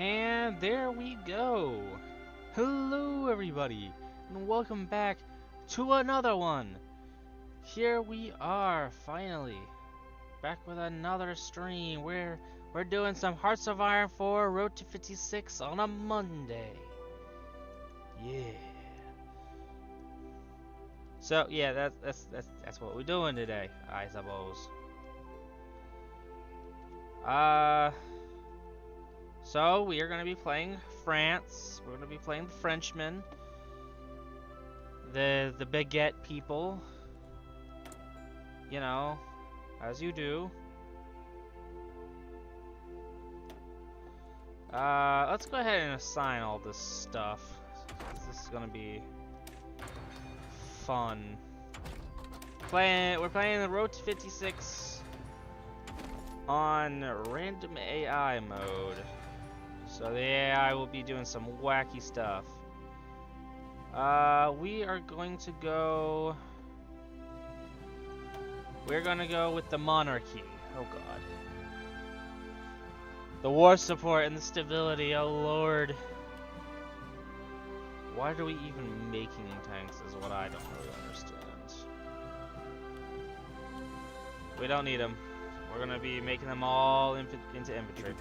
And there we go. Hello everybody, and welcome back to another one. Here we are, finally, back with another stream. We're doing some Hearts of Iron 4 Road to 56 on a Monday. Yeah. So yeah, that's what we're doing today, I suppose. So we are going to be playing France. We're going to be playing the Frenchmen, the baguette people. You know, as you do. Let's go ahead and assign all this stuff. This is going to be fun. We're playing the Road to 56 on random AI mode. So the AI will be doing some wacky stuff. We are going to go... We're gonna go with the monarchy. Oh god. The war support and the stability, oh lord. Why are we even making tanks is what I don't really understand. We don't need them. We're gonna be making them all into infantry.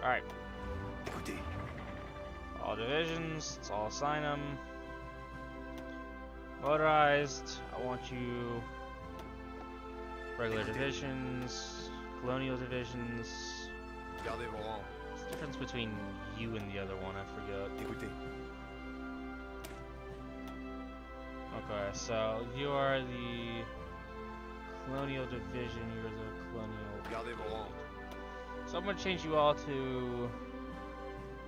Alright. All divisions, let's all assign them. Motorized, I want you regular divisions, colonial divisions. What's the difference between you and the other one? I forgot. Okay, so you are the colonial division, you're the colonial. So I'm gonna change you all to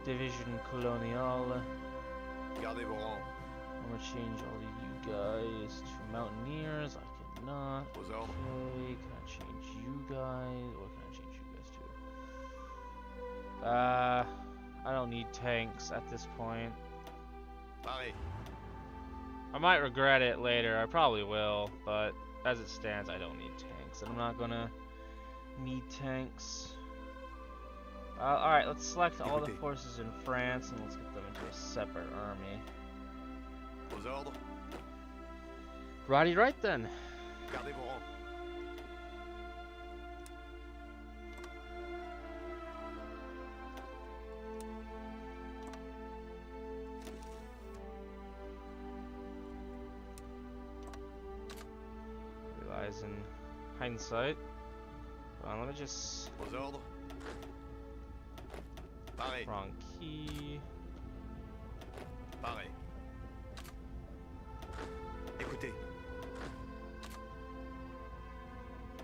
Division Colonial. I'm gonna change all of you guys to Mountaineers. I cannot. Okay, can I change you guys? What can I change you guys to? I don't need tanks at this point. I might regret it later. I probably will, but as it stands, I don't need tanks. And I'm not gonna need tanks. Alright, let's select all the forces in France and let's get them into a separate army. Righty right then. Realize in hindsight. Hold on, let me just... Wrong key. Écoutez.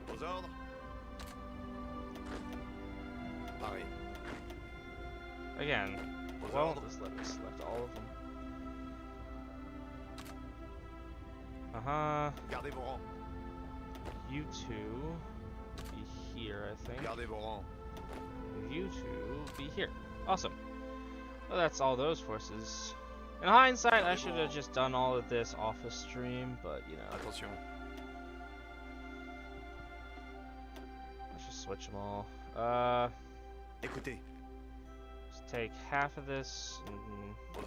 Aux ordres. Pareil. Again. Well, just let me select all of them. Gardez vos rangs. You two be here, I think. Gardez vos rangs. You two be here. Awesome. Well, that's all those forces. In hindsight, I should have just done all of this off a stream, but you know. Attention. Let's just switch them all. Écoutez. Just take half of this, and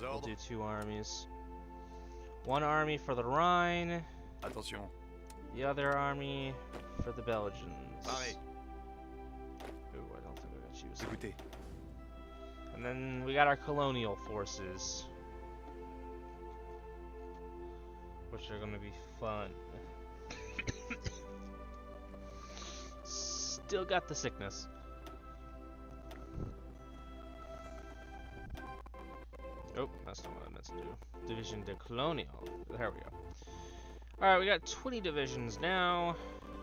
we'll do 2 armies. 1 army for the Rhine. Attention. The other army for the Belgians. Pareil. Ooh, I don't think I got you. Écoutez. And then we got our colonial forces, which are gonna be fun. Still got the sickness. Oh, that's not what I meant to do. Division de Colonial. There we go. Alright, we got 20 divisions now.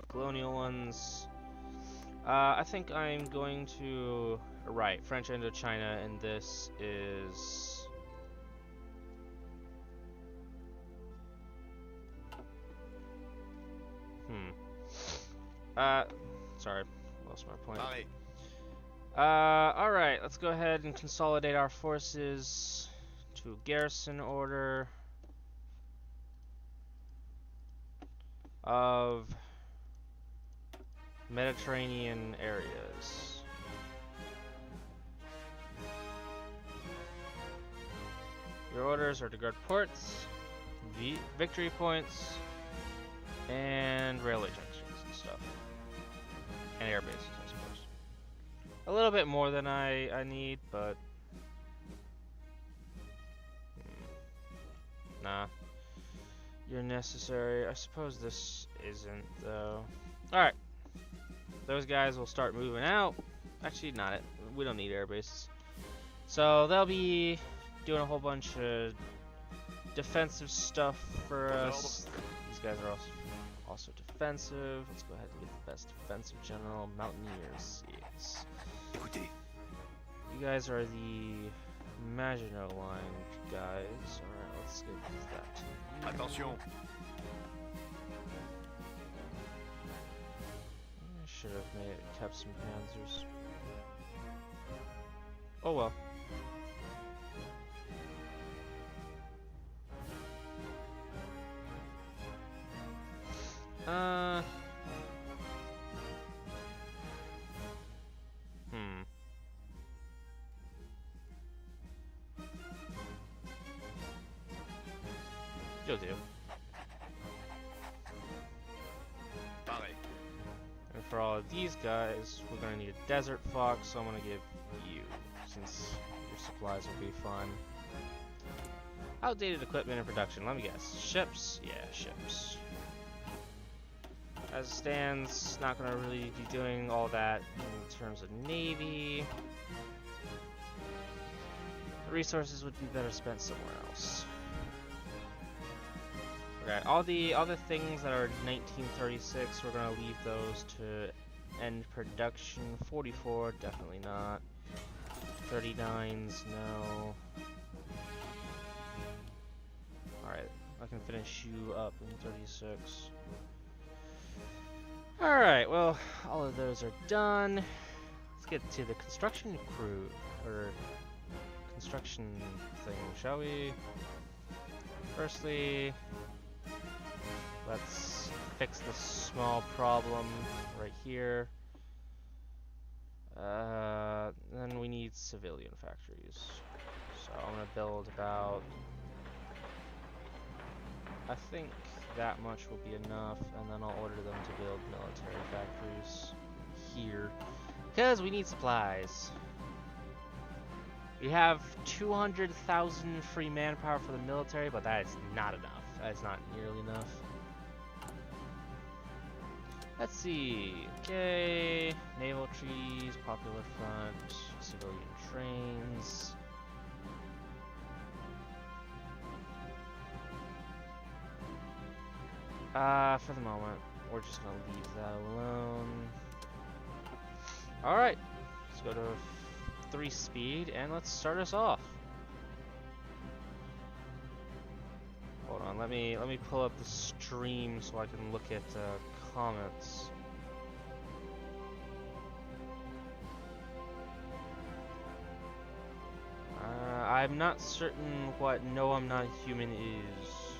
Colonial ones. I think I'm going to... Right, French Indochina, and this is... Sorry, lost my point. Alright, let's go ahead and consolidate our forces to garrison order of Mediterranean areas. Your orders are to guard ports, victory points, and railway junctions and stuff. And air bases, I suppose. A little bit more than I need, but... Nah. You're necessary. I suppose this isn't, though. Alright. Those guys will start moving out. Actually, not it. We don't need air bases. So they'll be doing a whole bunch of defensive stuff for us. These guys are also defensive. Let's go ahead and get the best defensive general. Mountaineers. Yes. You guys are the Maginot Line guys. Alright, let's get that. Attention. I should have kept some panzers. Oh well. You'll do. And for all of these guys, we're gonna need a desert fox, so I'm gonna give you, since your supplies will be fun. Outdated equipment in production, let me guess. Ships? Yeah, ships. As it stands, not gonna really be doing all that in terms of Navy. The resources would be better spent somewhere else. Okay, all the other things that are 1936, we're gonna leave those to end production. 44, definitely not. 39s, no. Alright, I can finish you up in 36. Alright, well, all of those are done. Let's get to the construction crew, or construction thing, shall we? Firstly, let's fix this small problem right here. Then we need civilian factories. So I'm gonna build about, I think that much will be enough, and then I'll order them to build military factories here, because we need supplies. We have 200,000 free manpower for the military, but that is not enough. That is not nearly enough. Let's see. Okay, naval trees, popular front, civilian trains. For the moment, we're just gonna leave that alone. Alright, let's go to 3 speed and let's start us off. Hold on, let me pull up the stream so I can look at comments. I'm not certain what "No, I'm Not Human" is,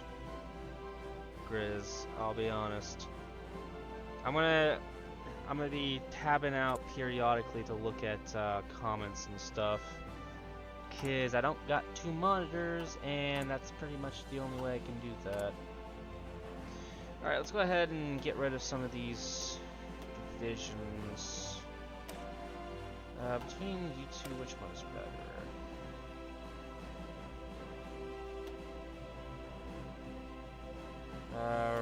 Grizz, I'll be honest. I'm gonna be tabbing out periodically to look at comments and stuff, cause I don't got 2 monitors, and that's pretty much the only way I can do that. Alright, let's go ahead and get rid of some of these divisions. Between you two, which one's better?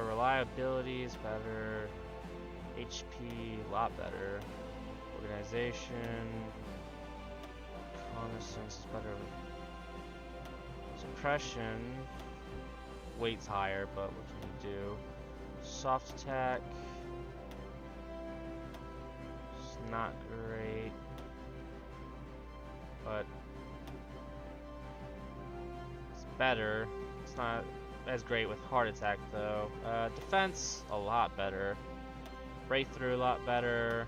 Reliability is better. HP, a lot better. Organization. Reconnaissance is better. Suppression. Weight's higher, but what can you do? Soft attack. It's not great. But it's better. It's not as great with heart attack though. Defense, a lot better. Breakthrough, a lot better.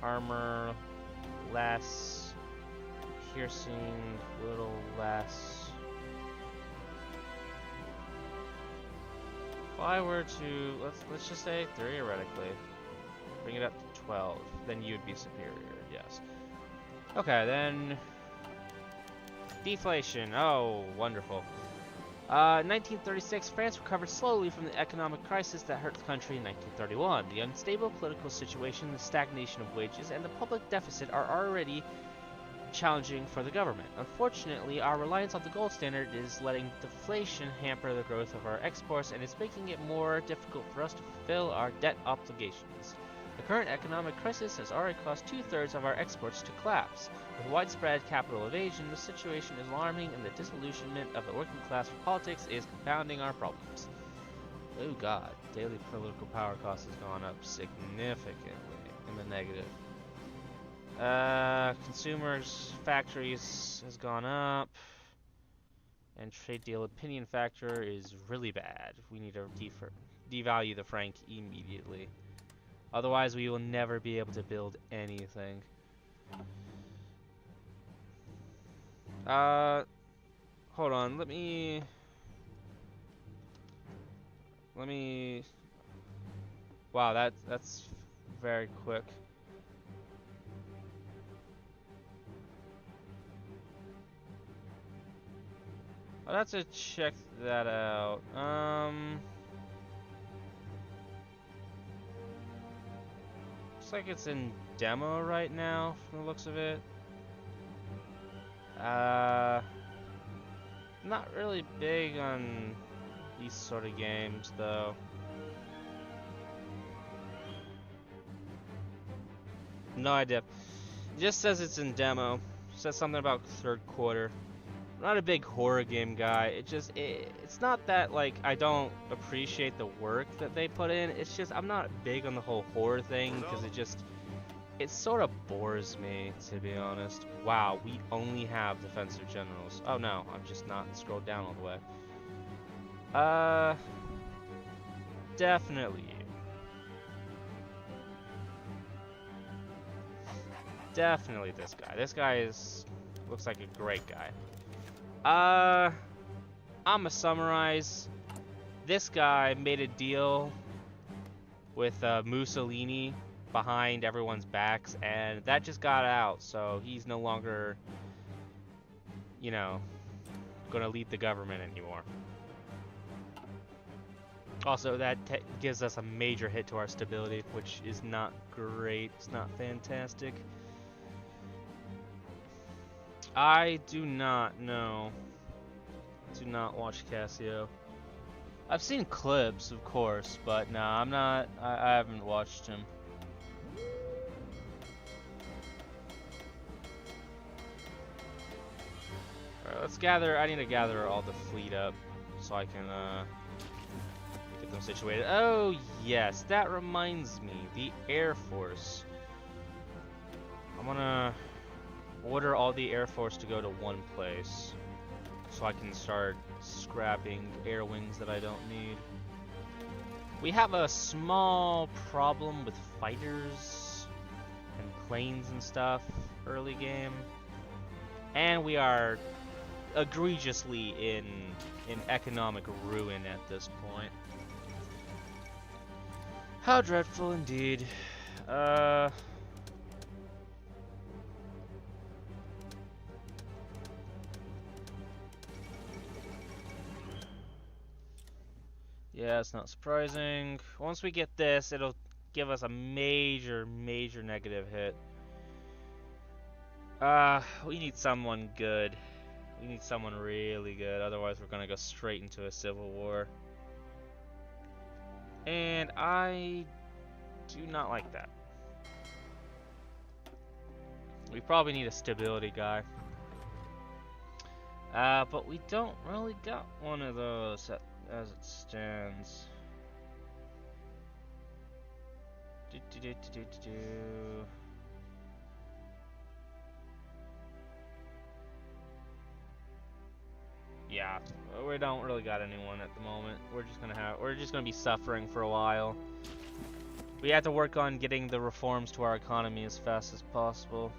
Armor, less. Piercing, a little less. If I were to, let's just say theoretically, bring it up to 12, then you'd be superior, yes. Okay, then Deflation. Oh, wonderful. 1936, France recovered slowly from the economic crisis that hurt the country in 1931. The unstable political situation, the stagnation of wages, and the public deficit are already challenging for the government. Unfortunately, our reliance on the gold standard is letting deflation hamper the growth of our exports and is making it more difficult for us to fulfill our debt obligations. The current economic crisis has already caused 2/3 of our exports to collapse. With widespread capital evasion, the situation is alarming and the disillusionment of the working class for politics is compounding our problems. Oh god, daily political power cost has gone up significantly in the negative. Consumers, factories has gone up, and trade deal opinion factor is really bad. We need to devalue the franc immediately. Otherwise, we will never be able to build anything. Hold on, let me... Wow, that's very quick. I'll have to check that out. Looks like it's in demo right now, from the looks of it. Not really big on these sort of games, though. No idea. It just says it's in demo. It says something about 3rd quarter. I'm not a big horror game guy. It's not that like I don't appreciate the work that they put in. It's just I'm not big on the whole horror thing because it sort of bores me, to be honest. Wow, we only have defensive generals. Oh no, I'm just not scrolled down all the way. Definitely you. Definitely this guy. This guy looks like a great guy. I'ma summarize. This guy made a deal with Mussolini behind everyone's backs, and that just got out, so he's no longer, you know, gonna lead the government anymore. Also, that gives us a major hit to our stability, which is not great. It's not fantastic. I do not know. Do not watch Casio. I've seen clips, of course, but nah, I'm not. I haven't watched him. Alright, let's gather. I need to gather all the fleet up so I can get them situated. Oh yes, that reminds me. The Air Force. I'm gonna order all the Air Force to go to one place so I can start scrapping air wings that I don't need. We have a small problem with fighters and planes and stuff early game, and we are egregiously in economic ruin at this point. How dreadful indeed. Yeah, it's not surprising. Once we get this, it'll give us a major negative hit. We need someone good. We need someone really good, otherwise we're gonna go straight into a civil war. And I do not like that. We probably need a stability guy. But we don't really got one of those as it stands. Yeah, we don't really got anyone at the moment. We're just gonna be suffering for a while. We have to work on getting the reforms to our economy as fast as possible.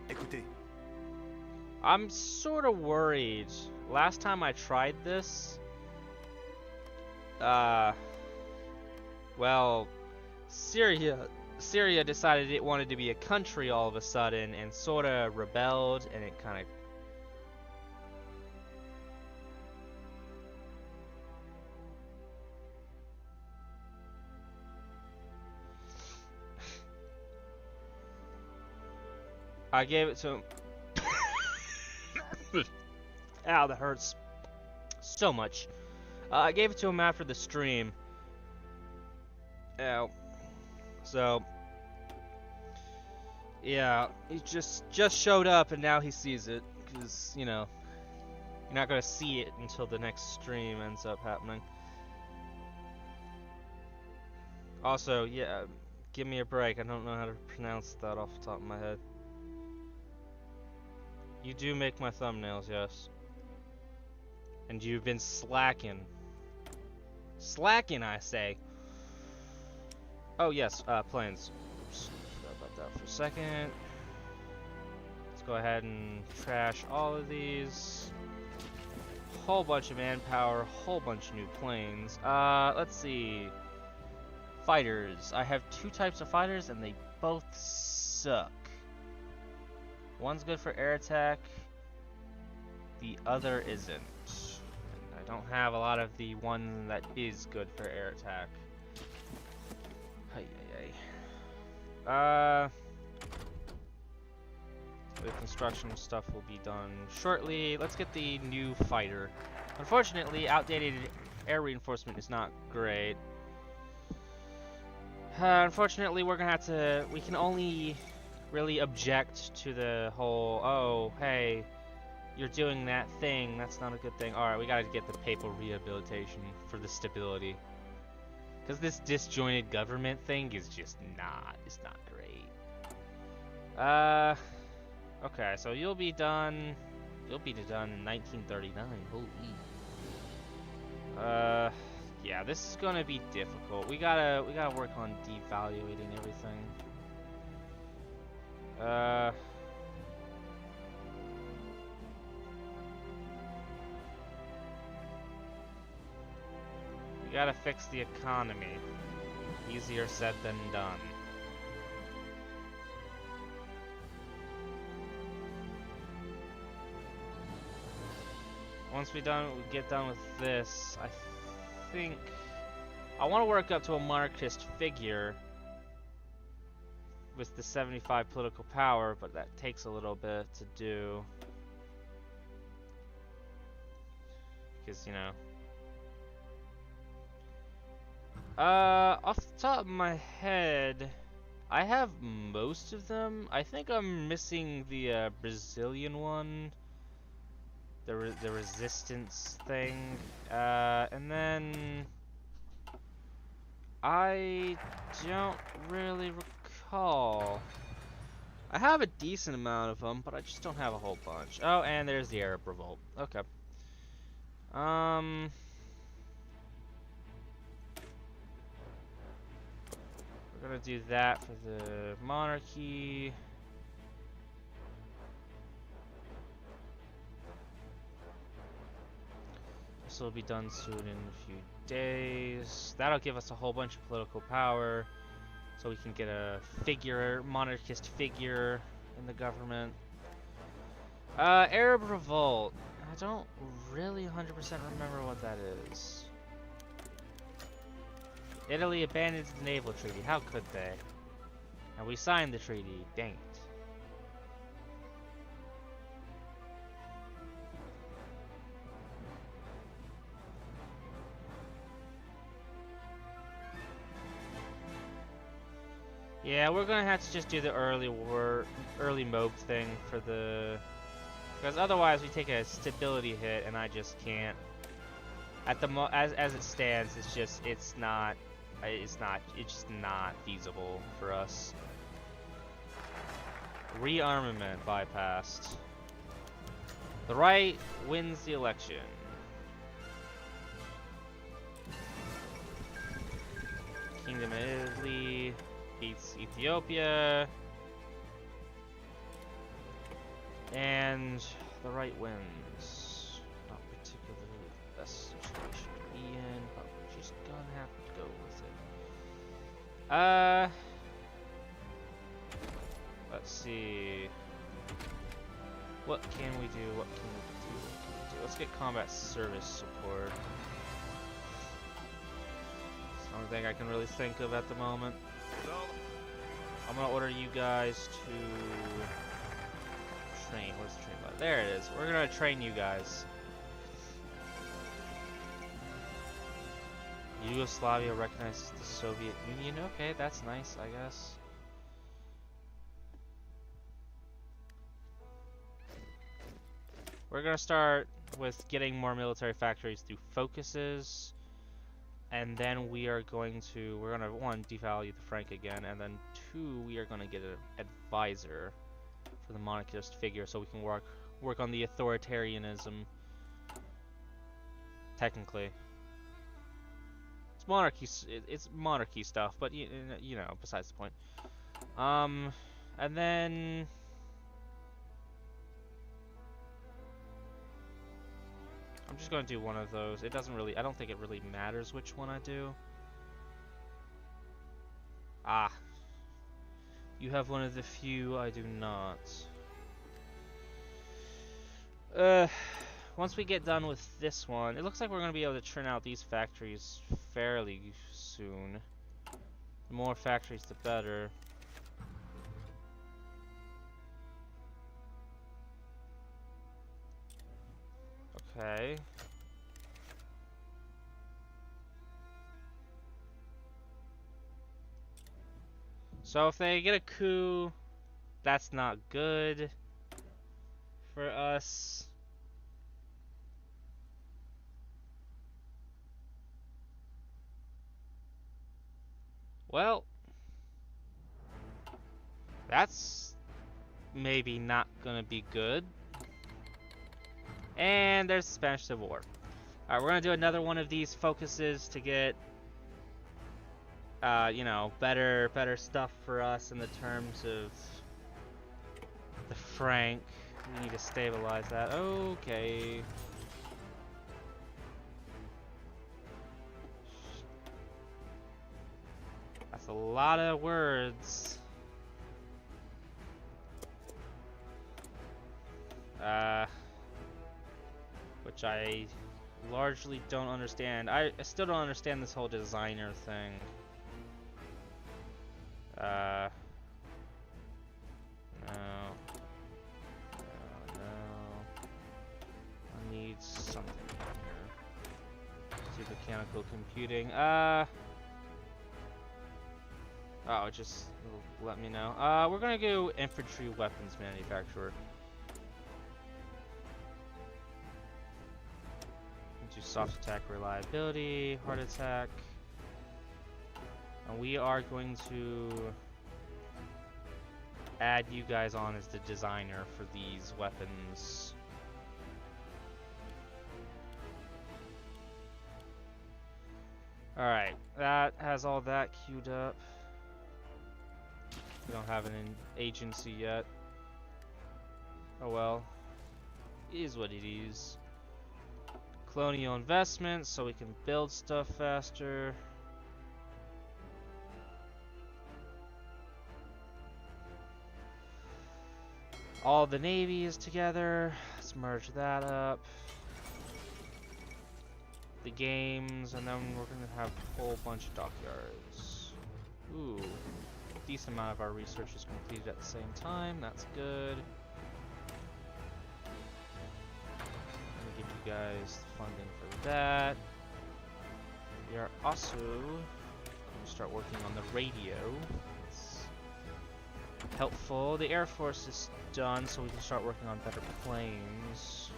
Écoutez. I'm sort of worried. Last time I tried this, well, Syria Syria decided it wanted to be a country all of a sudden and sort of rebelled, and it kind of I gave it to him. Ow, that hurts so much. I gave it to him after the stream. Ow. So, yeah, he just showed up and now he sees it, because, you know, you're not going to see it until the next stream ends up happening. Also, yeah, give me a break. I don't know how to pronounce that off the top of my head. You do make my thumbnails, yes. And you've been slacking. Slacking, I say. Oh, yes, planes. Oops, forgot about that for a second. Let's go ahead and trash all of these. Whole bunch of manpower, whole bunch of new planes. Let's see. Fighters. I have 2 types of fighters, and they both suck. One's good for air attack, the other isn't. And I don't have a lot of the one that is good for air attack. The construction stuff will be done shortly. Let's get the new fighter. Unfortunately, outdated air reinforcement is not great. Unfortunately, we're gonna have to. We can only really object to the whole, oh, hey, you're doing that thing, that's not a good thing. Alright, we gotta get the papal rehabilitation for the stability. Because this disjointed government thing is just it's not great. Okay, so you'll be done in 1939, holy. Yeah, this is gonna be difficult. We gotta work on devaluating everything. We gotta fix the economy. Easier said than done. Once we get done with this, I think I want to work up to a monarchist figure with the 75 political power, but that takes a little bit to do. Because, you know. Off the top of my head, I have most of them. I think I'm missing the Brazilian one. The resistance thing. And then I don't really recall. I have a decent amount of them, but I just don't have a whole bunch. Oh, and there's the Arab Revolt. Okay. We're gonna do that for the monarchy. This will be done soon in a few days. That'll give us a whole bunch of political power, so we can get a monarchist figure in the government. Arab Revolt. I don't really 100% remember what that is. Italy abandons the naval treaty. How could they? And we signed the treaty. Dang it. Yeah, we're gonna have to just do the early mode thing for the, because otherwise we take a stability hit, and I just can't. At the as it stands, it's just not feasible for us. Rearmament bypassed. The right wins the election. Kingdom of Italy beats Ethiopia, and the right wins. Not particularly the best situation to be in, but we're just gonna have to go with it. see. What can we do? What can we do? What can we do? Let's get combat service support. It's the only thing I can really think of at the moment. I'm gonna order you guys to train. Where's the train button? There it is. We're gonna train you guys. Yugoslavia recognizes the Soviet Union. Okay, that's nice, I guess. We're gonna start with getting more military factories through focuses, and then we're gonna one, devalue the franc again, and then two, we are gonna get an advisor for the monarchist figure so we can work on the authoritarianism. Technically. It's monarchy stuff, but you know, besides the point. And then I'm just going to do one of those. It doesn't really, I don't think it really matters which one I do. Ah. You have one of the few, I do not. Once we get done with this one, it looks like we're going to be able to churn out these factories fairly soon. The more factories, the better. Okay. So if they get a coup, that's not good for us. Well, that's maybe not gonna be good. And there's the Spanish Civil War. Alright, we're gonna do another one of these focuses to get, you know, better stuff for us in the terms of the franc. We need to stabilize that. Okay. That's a lot of words. Which I largely don't understand. I still don't understand this whole designer thing. No. I need something here. Let's do mechanical computing. Oh, just let me know. We're gonna go infantry weapons manufacturer. Do soft attack reliability, hard attack. And we are going to add you guys on as the designer for these weapons. Alright, that has all that queued up. We don't have an agency yet. Oh well. It is what it is. Colonial investments, so we can build stuff faster. All the navies together. Let's merge that up. The games, and then we're gonna have a whole bunch of dockyards. Ooh, a decent amount of our research is completed at the same time. That's good. Give you guys the funding for that. We are also going to start working on the radio. It's helpful. The Air Force is done, so we can start working on better planes.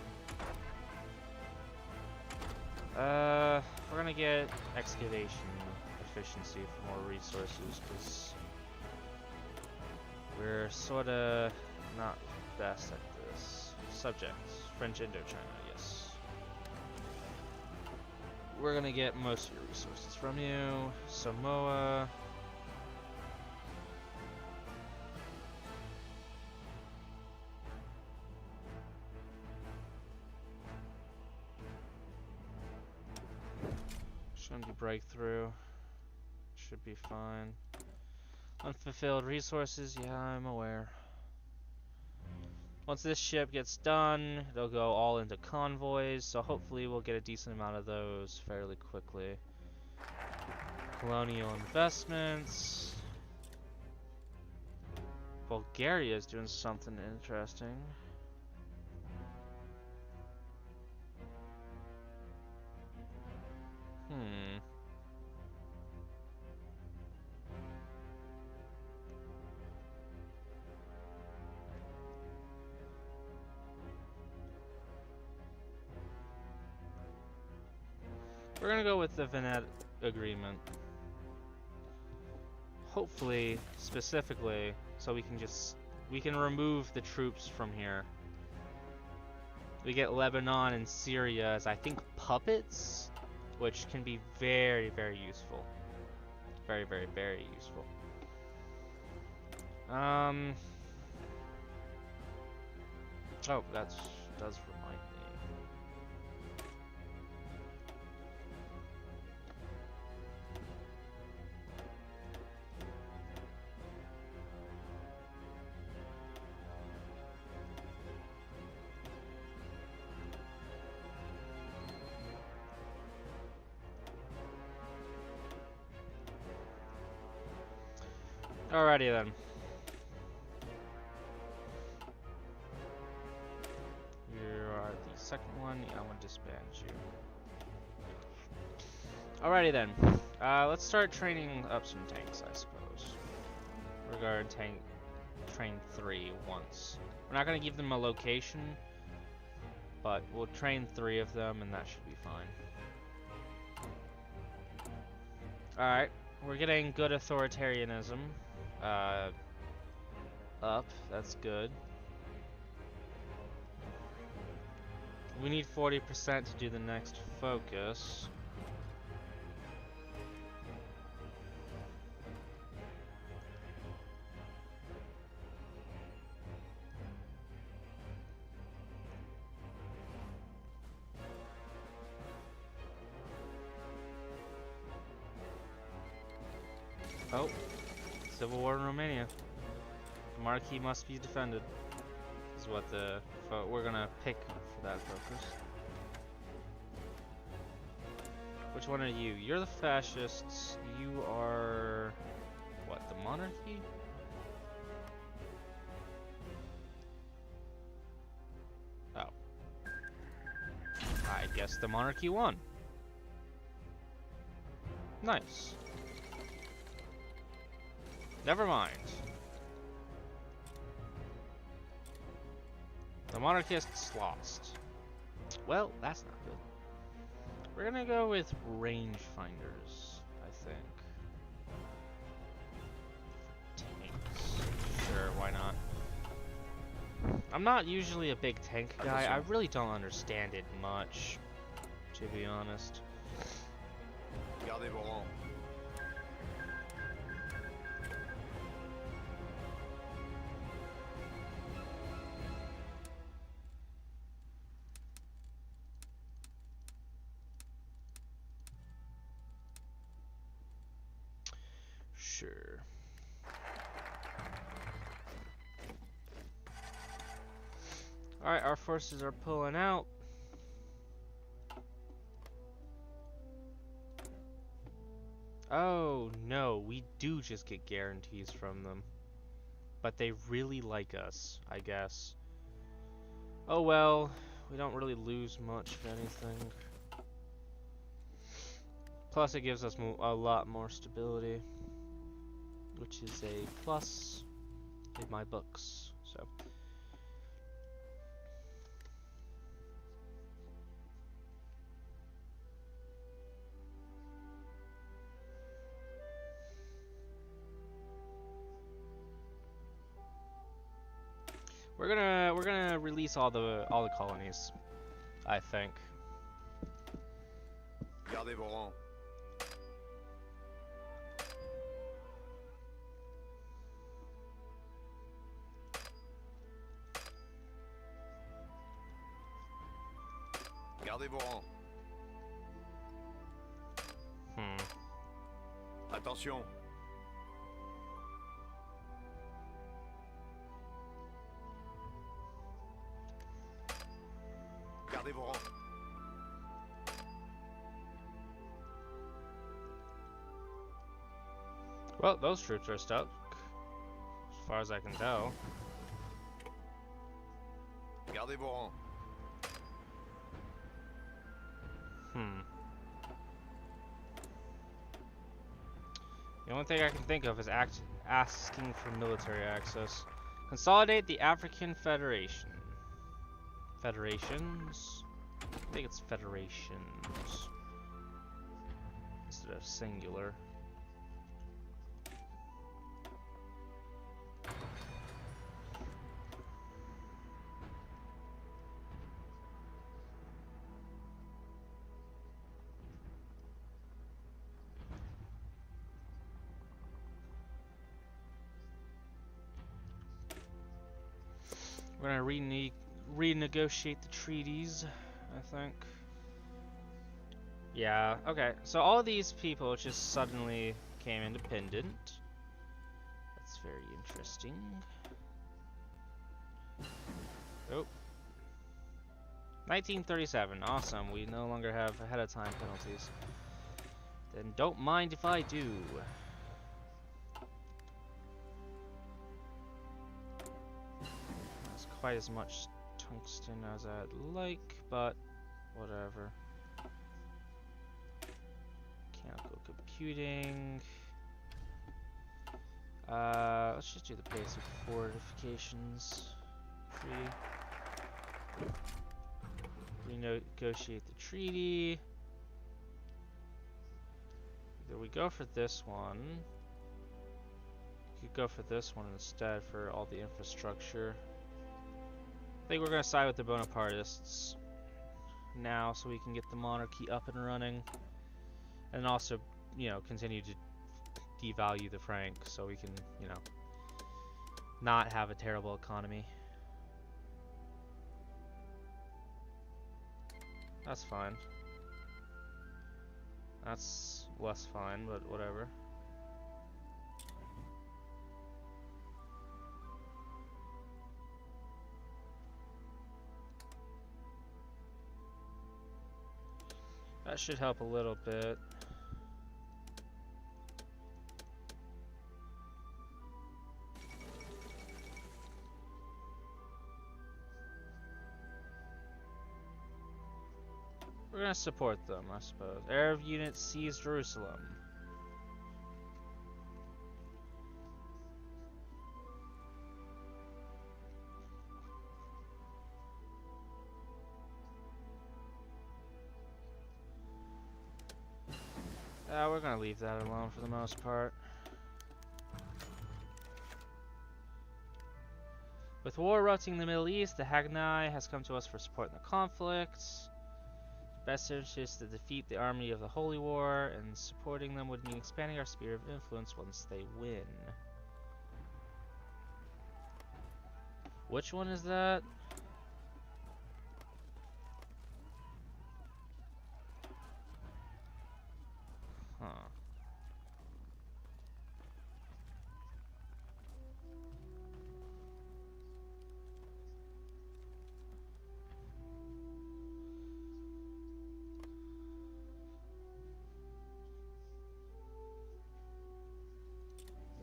We're gonna get excavation efficiency for more resources, because we're sorta not best at this. Subject, French Indochina, yes. We're gonna get most of your resources from you. Samoa. Shouldn't be breakthrough. Should be fine. Unfulfilled resources, yeah, I'm aware. Once this ship gets done, it'll go all into convoys, so hopefully we'll get a decent amount of those fairly quickly. Colonial investments. Bulgaria is doing something interesting. We're gonna go with the Venet agreement. Hopefully, specifically, so we can remove the troops from here. We get Lebanon and Syria as, I think, puppets, which can be very, very useful. Very, very, very useful. Oh, that does remind me. Alrighty then. You are the second one. Yeah, I want to disband you. Alrighty then. Let's start training up some tanks, I suppose. We're going to train 3 once. We're not going to give them a location, but we'll train 3 of them, and that should be fine. Alright, we're getting good authoritarianism. Up, that's good. We need 40% to do the next focus. Oh, civil war in Romania. The monarchy must be defended. Is what we're gonna pick for that focus. Which one are you? You're the fascists. You are what? The monarchy? Oh, I guess the monarchy won. Nice. Never mind. The monarchists lost. Well, that's not good. We're gonna go with rangefinders, I think. Tanks. Sure, why not? I'm not usually a big tank guy. I really don't understand it much, to be honest. Gardez vos rangs. Sure. Alright, our forces are pulling out. Oh no, we do just get guarantees from them. But they really like us, I guess. Oh well, we don't really lose much of anything. Plus it gives us a lot more stability, which is a plus in my books, so. We're gonna release all the colonies, I think. Gardez vos rangs. Gardez vos rangs. Attention. Gardez vos rangs. Well, those troops are stuck, as far as I can tell. Gardez vos rangs. The only thing I can think of is asking for military access. Consolidate the African Federation. Federations? I think it's federations. Instead of singular. We're gonna renegotiate the treaties, I think. Yeah, okay. So all these people just suddenly became independent. That's very interesting. Oh. 1937, awesome. We no longer have ahead of time penalties. Then don't mind if I do. Quite as much tungsten as I'd like, but whatever. Mechanical computing. Let's just do the basic fortifications. Renegotiate the treaty. Either we go for this one. We could go for this one instead for all the infrastructure. I think we're going to side with the Bonapartists now so we can get the monarchy up and running. And also, you know, continue to devalue the franc so we can, you know, not have a terrible economy. That's fine. That's less fine, but whatever. That should help a little bit. We're gonna support them, I suppose. Arab units seize Jerusalem. We're gonna leave that alone for the most part. With war erupting in the Middle East, the Haganah has come to us for support in the conflict. Best interest to defeat the army of the Holy War, and supporting them would mean expanding our sphere of influence once they win. Which one is that? Huh.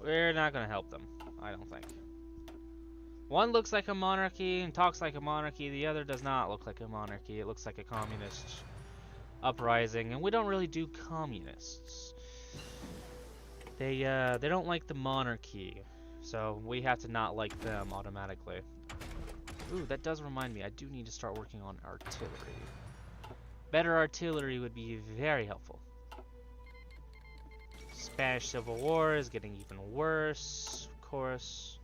We're not gonna help them, I don't think. One looks like a monarchy and talks like a monarchy, the other does not look like a monarchy. It looks like a communist uprising, and we don't really do communists. They don't like the monarchy, so we have to not like them automatically. Ooh, that does remind me, I do need to start working on artillery. Better artillery would be very helpful. Spanish Civil War is getting even worse, of course.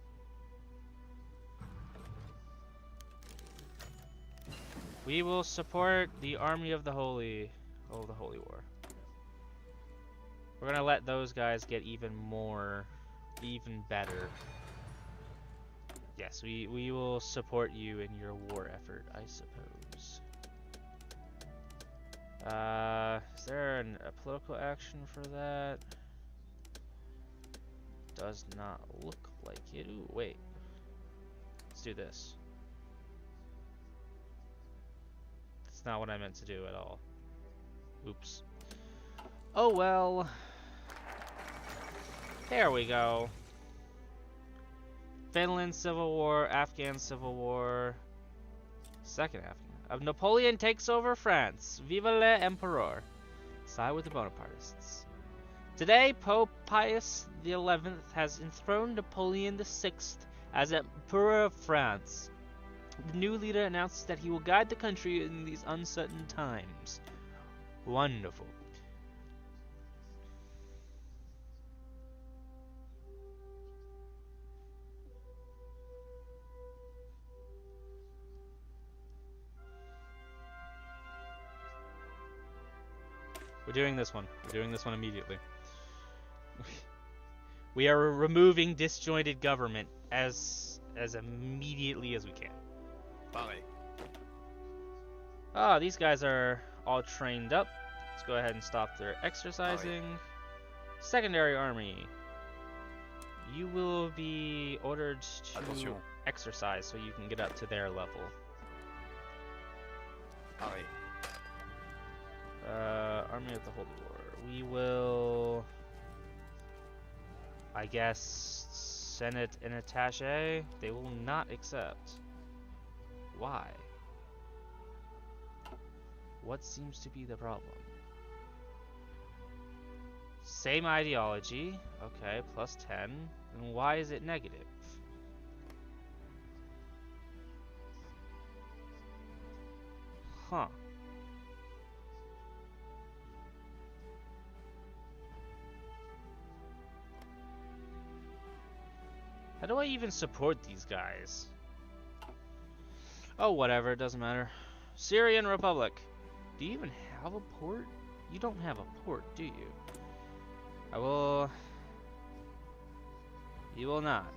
We will support the army of the Holy War. We're gonna let those guys get even better. Yes, we will support you in your war effort, I suppose. Is there a political action for that? Does not look like it. Ooh, wait. Let's do this. It's not what I meant to do at all. Oops. Oh well. There we go. Finland Civil War, Afghan Civil War, Second Afghan. Napoleon takes over France. Vive l'Empereur. Side with the Bonapartists. Today, Pope Pius XI has enthroned Napoleon VI as Emperor of France. The new leader announces that he will guide the country in these uncertain times. Wonderful. We're doing this one. We're doing this one immediately. We are removing disjointed government as immediately as we can. Pareil. Ah, these guys are all trained up. Let's go ahead and stop their exercising. Secondary Army. You will be ordered to exercise so you can get up to their level. Pareil. Army of the Holy War. We will, I guess, Senate and attaché. They will not accept. Why? What seems to be the problem? Same ideology. Okay, plus 10. And why is it negative? Huh. How do I even support these guys? Oh, whatever, it doesn't matter. Syrian Republic. Do you even have a port? You don't have a port, do you? You will not.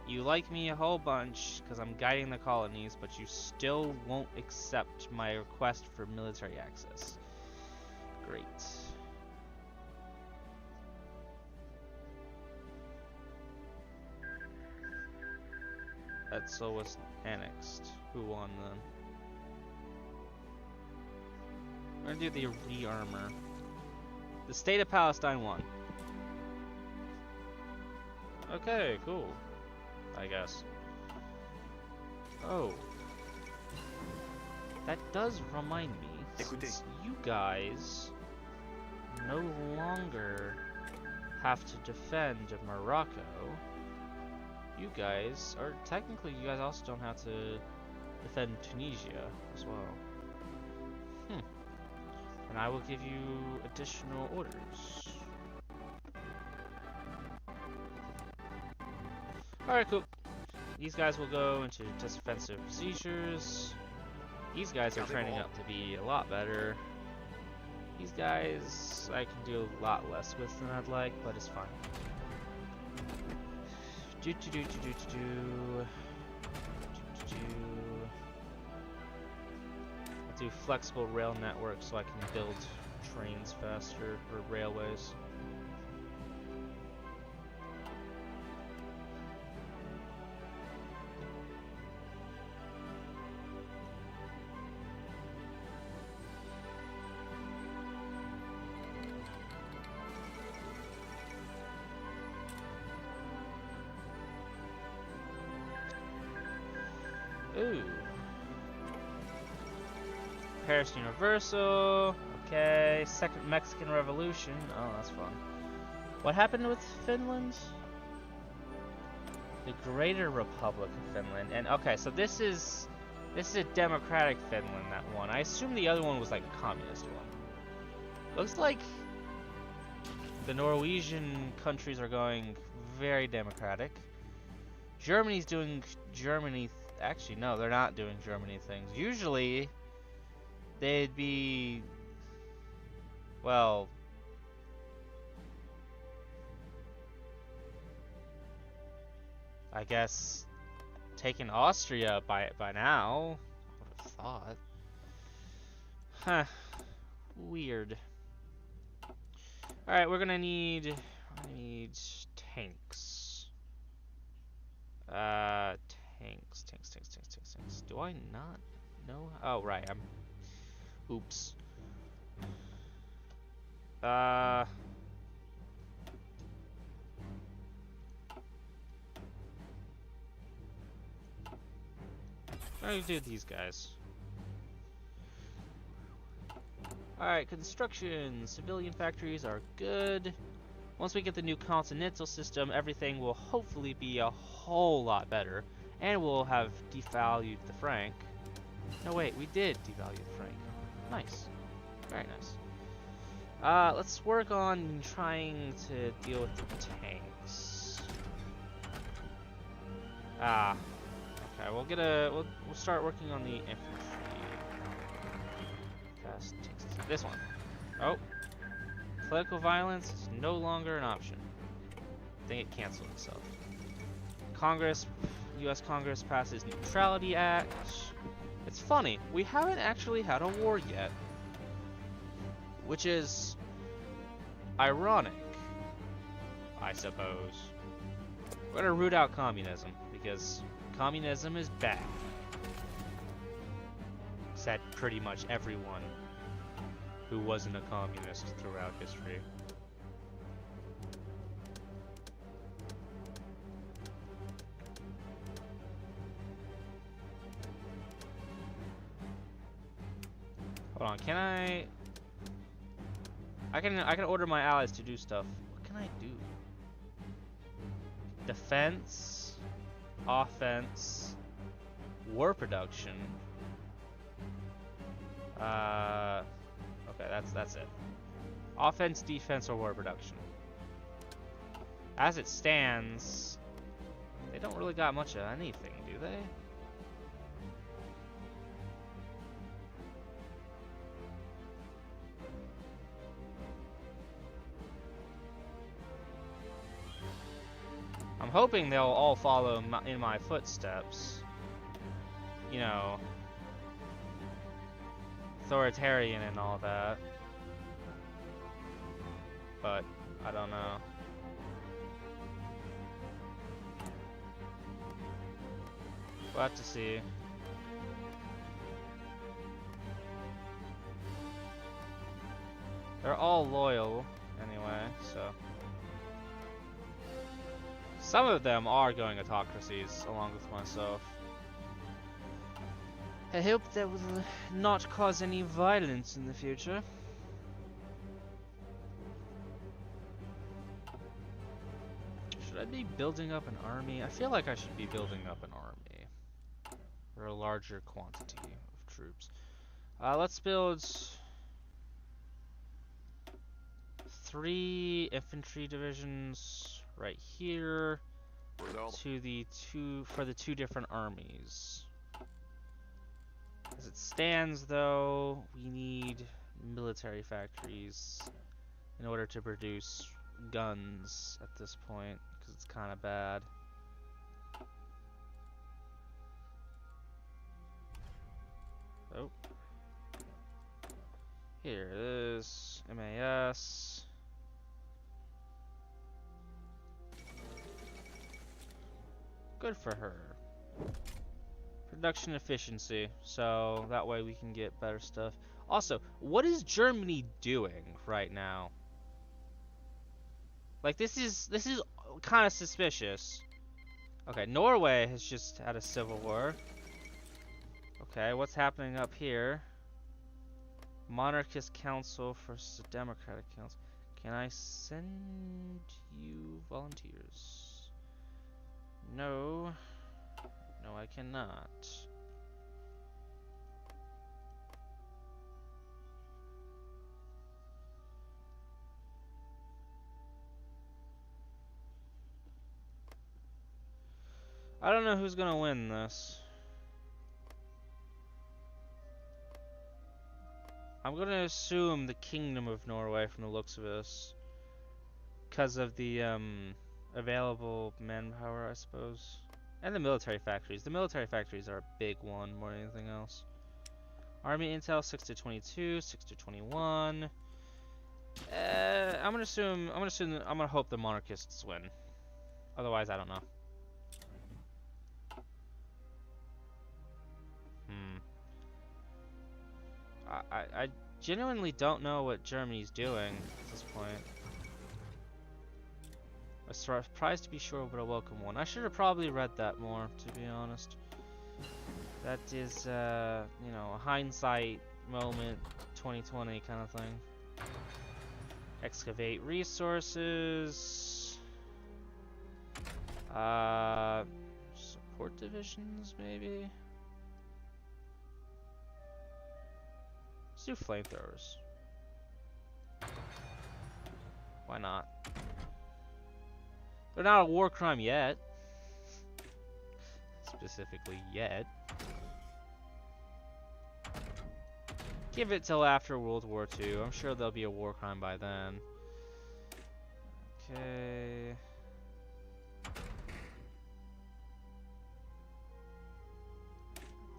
You like me a whole bunch because I'm guiding the colonies, but you still won't accept my request for military access. Great. Etzel was annexed. Who won then? We're gonna do the rearmor. The state of Palestine won. Okay, cool. I guess. Oh. That does remind me, since you guys no longer have to defend Morocco, you guys also don't have to defend Tunisia as well. And I will give you additional orders. Alright, cool. These guys will go into defensive procedures. These guys are training up to be a lot better. These guys I can do a lot less with than I'd like, but it's fine. I'll do flexible rail networks so I can build trains faster, or railways. Ooh. Paris Universal. Okay. Second Mexican Revolution. Oh, that's fun. What happened with Finland? The Greater Republic of Finland. And okay, so this is a democratic Finland that won. I assume the other one was like a communist one. Looks like the Norwegian countries are going very democratic. Germany's doing Germany. Actually, no, they're not doing Germany things. Usually, they'd be, well, I guess taking Austria by now. I would have thought. Huh. Weird. All right, we're gonna need tanks. Tanks. Do I not No? Oh, right. I'm... Oops. What do you do with these guys? Alright, construction. Civilian factories are good. Once we get the new continental system, everything will hopefully be a whole lot better. And we'll have devalued the franc. No, wait, we did devalue the franc. Nice. Very nice. Let's work on trying to deal with the tanks. Okay, we'll start working on the infantry. Fast takes us this one. Oh. Political violence is no longer an option. I think it canceled itself. Congress, US Congress passes Neutrality Act. It's funny, we haven't actually had a war yet. Which is ironic, I suppose. We're gonna root out communism, because communism is bad. Said pretty much everyone who wasn't a communist throughout history. Hold on, can I can order my allies to do stuff. What can I do? Defense, offense, war production. Okay, that's it. Offense, defense, or war production. As it stands, they don't really got much of anything, do they? I'm hoping they'll all follow in my footsteps. You know, authoritarian and all that. But I don't know. We'll have to see. They're all loyal anyway, so. Some of them are going autocracies, along with myself. I hope that will not cause any violence in the future. Should I be building up an army? I feel like I should be building up an army. Or a larger quantity of troops. Let's build 3 infantry divisions right here to the for the 2 different armies. As it stands, though, we need military factories in order to produce guns at this point, because it's kind of bad. Oh. Here it is. MAS. Good for her. Production efficiency, so that way we can get better stuff. Also, what is Germany doing right now? Like, this is kind of suspicious. Okay, Norway has just had a civil war. Okay, what's happening up here? Monarchist Council versus Democratic Council. Can I send you volunteers? No. No, I cannot. I don't know who's gonna win this. I'm gonna assume the Kingdom of Norway from the looks of this. Because of the available manpower, I suppose. And the military factories. The military factories are a big one more than anything else. Army intel 6 to 22, 6 to 21. I'm gonna hope the monarchists win. Otherwise, I don't know. I genuinely don't know what Germany's doing at this point. I'm surprised to be sure, but a welcome one. I should have probably read that more, to be honest. That is, you know, a hindsight moment, 2020 kind of thing. Excavate resources. Support divisions, maybe? Let's do flamethrowers. Why not? They're not a war crime yet. Specifically yet. Give it till after World War II. I'm sure there'll be a war crime by then. Okay.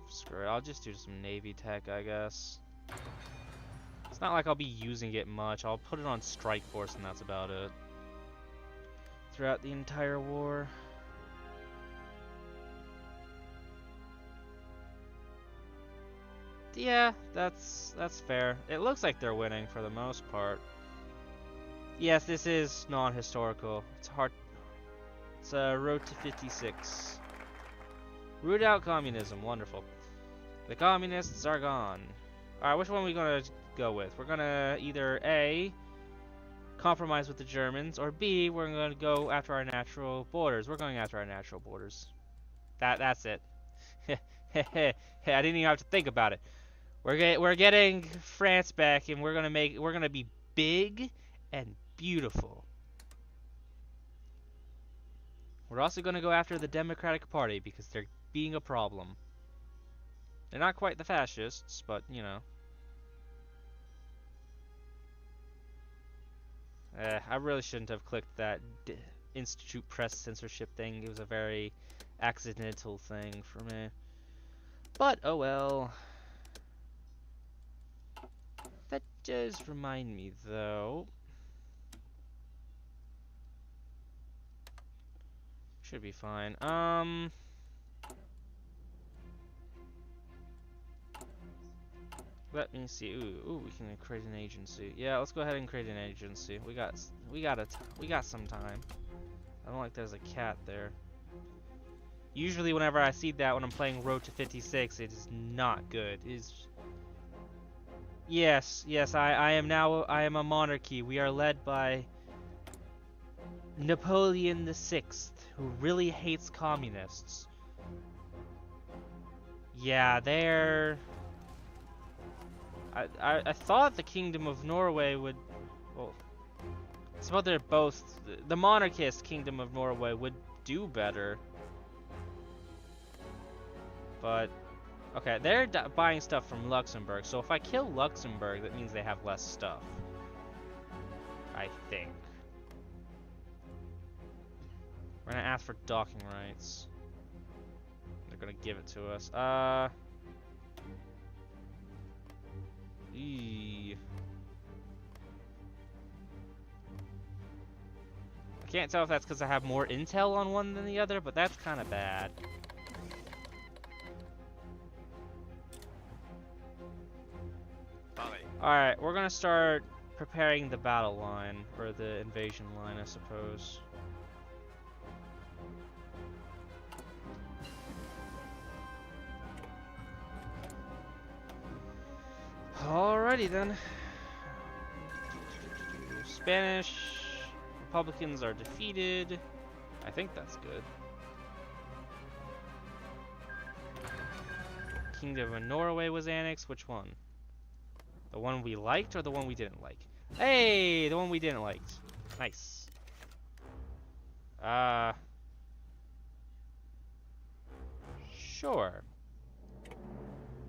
Screw it. I'll just do some Navy tech, I guess. It's not like I'll be using it much. I'll put it on Strike Force and that's about it. Throughout the entire war. Yeah, that's fair. It looks like they're winning for the most part. Yes, this is non-historical. It's hard. It's Road to 56. Root out communism. Wonderful. The communists are gone. Alright, which one are we gonna go with? We're gonna either A, compromise with the Germans, or B, we're gonna go after our natural borders. We're going after our natural borders. That's it. I didn't even have to think about it. We're getting France back, and we're gonna be big and beautiful. We're also gonna go after the Democratic Party because they're being a problem. They're not quite the fascists, but you know. I really shouldn't have clicked that Institute Press censorship thing. It was a very accidental thing for me. But oh well. That does remind me, though. Should be fine. Let me see. Ooh, we can create an agency. Yeah, let's go ahead and create an agency. We got some time. I don't like there's a cat there. Usually, whenever I see that when I'm playing Road to 56, it is not good. Yes, I am a monarchy. We are led by Napoleon VI, who really hates communists. Yeah, they're... I thought the Kingdom of Norway would... Well, it's about they're both... The monarchist Kingdom of Norway would do better. But... Okay, they're buying stuff from Luxembourg, so if I kill Luxembourg, that means they have less stuff. I think. We're gonna ask for docking rights. They're gonna give it to us. I can't tell if that's because I have more intel on one than the other, but that's kind of bad. Alright, we're gonna start preparing the battle line, or the invasion line, I suppose. Alrighty then. Spanish Republicans are defeated. I think that's good. Kingdom of Norway was annexed. Which one? The one we liked or the one we didn't like? Hey, the one we didn't like. Nice. Sure.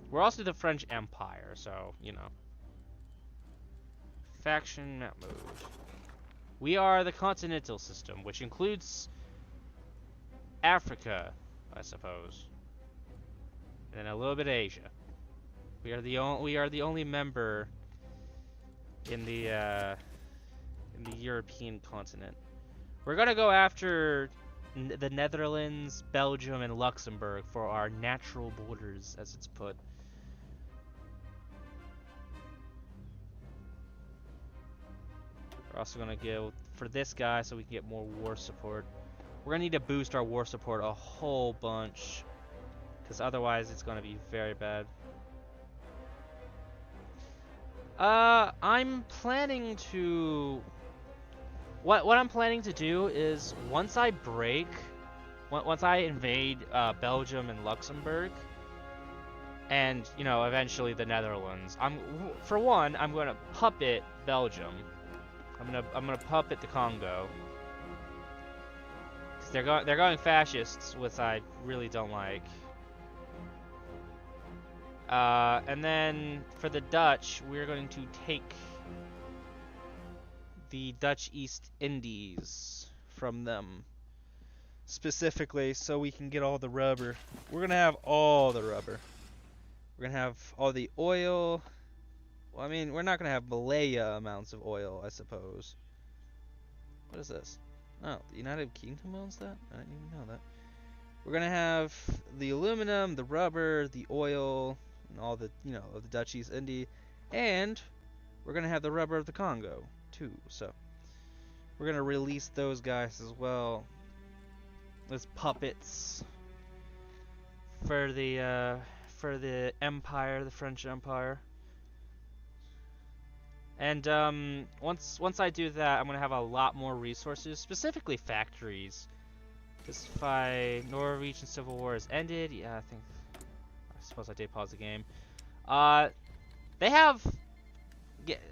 We're also the French Empire, so, you know. Faction map mode. We are the continental system, which includes Africa, I suppose. And then a little bit of Asia. We are the only member in the European continent. We're gonna go after the Netherlands, Belgium, and Luxembourg for our natural borders, as it's put. We're also gonna go for this guy so we can get more war support. We're gonna need to boost our war support a whole bunch, because otherwise it's gonna be very bad. I'm planning to... What I'm planning to do is, once I invade Belgium and Luxembourg, and, you know, eventually the Netherlands, for one, I'm gonna puppet Belgium. I'm gonna puppet the Congo. 'Cause they're going fascists, which I really don't like. And then for the Dutch, we're going to take the Dutch East Indies from them, specifically so we can get all the rubber. We're gonna have all the rubber. We're gonna have all the oil. Well, I mean, we're not gonna have Malaya amounts of oil, I suppose. What is this? Oh, the United Kingdom owns that? I didn't even know that. We're gonna have the aluminum, the rubber, the oil, and all the, you know, of the Dutch East Indie, and we're gonna have the rubber of the Congo too. So we're gonna release those guys as well as puppets for the Empire, the French Empire. And once I do that, I'm gonna have a lot more resources, specifically factories. Because if Norwegian Civil War has ended, yeah, I suppose I did pause the game. They have,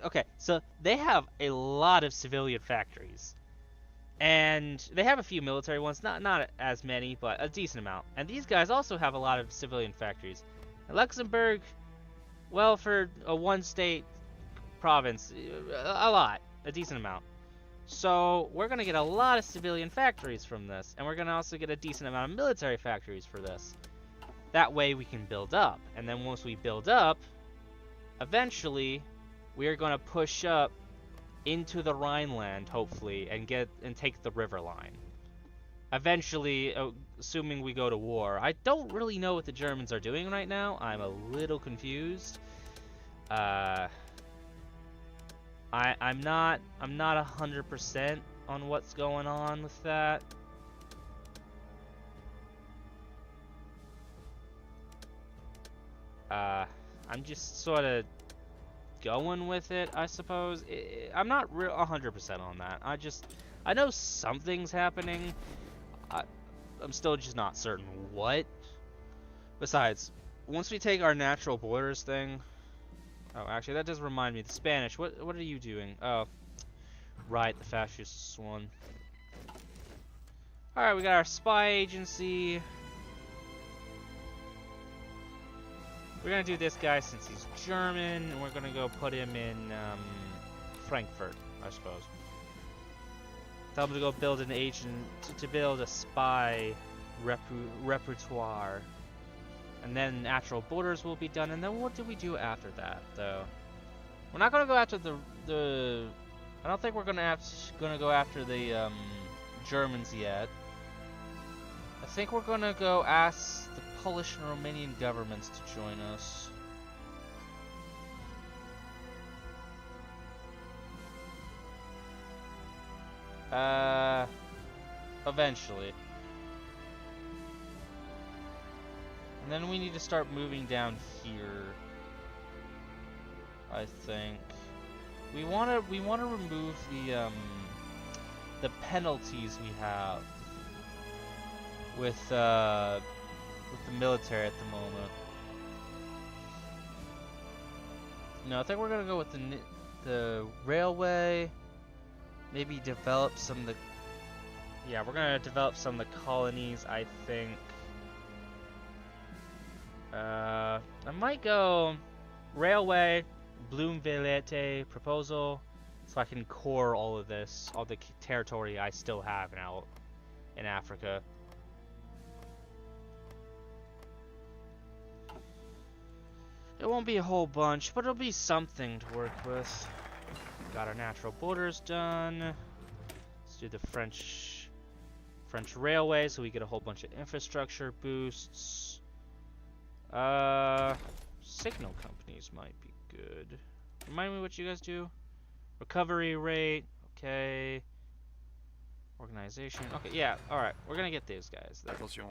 okay, so they have a lot of civilian factories, and they have a few military ones, not as many, but a decent amount. And these guys also have a lot of civilian factories. And Luxembourg, well, for a one-state province, a decent amount. So we're gonna get a lot of civilian factories from this, and we're gonna also get a decent amount of military factories for this. That way we can build up, and then once we build up, eventually we are gonna push up into the Rhineland, hopefully, and take the river line. Eventually, assuming we go to war. I don't really know what the Germans are doing right now. I'm a little confused. I'm not 100% on what's going on with that. I'm just sort of going with it, I suppose. I'm not 100% on that. I know something's happening. I'm still just not certain what. Besides, once we take our natural borders thing... Oh, actually, that does remind me. The Spanish, what are you doing? Oh, right, the fascists one. Alright, we got our spy agency. We're gonna do this guy since he's German, and we're gonna go put him in Frankfurt, I suppose. Tell him to go build an agent, to build a spy repertoire. And then natural borders will be done, and then what do we do after that, though? We're not gonna go after the I don't think we're gonna go after the Germans yet. I think we're gonna go ask the Polish and Romanian governments to join us. Eventually. And then we need to start moving down here. I think we want to remove the penalties we have with the military at the moment. No, I think we're gonna go with the railway. Maybe develop some of the... Yeah, we're gonna develop some of the colonies, I think. I might go railway, Bloemvillette proposal, so I can core all of this, all the territory I still have now in Africa. It won't be a whole bunch, but it'll be something to work with. Got our natural borders done. Let's do the French railway so we get a whole bunch of infrastructure boosts. Signal companies might be good. Remind me what you guys do. Recovery rate. Okay. Organization. Okay, yeah, alright. We're gonna get these guys. Attention.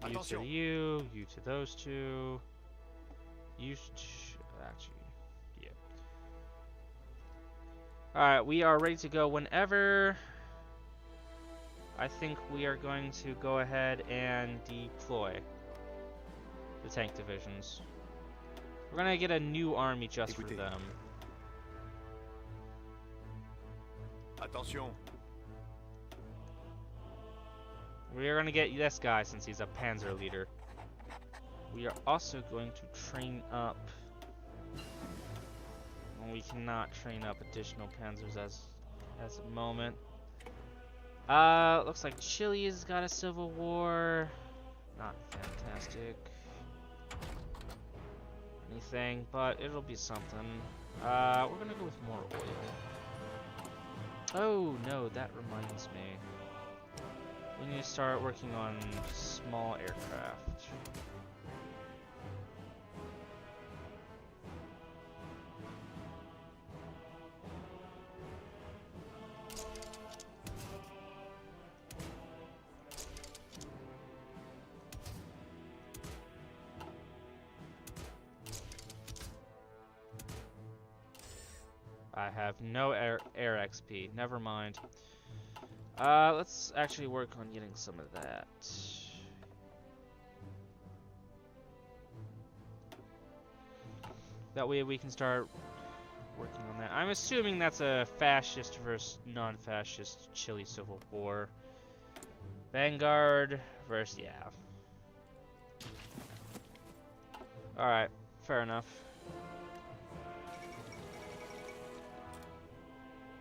You Attention. to you to those two. Actually, yeah. Alright, we are ready to go whenever. I think we are going to go ahead and deploy the tank divisions. We're gonna get a new army just for them. Attention. We are gonna get this guy since he's a panzer leader. We are also going to train up. Well, we cannot train up additional panzers as a moment. Looks like Chile's got a civil war. Not fantastic. Anything, but it'll be something. We're gonna go with more oil. Oh no, that reminds me. We need to start working on small aircraft. I have no air XP. Never mind. Let's actually work on getting some of that. That way we can start working on that. I'm assuming that's a fascist versus non-fascist Chile civil war. Vanguard versus, yeah. Alright, fair enough.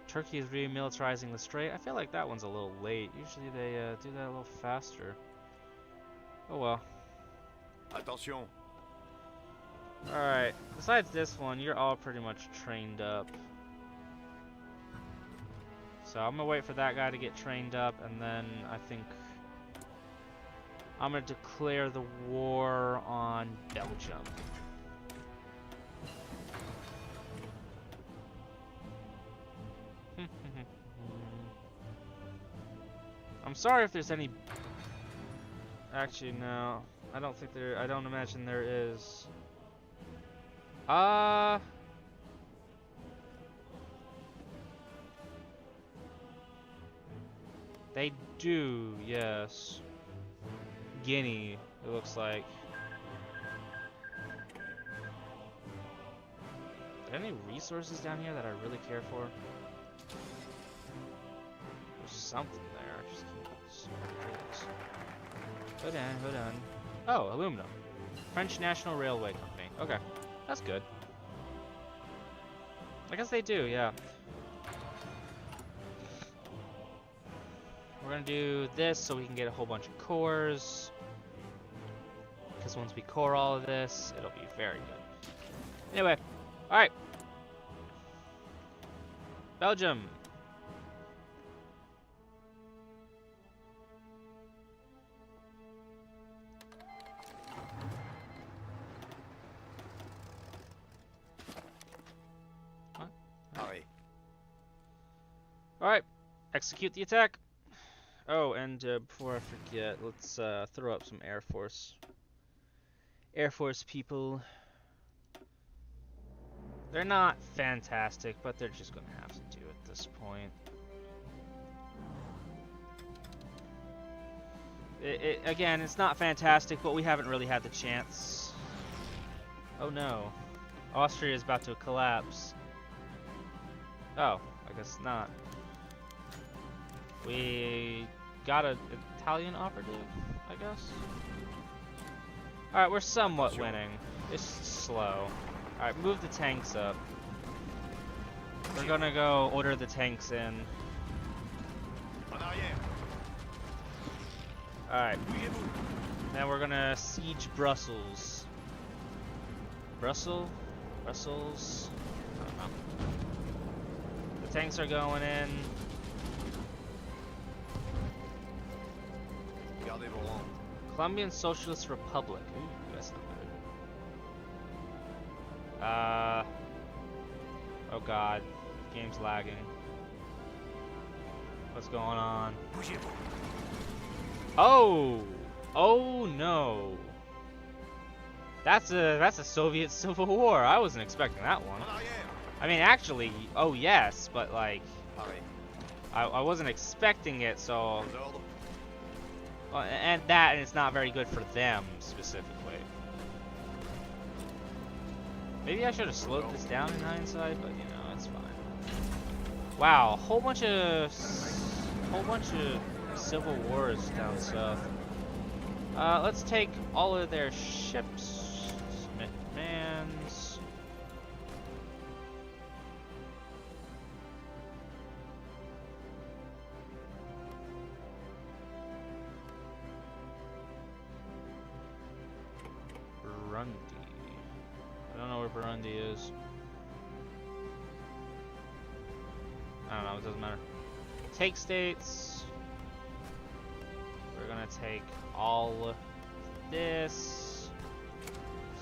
Turkey is remilitarizing the Strait. I feel like that one's a little late. Usually they do that a little faster. Oh well. Attention. Alright, besides this one, you're all pretty much trained up. So I'm gonna wait for that guy to get trained up, and then I think I'm gonna declare the war on Belgium. I'm sorry if there's any. Actually, no. I don't think there. I don't imagine there is. They do, yes. Guinea, it looks like. Are there any resources down here that I really care for? There's something there. I just can't see what it is. Hold on. Oh, aluminum. French National Railway Company. Okay, that's good. I guess they do, yeah. We're gonna do this so we can get a whole bunch of cores. Because once we core all of this, it'll be very good. Anyway, alright. Belgium. What? Alright, execute the attack. Oh, and before I forget, let's throw up some Air Force. Air Force people. They're not fantastic, but they're just gonna have to do at this point. Again, it's not fantastic, but we haven't really had the chance. Oh no. Austria is about to collapse. Oh, I guess not. We got an Italian operative, I guess. Alright, we're somewhat winning. It's slow. Alright, move the tanks up. We're gonna go order the tanks in. Alright. Then we're gonna siege Brussels. Brussels? I don't know. The tanks are going in. Colombian Socialist Republic. Ooh, that's not good. Oh god. game's lagging. What's going on? Oh! Oh no! That's a Soviet Civil War. I wasn't expecting that one. I mean, actually, oh yes, but like, I wasn't expecting it, so. And it's not very good for them specifically. Maybe I should have slowed this down in hindsight, but you know, it's fine. Wow, whole bunch of civil wars down south. Let's take all of their ships. Submit demands. Burundi. I don't know where Burundi is. I don't know, it doesn't matter. Take states. We're gonna take all this.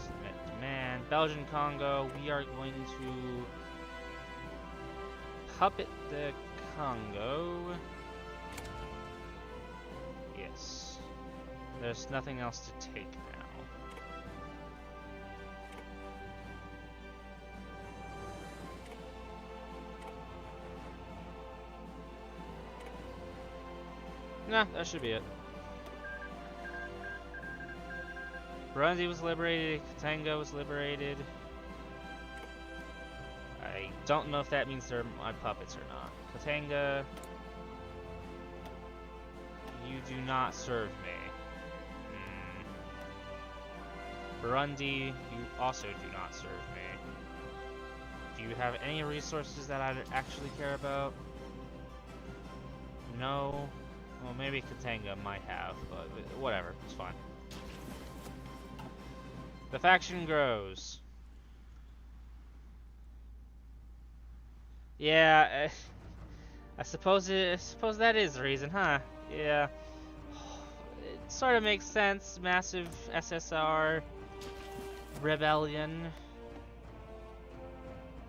Submit demand. Belgian Congo. We are going to puppet the Congo. Yes. There's nothing else to take now. Nah, that should be it. Burundi was liberated, Katanga was liberated. I don't know if that means they're my puppets or not. Katanga, you do not serve me. Burundi, you also do not serve me. Do you have any resources that I actually care about? No. Well, maybe Katanga might have, but whatever, it's fine. The faction grows. Yeah, I suppose that is the reason, huh? Yeah. It sort of makes sense. Massive SSR rebellion.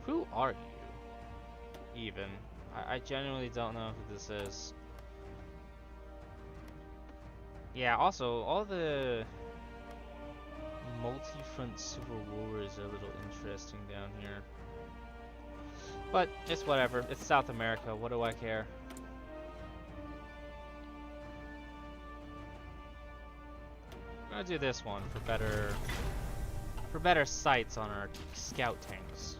Who are you? Even. I genuinely don't know who this is. Yeah, also, all the multi-front civil wars are a little interesting down here. But, it's whatever. It's South America. What do I care? I'm gonna do this one for better sights on our scout tanks.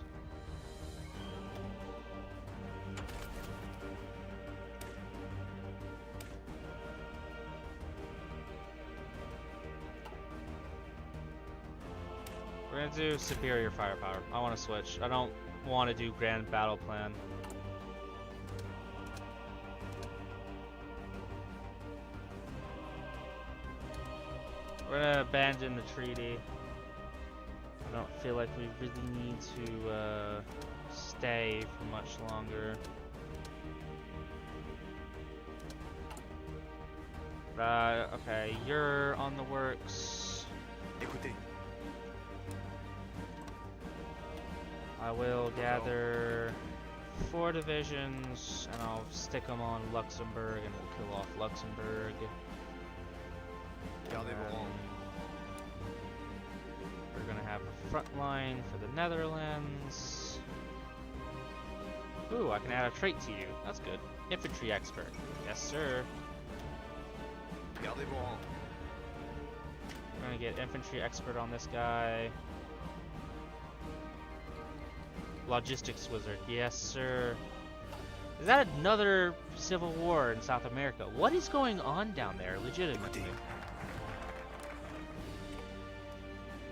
We're gonna do superior firepower. I want to switch. I don't want to do grand battle plan. We're gonna abandon the treaty. I don't feel like we really need to stay for much longer. Okay, you're on the works. Écoutez. I will gather 4 divisions, and I'll stick them on Luxembourg, and we'll kill off Luxembourg. We're gonna have a front line for the Netherlands. Ooh, I can add a trait to you. That's good. Infantry expert. Yes, sir. We're gonna get infantry expert on this guy. Logistics wizard. Yes, sir. Is that another civil war in South America? What is going on down there, legitimately?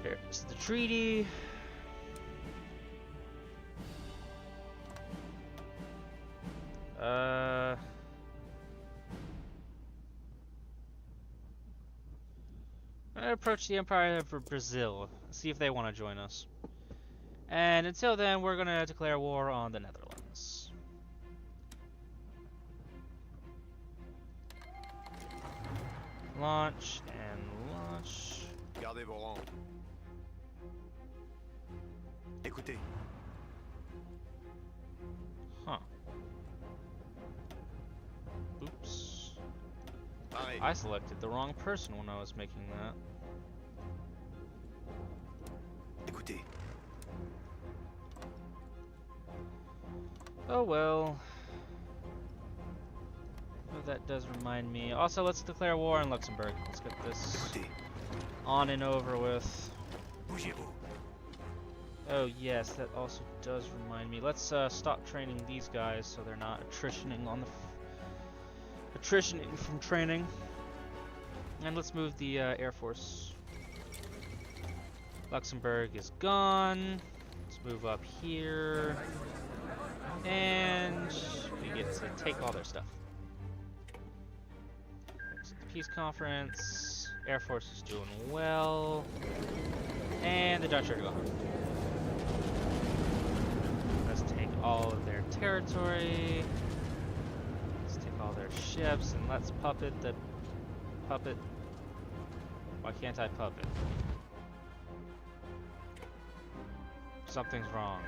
Here's the treaty. I'm gonna approach the Empire of Brazil, see if they want to join us. And until then, we're gonna declare war on the Netherlands. Launch and launch. Gardez vos rangs. Écoutez. Huh. Pareil. I selected the wrong person when I was making that. Écoutez. Oh well. Oh, that does remind me. Also, let's declare war on Luxembourg. Let's get this Écoutez. on and over with. Bougez-vous. Oh yes, that also does remind me. Let's stop training these guys so they're not attritioning on the attritioning from training. And let's move the Air Force. Luxembourg is gone. Let's move up here. And we get to take all their stuff. So the peace conference. Air Force is doing well. And the Dutch are gone. Let's take all of their territory. Let's take all their ships and let's puppet the puppet. Why can't I puppet? Something's wrong.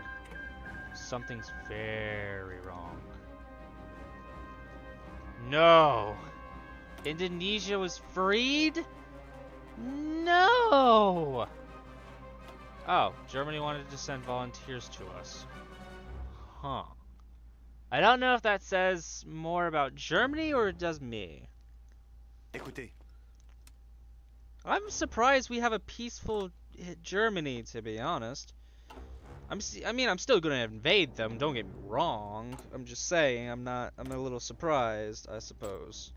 Something's very wrong. No! Indonesia was freed? No! Oh, Germany wanted to send volunteers to us. Huh. I don't know if that says more about Germany or it does me. Écoutez. I'm surprised we have a peaceful Germany, to be honest. I'm still gonna invade them, don't get me wrong. I'm just saying, I'm a little surprised, I suppose.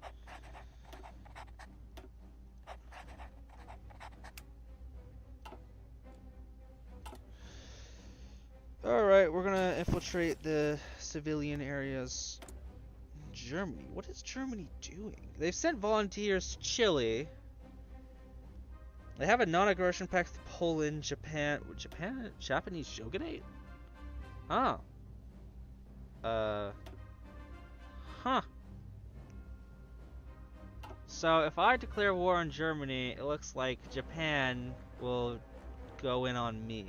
Alright, we're gonna infiltrate the civilian areas. Germany, what is Germany doing? They've sent volunteers to Chile. They have a non-aggression pact with Poland, Japan, Japanese shogunate? Huh. Huh. So if I declare war on Germany, it looks like Japan will go in on me.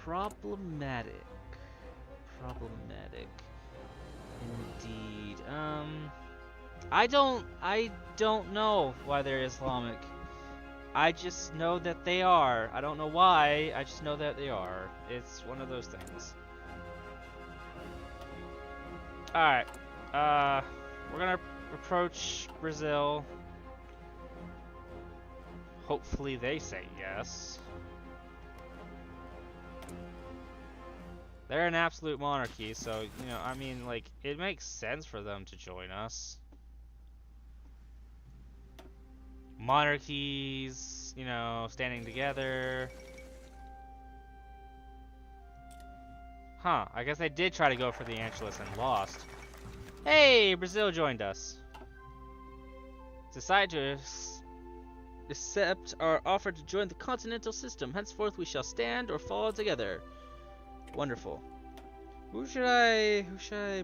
Problematic. Indeed. I don't know why they're Islamic. I just know that they are. I don't know why. I just know that they are. It's one of those things. Alright. We're gonna approach Brazil. Hopefully they say yes. They're an absolute monarchy, so, you know, I mean, like, it makes sense for them to join us. Monarchies, you know, standing together. Huh, I guess they did try to go for the Anschluss and lost. Hey, Brazil joined us. Decided to accept our offer to join the continental system. Henceforth we shall stand or fall together. Wonderful. Who should I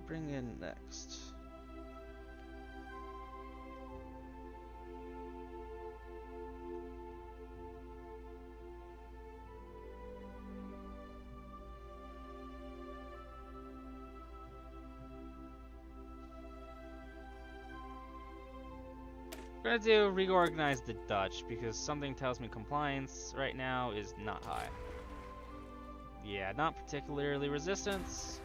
bring in next? We're gonna reorganize the Dutch because something tells me compliance right now is not high. Yeah, not particularly resistance.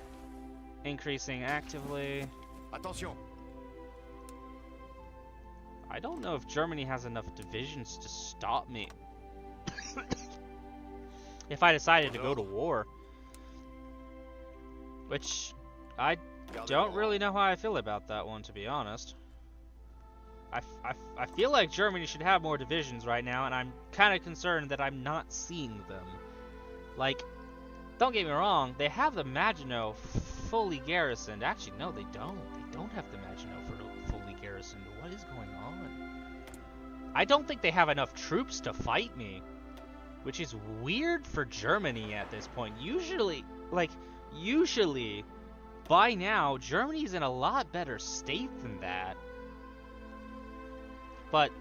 Increasing actively. Attention. I don't know if Germany has enough divisions to stop me. If I decided to go to war. Which, I don't really know how I feel about that one, to be honest. I feel like Germany should have more divisions right now, and I'm kind of concerned that I'm not seeing them. Like, don't get me wrong, they have the Maginot fully garrisoned. Actually, no, they don't. They don't have the Maginot fully garrisoned. What is going on? I don't think they have enough troops to fight me, which is weird for Germany at this point. Usually, by now, Germany's in a lot better state than that. But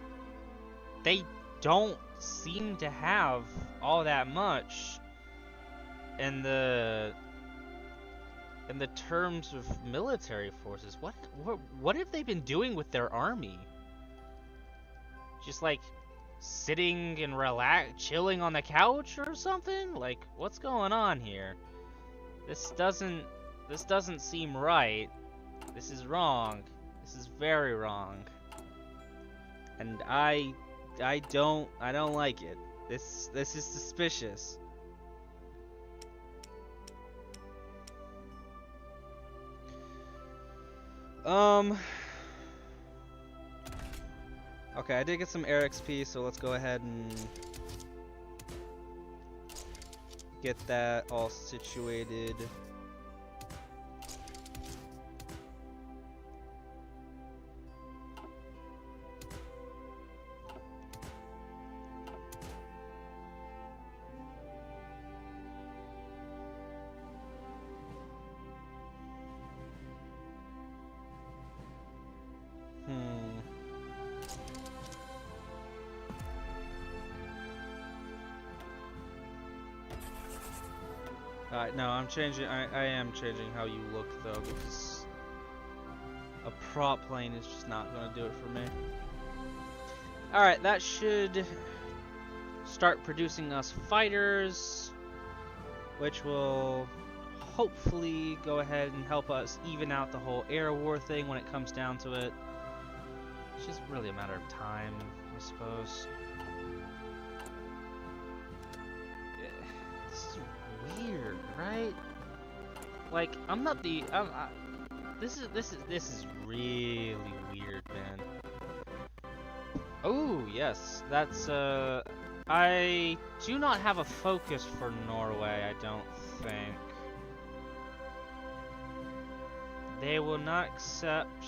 they don't seem to have all that much. And the in the terms of military forces, what have they been doing with their army? Just like sitting and chilling on the couch or something? Like, what's going on here? This doesn't seem right. This is wrong. This is very wrong. And I don't like it. This is suspicious. Okay, I did get some air XP, so let's go ahead and get that all situated. No, I'm changing. I am changing how you look though, because a prop plane is just not going to do it for me. Alright, that should start producing us fighters, which will hopefully go ahead and help us even out the whole air war thing when it comes down to it. It's just really a matter of time, I suppose. This is weird, right? Like, I'm not the this is really weird, man. Oh, yes. That's I do not have a focus for Norway, I don't think. They will not accept.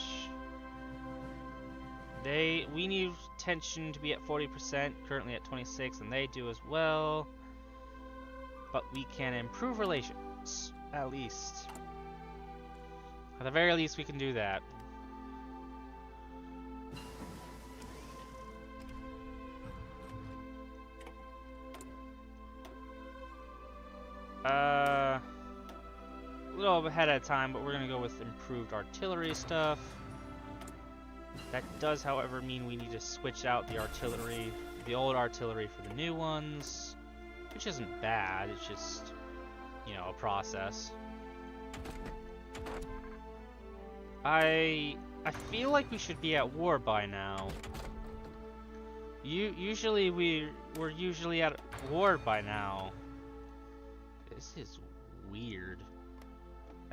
We need tension to be at 40%, currently at 26, and they do as well. But we can improve relations, at least. At the very least, we can do that. A little ahead of time, but we're gonna go with improved artillery stuff. That does, however, mean we need to switch out the artillery, the old artillery for the new ones. Which isn't bad, it's just, you know, a process. I feel like we should be at war by now. Usually we're usually at war by now. This is weird.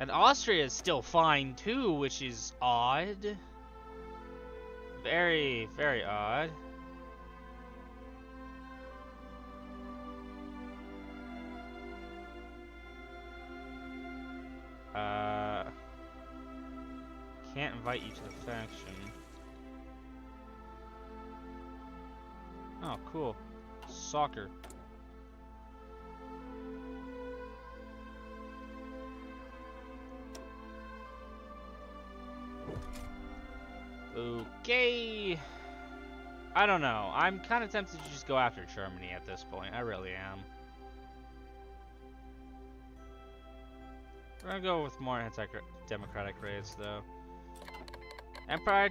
And Austria is still fine too, which is odd. Very, very odd. Can't invite you to the faction. Oh, cool. Soccer. Okay. I don't know. I'm kind of tempted to just go after Germany at this point. I really am. We're gonna go with more anti-democratic raids, though. Empire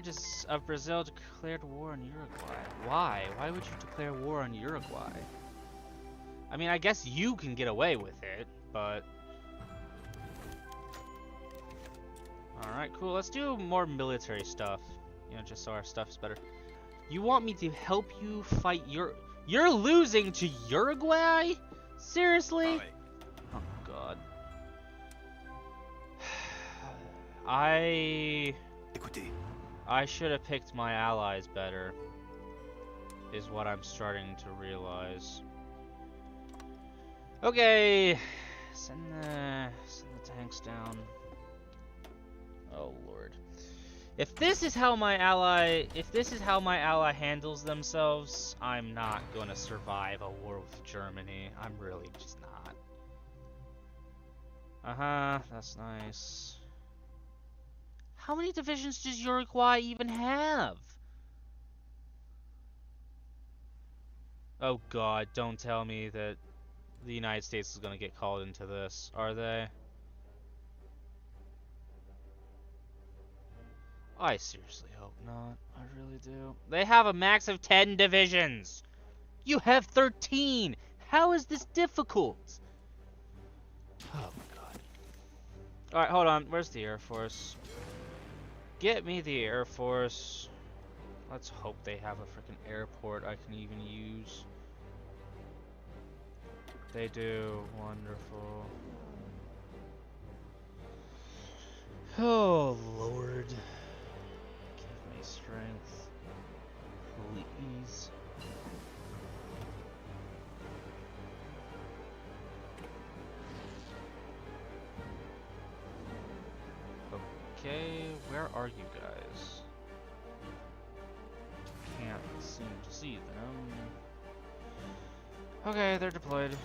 of Brazil declared war on Uruguay. Why? Why would you declare war on Uruguay? I mean, I guess you can get away with it, but... Alright, cool. Let's do more military stuff. You know, just so our stuff's better. You want me to help you fight You're losing to Uruguay? Seriously? Oh, God. I should have picked my allies better, is what I'm starting to realize. Okay, send the tanks down. Oh Lord. If this is how my ally handles themselves, I'm not going to survive a war with Germany. I'm really just not. Uh-huh, that's nice. How many divisions does Uruguay even have? Oh God, don't tell me that the United States is going to get called into this, are they? I seriously hope not. I really do. They have a max of 10 divisions. You have 13. How is this difficult? Oh my god. Alright, hold on. Where's the Air Force? Get me the Air Force. Let's hope they have a freaking airport I can even use. They do. Wonderful. Oh, Lord. Give me strength. Please. Okay, where are you guys? Can't seem to see them. Okay, they're deployed.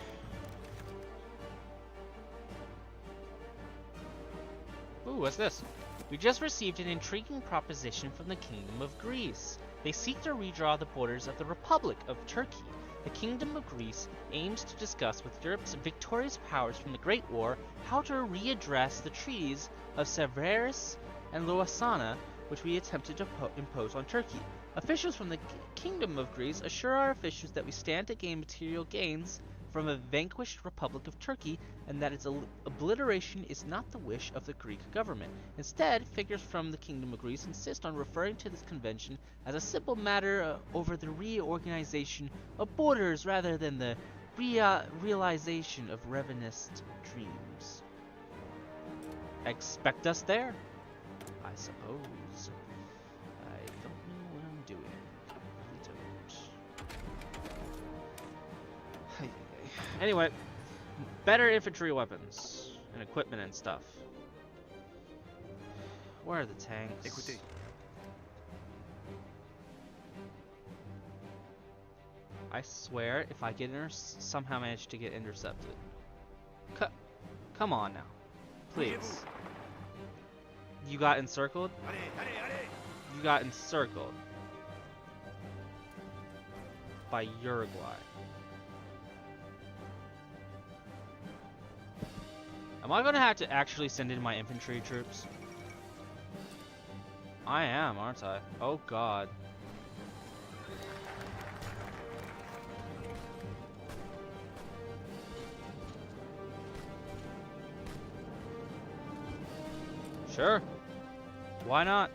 Ooh, what's this? We just received an intriguing proposition from the Kingdom of Greece. They seek to redraw the borders of the Republic of Turkey. The Kingdom of Greece aims to discuss with Europe's victorious powers from the Great War how to readdress the treaties of Severus and Lausanne, which we attempted to impose on Turkey. Officials from the Kingdom of Greece assure our officials that we stand to gain material gains from a vanquished Republic of Turkey, and that its obliteration is not the wish of the Greek government. Instead, figures from the Kingdom of Greece insist on referring to this convention as a simple matter over the reorganization of borders rather than the realization of revanist dreams. Expect us there, I suppose. I don't know what I'm doing. I really don't. Anyway, better infantry weapons and equipment and stuff. Where are the tanks? Écoutez. I swear, if I get somehow manage to get intercepted. Come on now, please. You got encircled? You got encircled by Uruguay. Am I gonna have to actually send in my infantry troops? I am, aren't I? Oh god. Sure. Why not?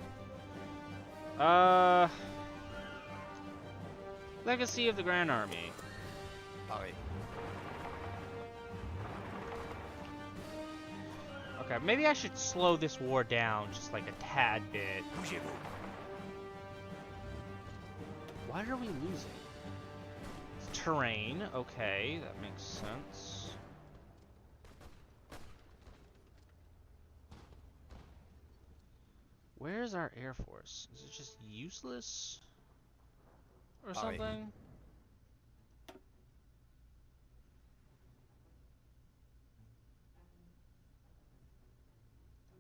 Legacy of the Grand Army. Pareil. Okay, maybe I should slow this war down just like a tad bit. Bougez-vous. Why are we losing? It's terrain, okay, that makes sense. Where's our Air Force? Is it just useless? Or something?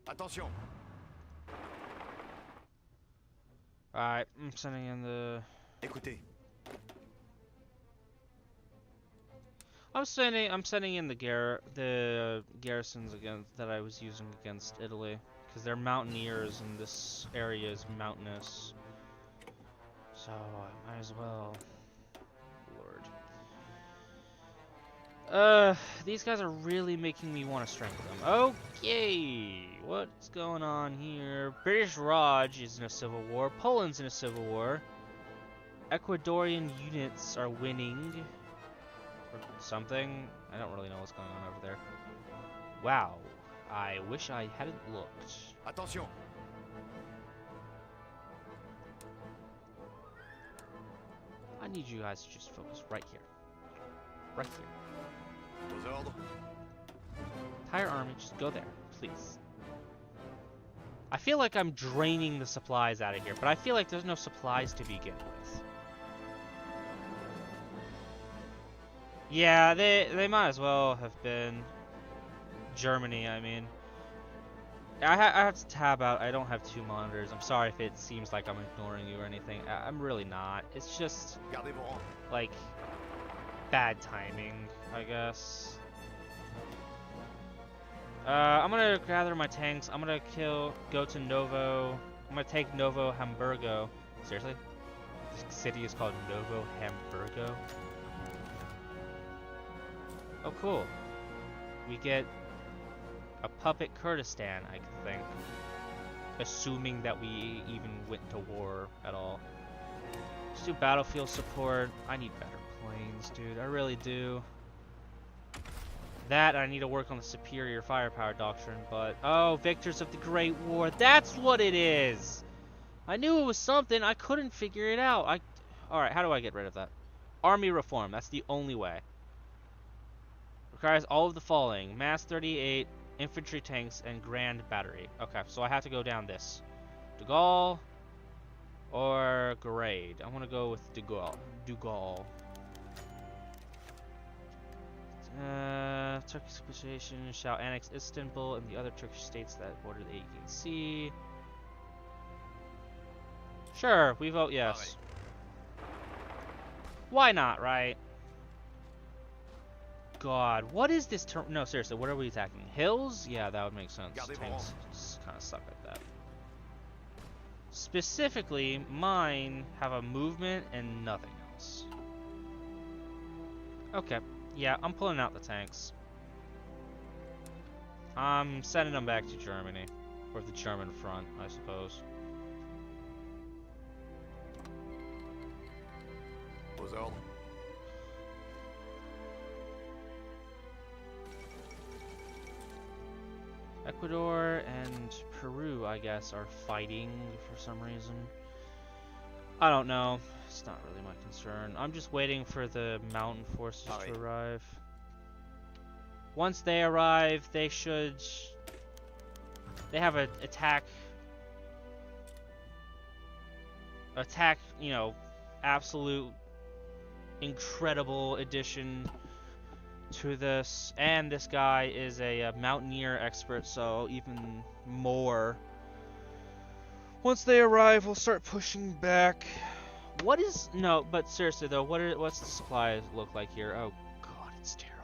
Attention. Alright, I'm sending in the... Écoutez. I'm sending in the garrisons against that I was using against Italy, because they're mountaineers and this area is mountainous. So I might as well. Lord. These guys are really making me want to strengthen them. Okay, what's going on here? British Raj is in a civil war. Poland's in a civil war. Ecuadorian units are winning. Or something. I don't really know what's going on over there. Wow. I wish I hadn't looked. Attention. I need you guys to just focus right here. Right here. Aux ordres. Entire army, just go there, please. I feel like I'm draining the supplies out of here, but I feel like there's no supplies to begin with. Yeah, they might as well have been Germany, I mean. I have to tab out. I don't have 2 monitors. I'm sorry if it seems like I'm ignoring you or anything. I'm really not. It's just, Gardez vos rangs. like, bad timing, I guess. I'm gonna gather my tanks. I'm gonna go to Novo. I'm gonna take Novo Hamburgo. Seriously? This city is called Novo Hamburgo? Oh, cool. We get a puppet Kurdistan, I think. Assuming that we even went to war at all. Let's do battlefield support. I need better planes, dude. I really do. That, I need to work on the superior firepower doctrine, but... Oh, victors of the Great War. That's what it is! I knew it was something. I couldn't figure it out. Alright, how do I get rid of that? Army reform. That's the only way. Requires all of the following. Mass 38, infantry tanks, and grand battery. Okay, so I have to go down this. De Gaulle or grade. I want to go with De Gaulle. De Gaulle. Turkish capitulation shall annex Istanbul and the other Turkish states that border the Aegean Sea. Sure, we vote yes. Why not, right? God, what is this term? No, seriously, what are we attacking? Hills? Yeah, that would make sense. Tanks just kind of suck like that. Specifically, mine have a movement and nothing else. Okay. Yeah, I'm pulling out the tanks. I'm sending them back to Germany. Or the German front, I suppose. Aux ordres. Ecuador and Peru, I guess, are fighting for some reason. I don't know. It's not really my concern. I'm just waiting for the mountain forces to arrive. Once they arrive, they should... They have an attack, you know, absolute incredible addition to this. And this guy is a mountaineer expert, so even more. Once they arrive, we'll start pushing back. What is... No, but seriously though, what's the supply look like here? Oh god, it's terrible.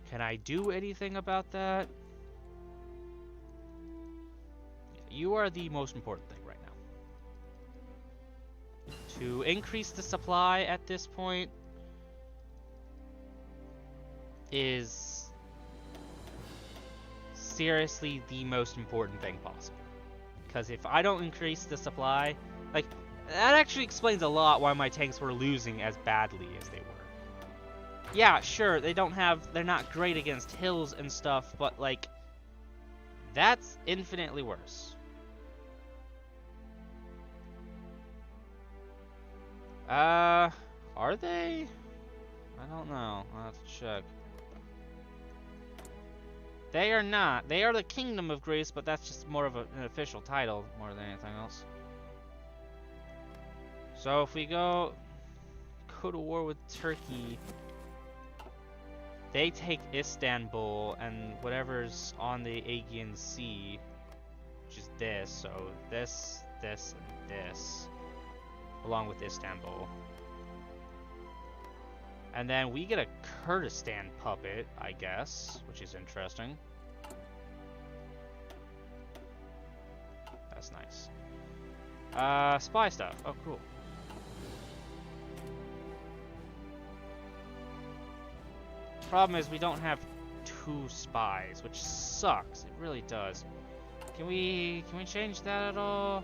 Can I do anything about that? You are the most important thing right now. To increase the supply at this point is seriously the most important thing possible. Because if I don't increase the supply, like, that actually explains a lot why my tanks were losing as badly as they were. Yeah, sure, they're not great against hills and stuff, but like, that's infinitely worse. Are they? I don't know. I'll have to check. They are not. They are the Kingdom of Greece, but that's just more of an official title more than anything else. So if we go to war with Turkey, they take Istanbul and whatever's on the Aegean Sea, which is this. So this, this, and this, along with Istanbul. And then we get a Kurdistan puppet, I guess, which is interesting. That's nice. Spy stuff. Oh, cool. Problem is we don't have 2 spies, which sucks. It really does. Can we change that at all?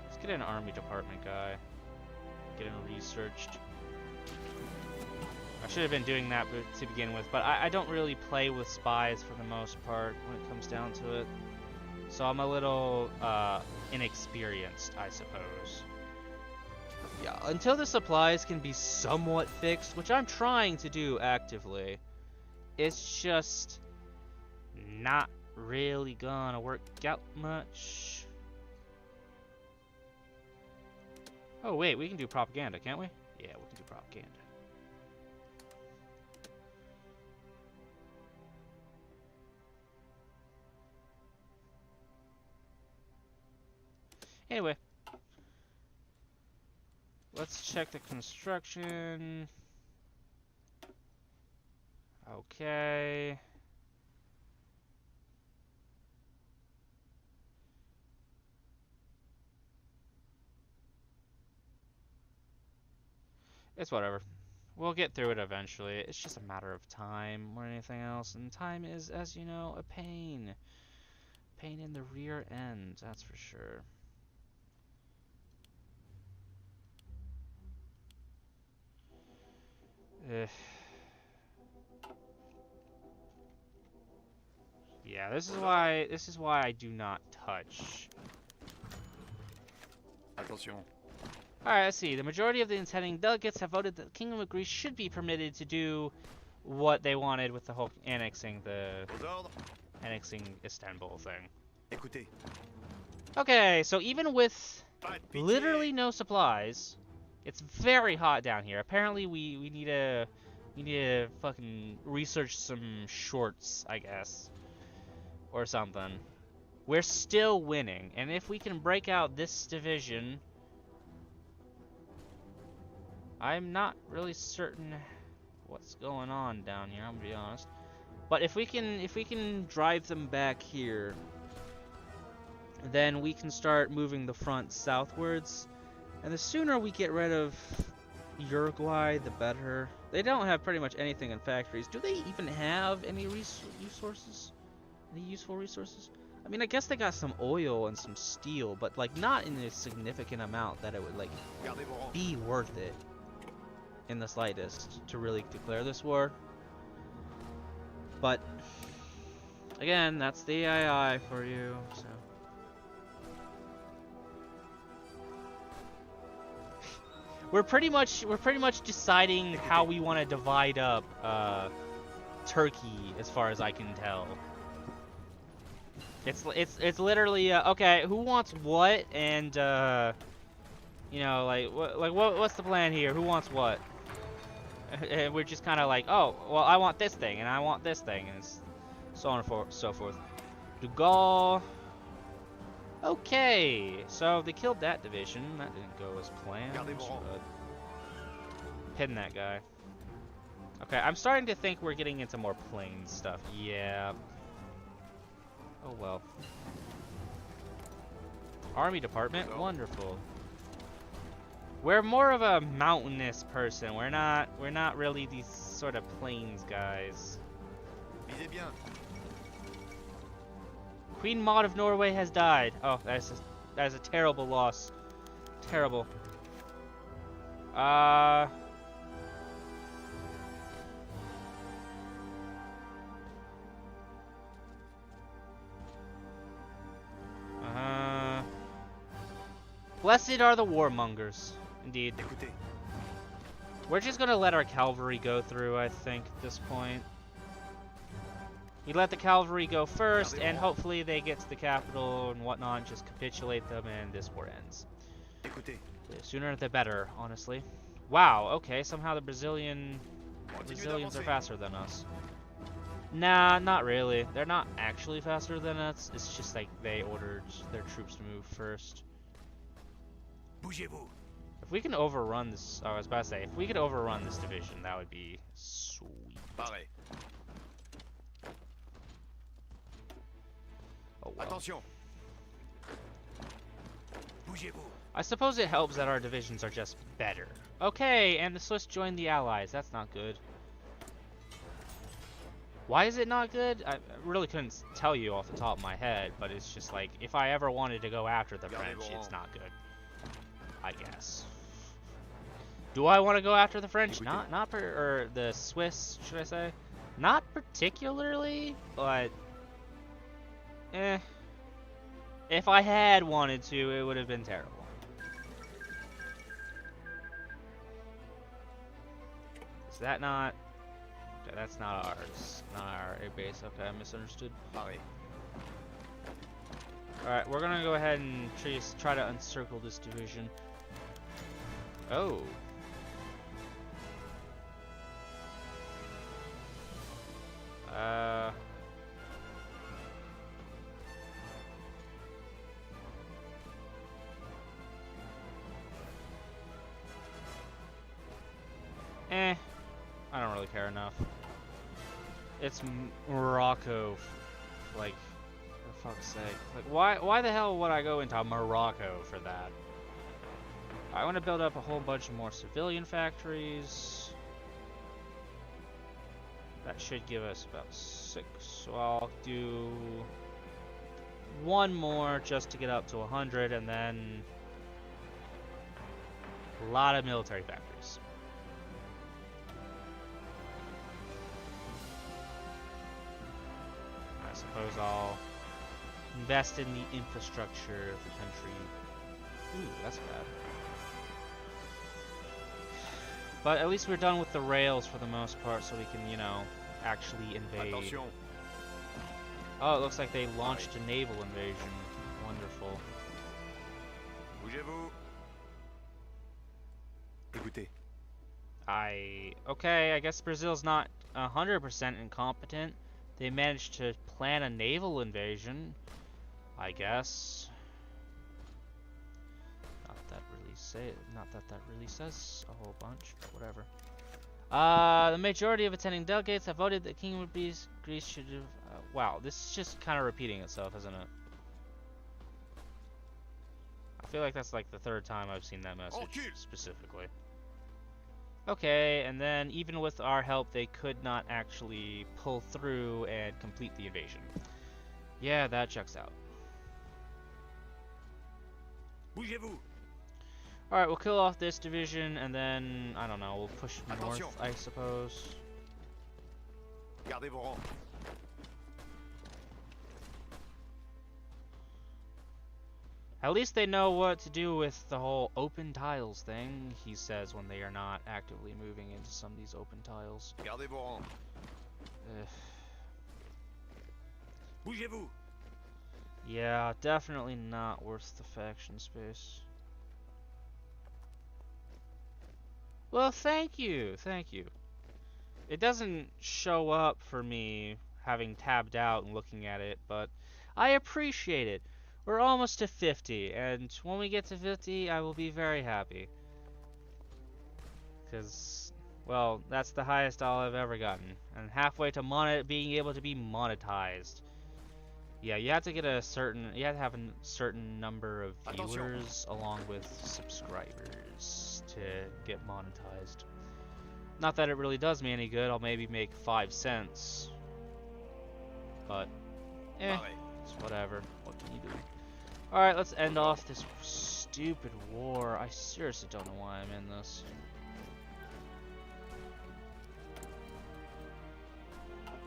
Let's get an army department guy. Get him researched. I should have been doing that to begin with, but I don't really play with spies for the most part when it comes down to it. So I'm a little inexperienced, I suppose. Yeah, until the supplies can be somewhat fixed, which I'm trying to do actively, it's just not really gonna work out much. Oh wait, we can do propaganda, can't we? Yeah, we can do propaganda. Anyway, let's check the construction. Okay. It's whatever. We'll get through it eventually. It's just a matter of time more than anything else. And time is, as you know, a pain. Pain in the rear end, that's for sure. Ugh. Yeah, this is why I do not touch. Attention. Alright, let's see. The majority of the intending delegates have voted that the Kingdom of Greece should be permitted to do what they wanted with the whole annexing Istanbul thing. Écoutez. Okay, so even with literally no supplies, it's very hot down here. Apparently we need to fucking research some shorts, I guess. Or something. We're still winning, and if we can break out this division, I'm not really certain what's going on down here, I'm gonna be honest. But if we can drive them back here, then we can start moving the front southwards. And the sooner we get rid of Uruguay, the better. They don't have pretty much anything in factories. Do they even have any resources? Any useful resources? I mean, I guess they got some oil and some steel, but like not in a significant amount that it would like be worth it in the slightest to really declare this war. But again, that's the AI for you. So we're pretty much deciding how we want to divide up Turkey, as far as I can tell. It's literally okay, who wants what, and you know, what's the plan here? Who wants what? And we're just kind of like, oh, well, I want this thing, and I want this thing, and so on and so forth. De Gaulle. Okay, so they killed that division. That didn't go as planned. Hitting that guy. Okay, I'm starting to think we're getting into more plain stuff. Yeah. Oh well. Army department, wonderful. We're more of a mountainous person. We're not really these sort of plains guys. Queen Maud of Norway has died. Oh, that is a terrible loss. Terrible. Blessed are the warmongers. Indeed. We're just gonna let our cavalry go through, I think, at this point. We let the cavalry go first, and hopefully they get to the capital and whatnot, and just capitulate them, and this war ends. The sooner the better, honestly. Wow, okay, somehow the Brazilians are faster than us. Nah, not really. They're not actually faster than us. It's just like they ordered their troops to move first. If we can overrun this, I was about to say, if we could overrun this division, that would be sweet. Oh, well. Attention. I suppose it helps that our divisions are just better. Okay, and the Swiss joined the Allies. That's not good. Why is it not good? I really couldn't tell you off the top of my head, but it's just like, if I ever wanted to go after the French, it's not good. I guess. Do I want to go after the French? Or the Swiss, should I say? Not particularly, but if I had wanted to, it would have been terrible. Is that not? Okay, that's not ours. Not our air base. Okay, I misunderstood. Alright, we're gonna go ahead and try to encircle this division. Oh. I don't really care enough. It's Morocco, like, for fuck's sake. Like, why the hell would I go into Morocco for that? I want to build up a whole bunch more civilian factories. That should give us about 6. So I'll do 1 more just to get up to 100, and then a lot of military factories. I suppose I'll invest in the infrastructure of the country. Ooh, that's bad. But at least we're done with the rails for the most part, so we can, you know, actually invade. Attention. Oh, it looks like they launched a naval invasion. Wonderful. Bougez-vous. Écoutez. Okay, I guess Brazil's not 100% incompetent. They managed to plan a naval invasion, I guess. Not that that really says a whole bunch, but whatever. The majority of attending delegates have voted that King would be Greece should have. Wow, this is just kind of repeating itself, isn't it? I feel like that's like the 3rd time I've seen that message specifically. Okay, and then even with our help, they could not actually pull through and complete the invasion. Yeah, that checks out. Bougez-vous. Alright, we'll kill off this division, and then, I don't know, we'll push north, I suppose. Gardez vos rangs. At least they know what to do with the whole open tiles thing, he says when they are not actively moving into some of these open tiles. Gardez vos rangs. Bougez-vous. Yeah, definitely not worth the faction space. Well, thank you. It doesn't show up for me having tabbed out and looking at it, but I appreciate it. We're almost to 50, and when we get to 50, I will be very happy. Because, well, that's the highest I'll have ever gotten. And halfway to being able to be monetized. Yeah, you have to have a certain number of viewers along with subscribers to get monetized. Not that it really does me any good. I'll maybe make 5 cents. But, it's whatever. What can you do? Alright, let's end off this stupid war. I seriously don't know why I'm in this.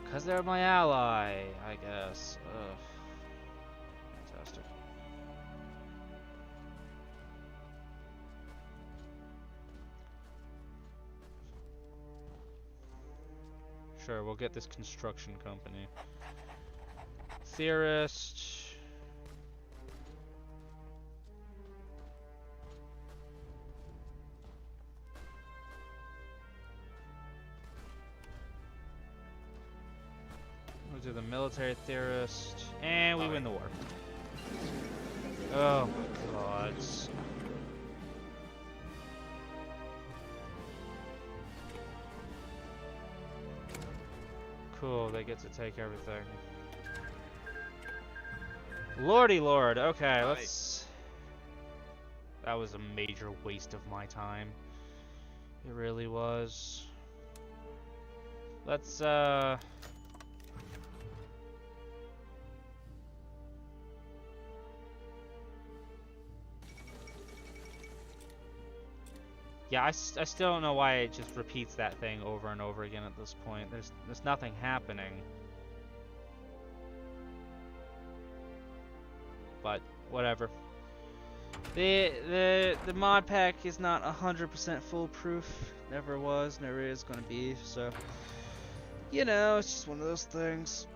Because they're my ally, I guess. Ugh. Fantastic. Sure, we'll get this construction company. Theorist. We'll do the military theorist. And we win the war. Oh my god. Cool, they get to take everything. Lordy lord, okay, let's... That was a major waste of my time. It really was. Let's, Yeah, I still don't know why it just repeats that thing over and over again at this point. There's nothing happening. But whatever. The mod pack is not 100% foolproof. Never was, never is gonna be. So you know, it's just one of those things.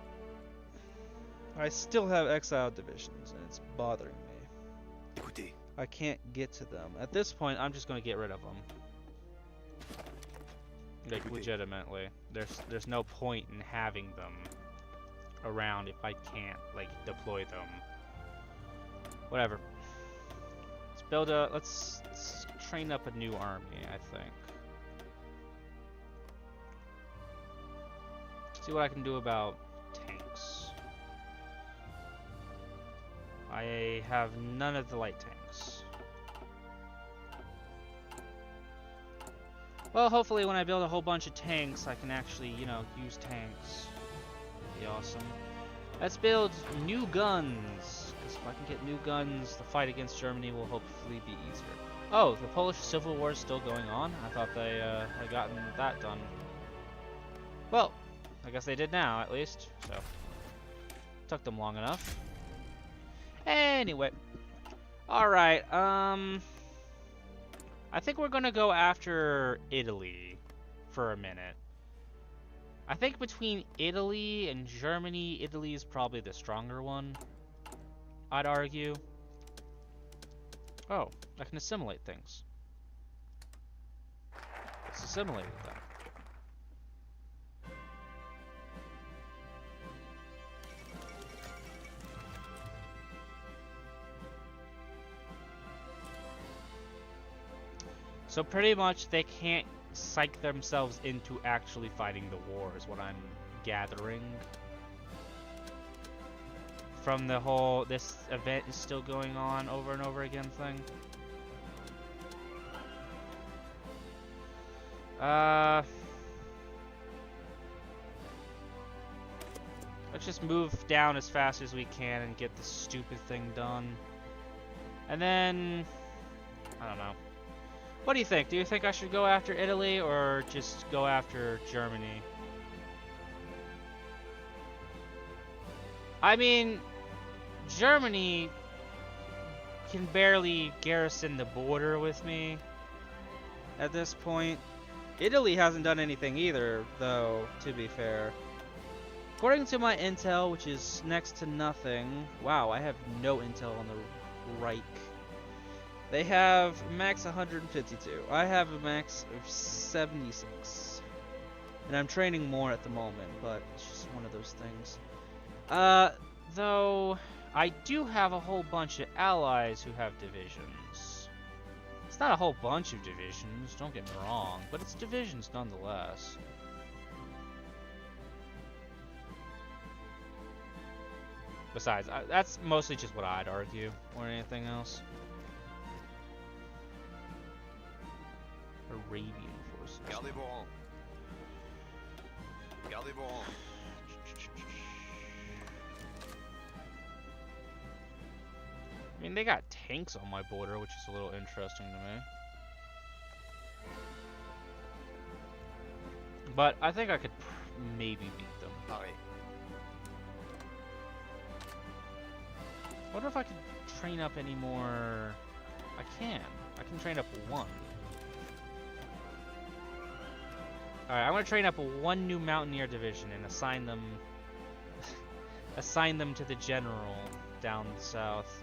I still have exiled divisions, and it's bothering me. Écoutez. I can't get to them. At this point, I'm just gonna get rid of them. Like, legitimately. There's no point in having them around if I can't, like, deploy them. Whatever. Let's train up a new army, I think. See what I can do about tanks. I have none of the light tanks. Well, hopefully when I build a whole bunch of tanks, I can actually, you know, use tanks. That'd be awesome. Let's build new guns. Because if I can get new guns, the fight against Germany will hopefully be easier. Oh, the Polish Civil War is still going on? I thought they had gotten that done. Well, I guess they did now, at least. So, took them long enough. Anyway. Alright, I think we're gonna go after Italy for a minute. I think between Italy and Germany, Italy is probably the stronger one, I'd argue. Oh, I can assimilate things. Let's assimilate it then. So pretty much they can't psych themselves into actually fighting the war is what I'm gathering. From the whole, this event is still going on over and over again thing. Let's just move down as fast as we can and get this stupid thing done. And then, I don't know. What do you think? Do you think I should go after Italy or just go after Germany? I mean, Germany can barely garrison the border with me at this point. Italy hasn't done anything either, though, to be fair. According to my intel, which is next to nothing. Wow, I have no intel on the Reich. They have max 152. I have a max of 76. And I'm training more at the moment, but it's just one of those things. Though, I do have a whole bunch of allies who have divisions. It's not a whole bunch of divisions, don't get me wrong, but it's divisions nonetheless. Besides, that's mostly just what I'd argue, or anything else. Arabian forces. Gardez vos rangs. Gardez vos rangs. I mean, they got tanks on my border, which is a little interesting to me. But I think I could maybe beat them. Pareil. I wonder if I could train up any more. I can. I can train up one. Alright, I'm gonna train up one new Mountaineer division and assign them to the general down south.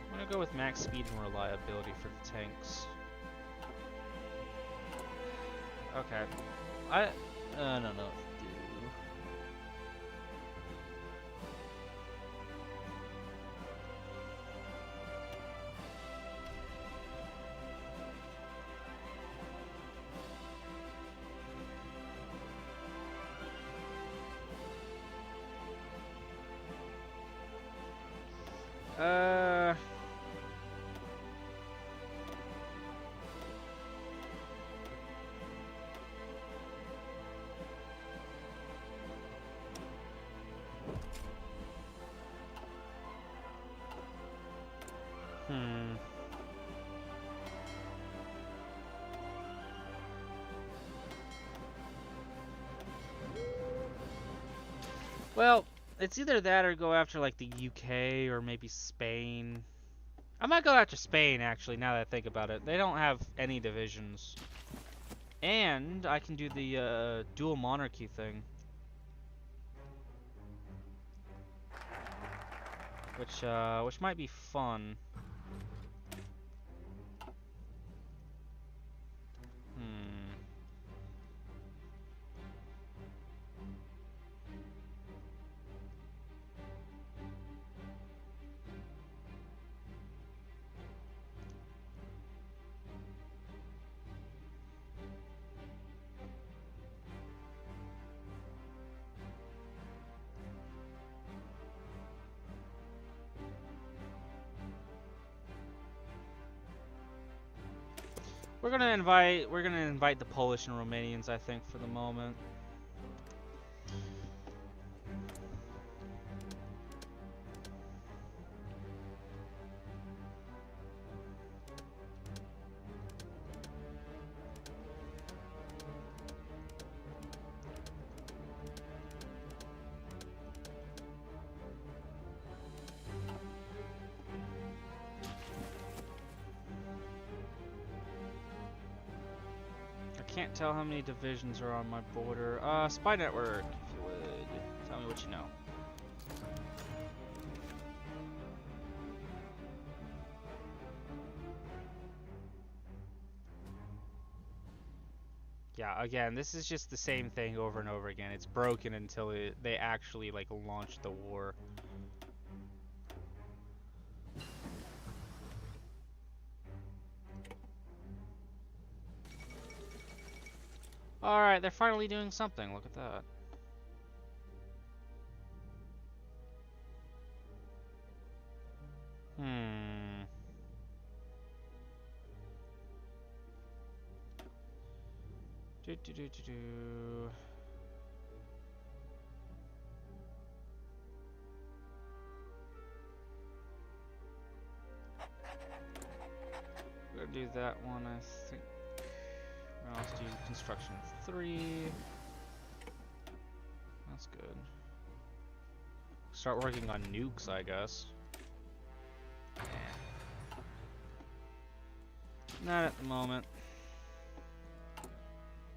I'm gonna go with max speed and reliability for the tanks. Okay. I don't know what to do. Well, it's either that or go after like the UK or maybe Spain. I might go after Spain actually, now that I think about it. They don't have any divisions. And I can do the dual monarchy thing. Which might be fun. We're gonna invite the Polish and Romanians, I think, for the moment. Can't tell how many divisions are on my border. Spy network, if you would. Tell me what you know. Yeah, again, this is just the same thing over and over again. It's broken until they actually, like, launch the war. Alright, they're finally doing something. Look at that. We're gonna do that one, I think. We'll also do construction 3. That's good. Start working on nukes, I guess. Not at the moment.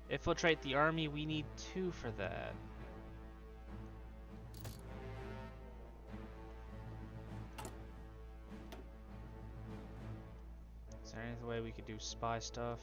Infiltrate the army, we need 2 for that. Is there any way we could do spy stuff?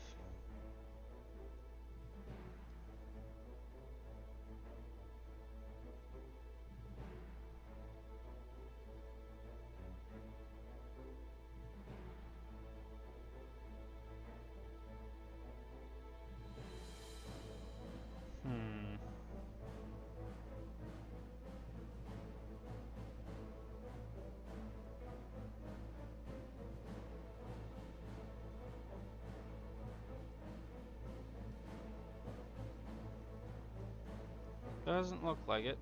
Doesn't look like it.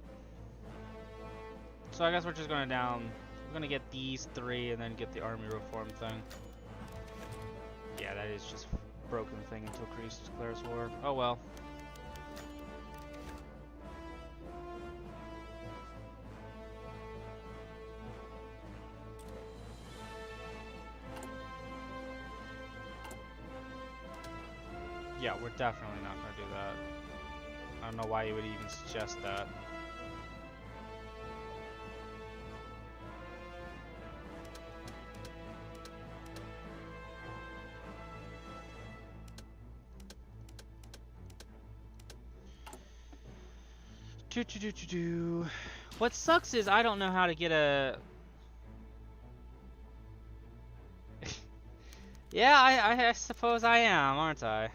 So I guess we're just gonna we're gonna get these 3 and then get the army reform thing. Yeah, that is just broken thing until Greece declares war. Oh well. Yeah, we're definitely not gonna do that. I don't know why you would even suggest that. What sucks is I don't know how to get a... Yeah, I suppose I am, aren't I?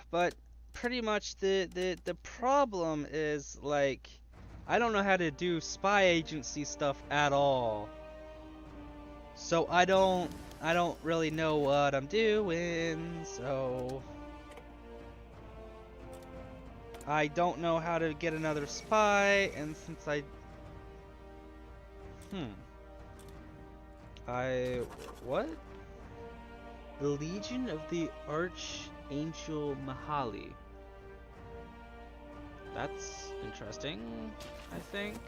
But pretty much the problem is, like, I don't know how to do spy agency stuff at all. So I don't really know what I'm doing, so I don't know how to get another spy, and since what? The Legion of the Archangel Mahali. That's interesting, I think.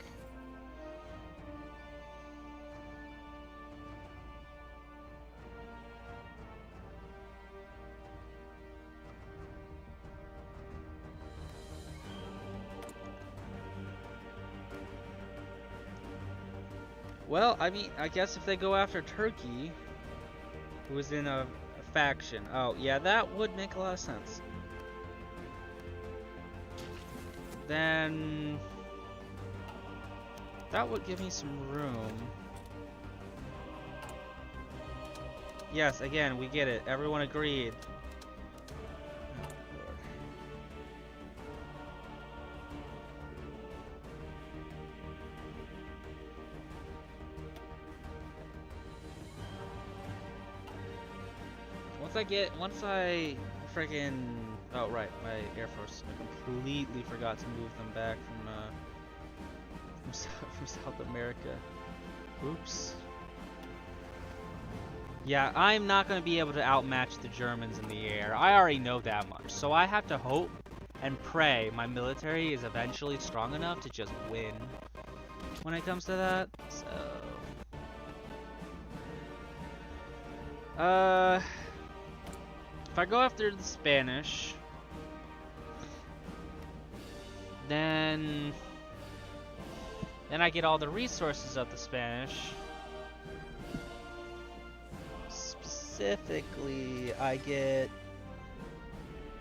Well, I mean, I guess if they go after Turkey, who is in a faction. Oh, yeah, that would make a lot of sense. Then that would give me some room. Yes, again, we get it. Everyone agreed. Once I friggin', oh right, my Air Force, I completely forgot to move them back from South America. Oops. Yeah, I'm not gonna be able to outmatch the Germans in the air. I already know that much, so I have to hope and pray my military is eventually strong enough to just win when it comes to that. So, if I go after the Spanish, then I get all the resources of the Spanish. Specifically, I get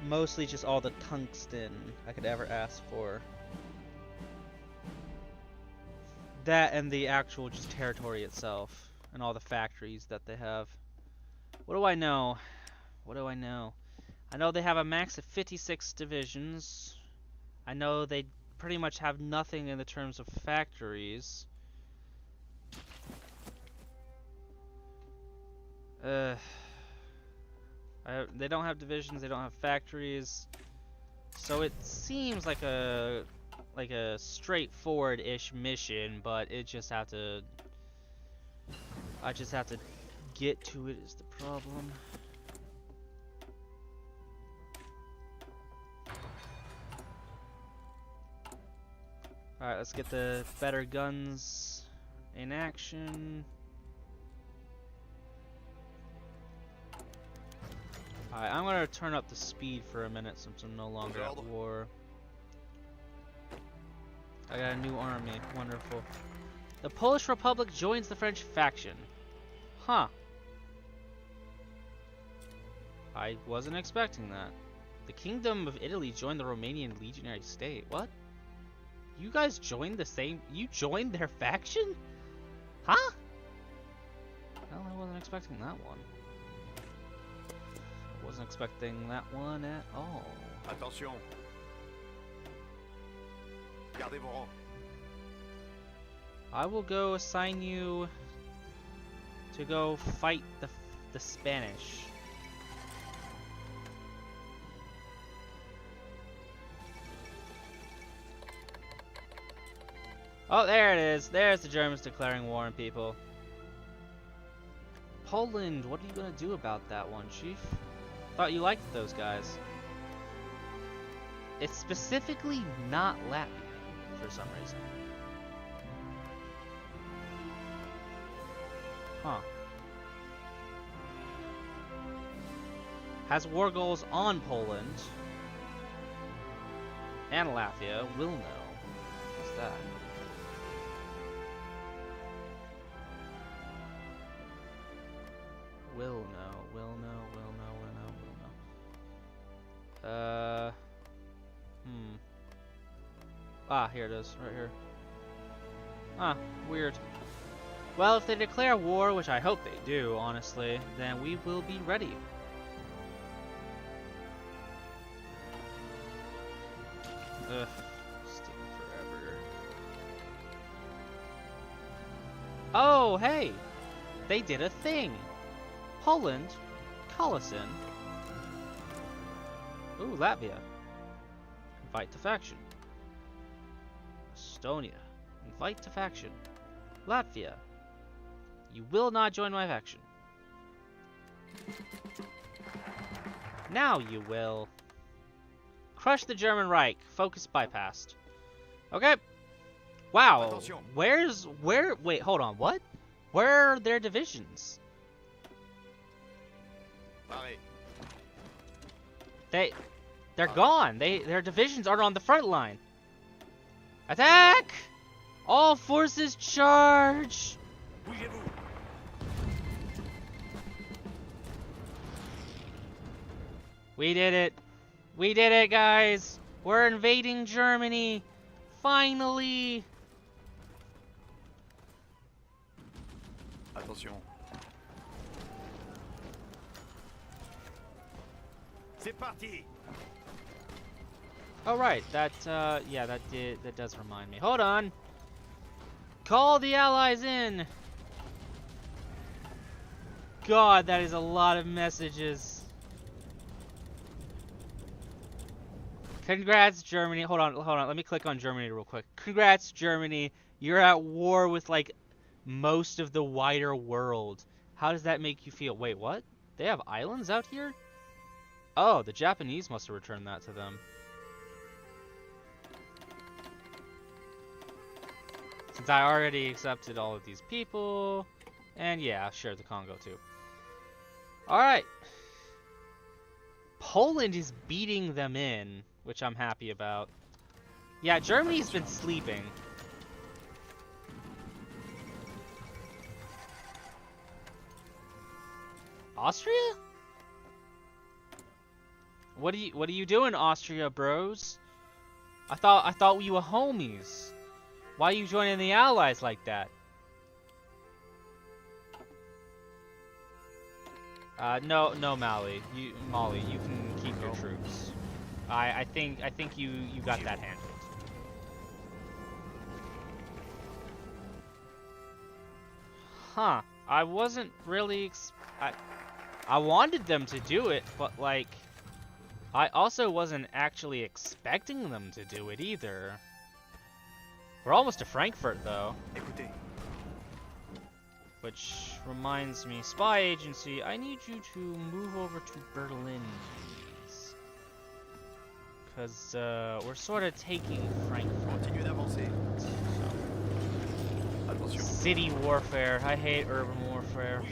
mostly just all the tungsten I could ever ask for. That and the actual just territory itself and all the factories that they have. What do I know? What do I know? I know they have a max of 56 divisions. I know they pretty much have nothing in the terms of factories. They don't have divisions, they don't have factories. So it seems like a straightforward-ish mission, but I just have to get to it is the problem. Alright, let's get the better guns in action. Alright, I'm gonna turn up the speed for a minute since I'm no longer at war. I got a new army. Wonderful. The Polish Republic joins the French faction. Huh. I wasn't expecting that. The Kingdom of Italy joined the Romanian Legionary State. What? You guys joined the same... You joined their faction? Huh? Well, I wasn't expecting that one. I wasn't expecting that one at all. Attention. Gardez vos rangs. I will go assign you to go fight the Spanish. Oh, there it is. There's the Germans declaring war on people. Poland, what are you gonna do about that one, Chief? Thought you liked those guys. It's specifically not Latvia for some reason. Huh. Has war goals on Poland and Latvia. Will know. What's that? Will know, will know, will know, will know, will know. Ah, here it is, right here. Ah, weird. Well, if they declare war, which I hope they do, honestly, then we will be ready. Ugh, it's taking forever. Oh, hey! They did a thing! Poland, Collison. Ooh, Latvia. Invite to faction. Estonia. Invite to faction. Latvia. You will not join my faction. Now you will. Crush the German Reich. Focus bypassed. Okay. Wow. Wait, hold on. What? Where are their divisions? They're gone. Their divisions aren't on the front line. Attack! All forces charge! We did it. We did it, guys. We're invading Germany. Finally. Attention. C'est parti. Oh right, that yeah, that does remind me. Hold on. Call the allies in. God, that is a lot of messages. Congrats, Germany. Hold on. Let me click on Germany real quick. Congrats, Germany. You're at war with, like, most of the wider world. How does that make you feel? Wait, what? They have islands out here? Oh, the Japanese must have returned that to them. Since I already accepted all of these people. And yeah, sure, the Congo too. Alright. Poland is beating them in, which I'm happy about. Yeah, Germany's been sleeping. Austria? What are you doing, Austria bros? I thought we were homies. Why are you joining the Allies like that? No, Mali. Molly, you can keep your troops. I think you got that handled. Huh. I wasn't really I wanted them to do it, but like I also wasn't actually expecting them to do it either. We're almost to Frankfurt though. Which reminds me, spy agency, I need you to move over to Berlin, please. Because we're sort of taking Frankfurt. So. City warfare. I hate urban warfare.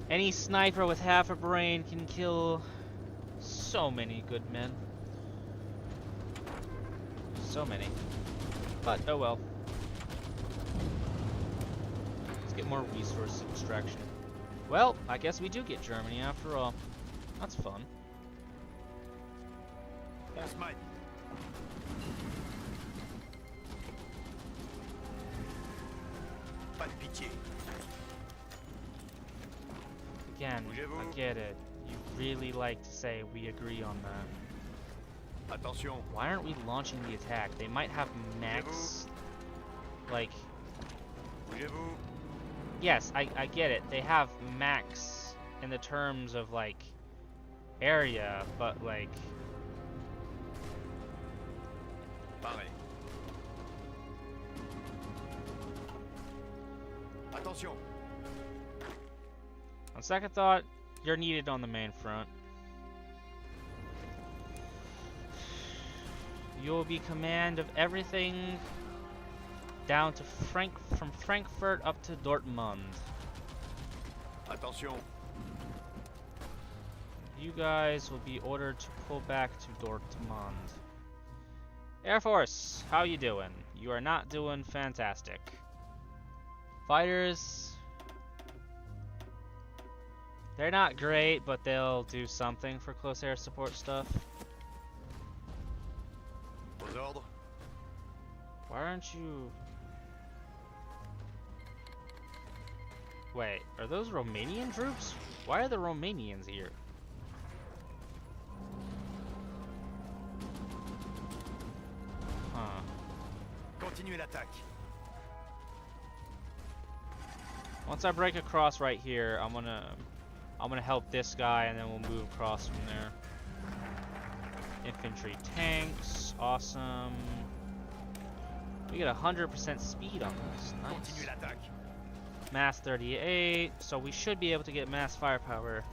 Any sniper with half a brain can kill so many good men. So many. But, oh well. Let's get more resource extraction. Well, I guess we do get Germany after all. That's fun. That's mine. Pas de pitié. Again, I get it. You really like to say we agree on that. Attention. Why aren't we launching the attack? They might have max... Like... Yes, I get it. They have max in the terms of, like, area, but, like... Pareil. Attention. On second thought, you're needed on the main front. You'll be command of everything down to from Frankfurt up to Dortmund. Attention. You guys will be ordered to pull back to Dortmund. Air Force, how you doing? You are not doing fantastic. Fighters, they're not great, but they'll do something for close air support stuff. Why aren't you... Wait, are those Romanian troops? Why are the Romanians here? Huh. Continuez l'attaque. Once I break across right here, I'm gonna help this guy, and then we'll move across from there. Infantry tanks, awesome. We get 100% speed on this. Nice. Mass 38, so we should be able to get mass firepower.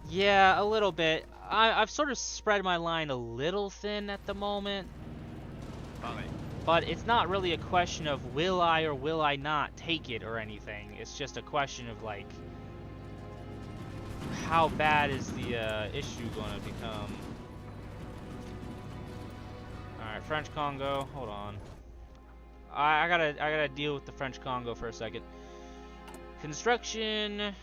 Yeah, a little bit. I've sort of spread my line a little thin at the moment. But it's not really a question of will I or will I not take it or anything. It's just a question of, like, how bad is the issue going to become? Alright, French Congo, hold on. I gotta deal with the French Congo for a second. Construction.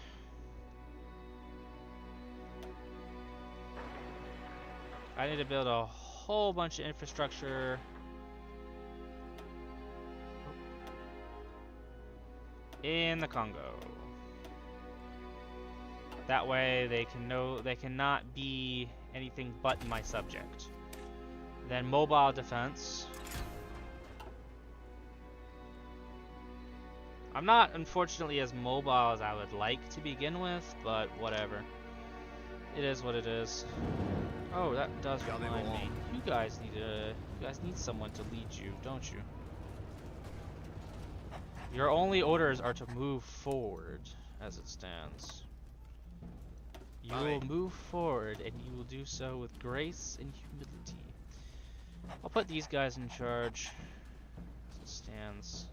I need to build a whole bunch of infrastructure. In the Congo. That way they can know they cannot be anything but my subject. Then mobile defense. I'm not, unfortunately, as mobile as I would like to begin with, but whatever. It is what it is. Oh, that does remind me. You guys need someone to lead you, don't you? Your only orders are to move forward, as it stands. You will move forward, and you will do so with grace and humility. I'll put these guys in charge, as it stands.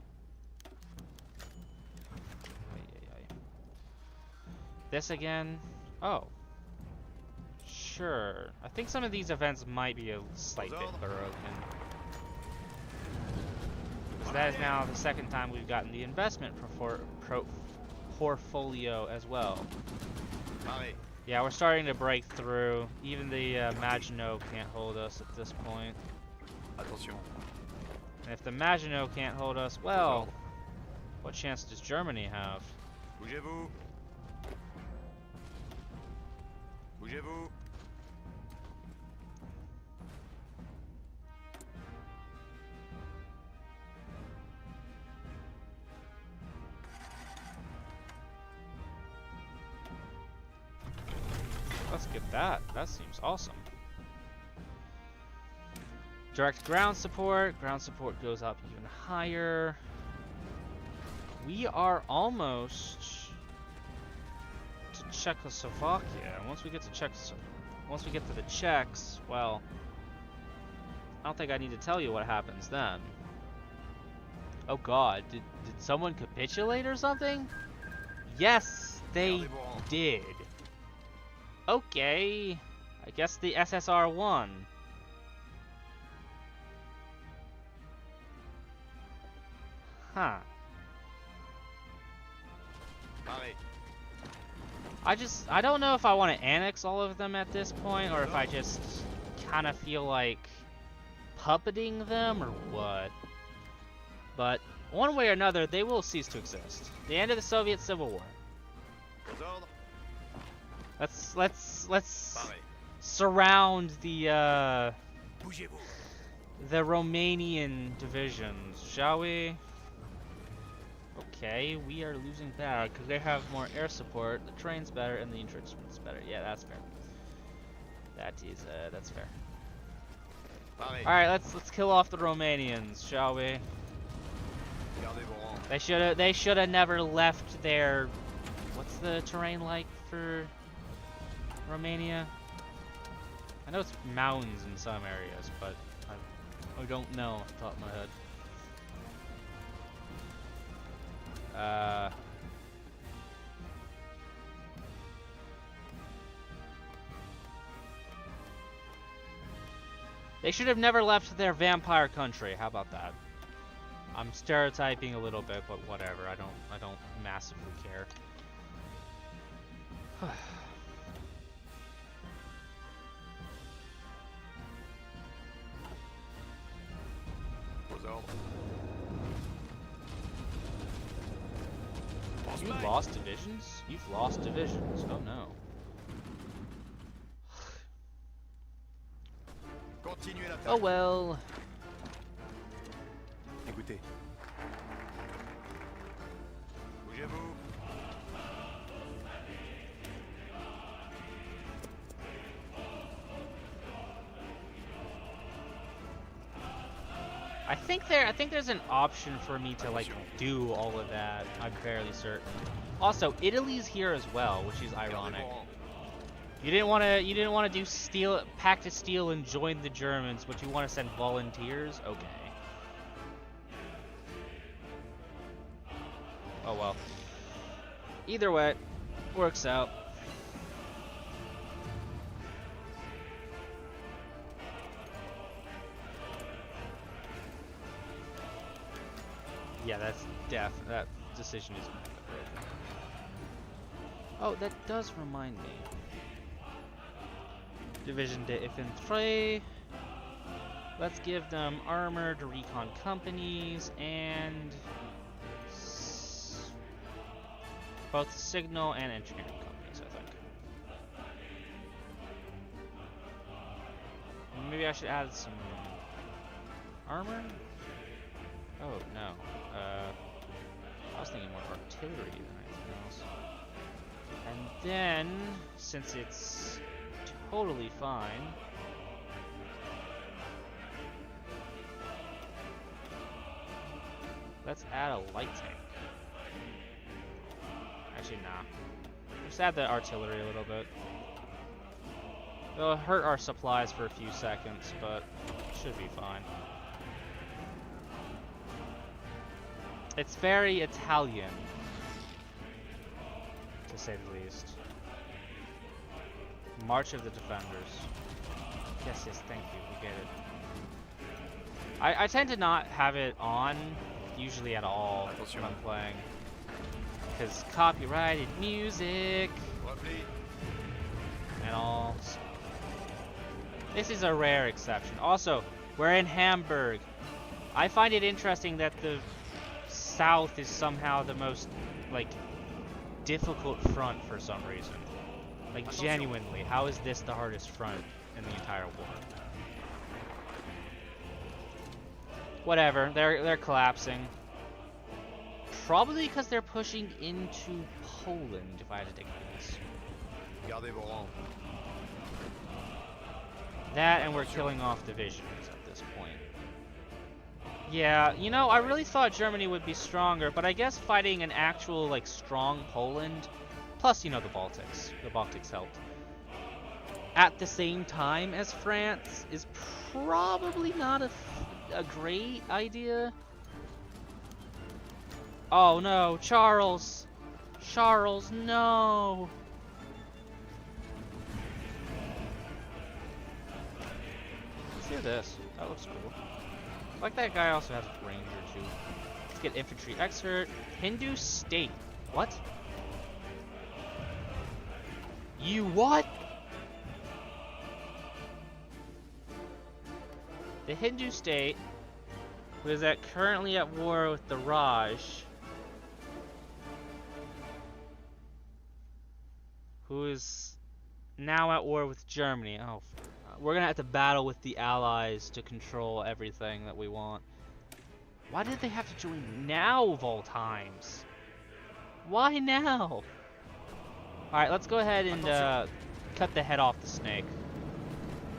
This again? Oh. Sure. I think some of these events might be a slight bit broken. Because that is now the second time we've gotten the investment portfolio as well. Yeah, we're starting to break through. Even the Maginot can't hold us at this point. Attention. And if the Maginot can't hold us, well, what chance does Germany have? Bougez-vous. Bougez-vous. Let's get that. That seems awesome. Direct ground support. Ground support goes up even higher. We are almost to Czechoslovakia. Once we get to the Czechs, well, I don't think I need to tell you what happens then. Oh God, did someone capitulate or something? Yes, they did. Okay, I guess the SSR won. Huh. I don't know if I want to annex all of them at this point, or if I just kind of feel like puppeting them, or what. But one way or another, they will cease to exist. The end of the Soviet Civil War. Let's surround the Romanian divisions, shall we? Okay, we are losing power because they have more air support, the train's better, and the entrenchment's better. Yeah, that's fair. That's fair. Alright, let's kill off the Romanians, shall we? They should have never left their... What's the terrain like for Romania? I know it's mountains in some areas, but I don't know off the top of my head. They should have never left their vampire country. How about that? I'm stereotyping a little bit, but whatever. I don't massively care. You lost divisions? You've lost divisions. Oh no. Oh well. Écoutez. Bougez-vous. I think there's an option for me to like do all of that. I'm fairly certain. Also, Italy's here as well, which is ironic. You didn't want to do pact of steel and join the Germans, but you want to send volunteers? Okay. Oh well. Either way, works out. Yeah, that decision is broken. Oh, that does remind me. Division de Infanterie. Let's give them armored recon companies and both signal and engineering companies, I think. Maybe I should add some armor? Oh, no. I was thinking more artillery than anything else. And then, since it's totally fine, Let's add a light tank. Actually, nah. Just add the artillery a little bit. It'll hurt our supplies for a few seconds, but should be fine. It's very Italian, to say the least. March of the Defenders. Yes, thank you, we get it. I tend to not have it on, usually at all, when I'm playing. Because copyrighted music and all. This is a rare exception. Also, we're in Hamburg. I find it interesting that the South is somehow the most, like, difficult front for some reason. Like, genuinely, how is this the hardest front in the entire war? Whatever, they're collapsing. Probably because they're pushing into Poland, if I had to take a guess. Gardez vos rangs. That, and we're killing off divisions at this point. Yeah, you know, I really thought Germany would be stronger, but I guess fighting an actual, like, strong Poland, plus, you know, the Baltics helped, at the same time as France is probably not a great idea. Oh no, Charles! Charles, no! Let's do this. That looks cool. Like that guy also has a ranger too. Let's get infantry expert. Hindu state. What? You what? The Hindu state, who is currently at war with the Raj, who is now at war with Germany. Oh, we're gonna have to battle with the Allies to control everything that we want. Why did they have to join now of all times? Why now? Alright, let's go ahead and cut the head off the snake.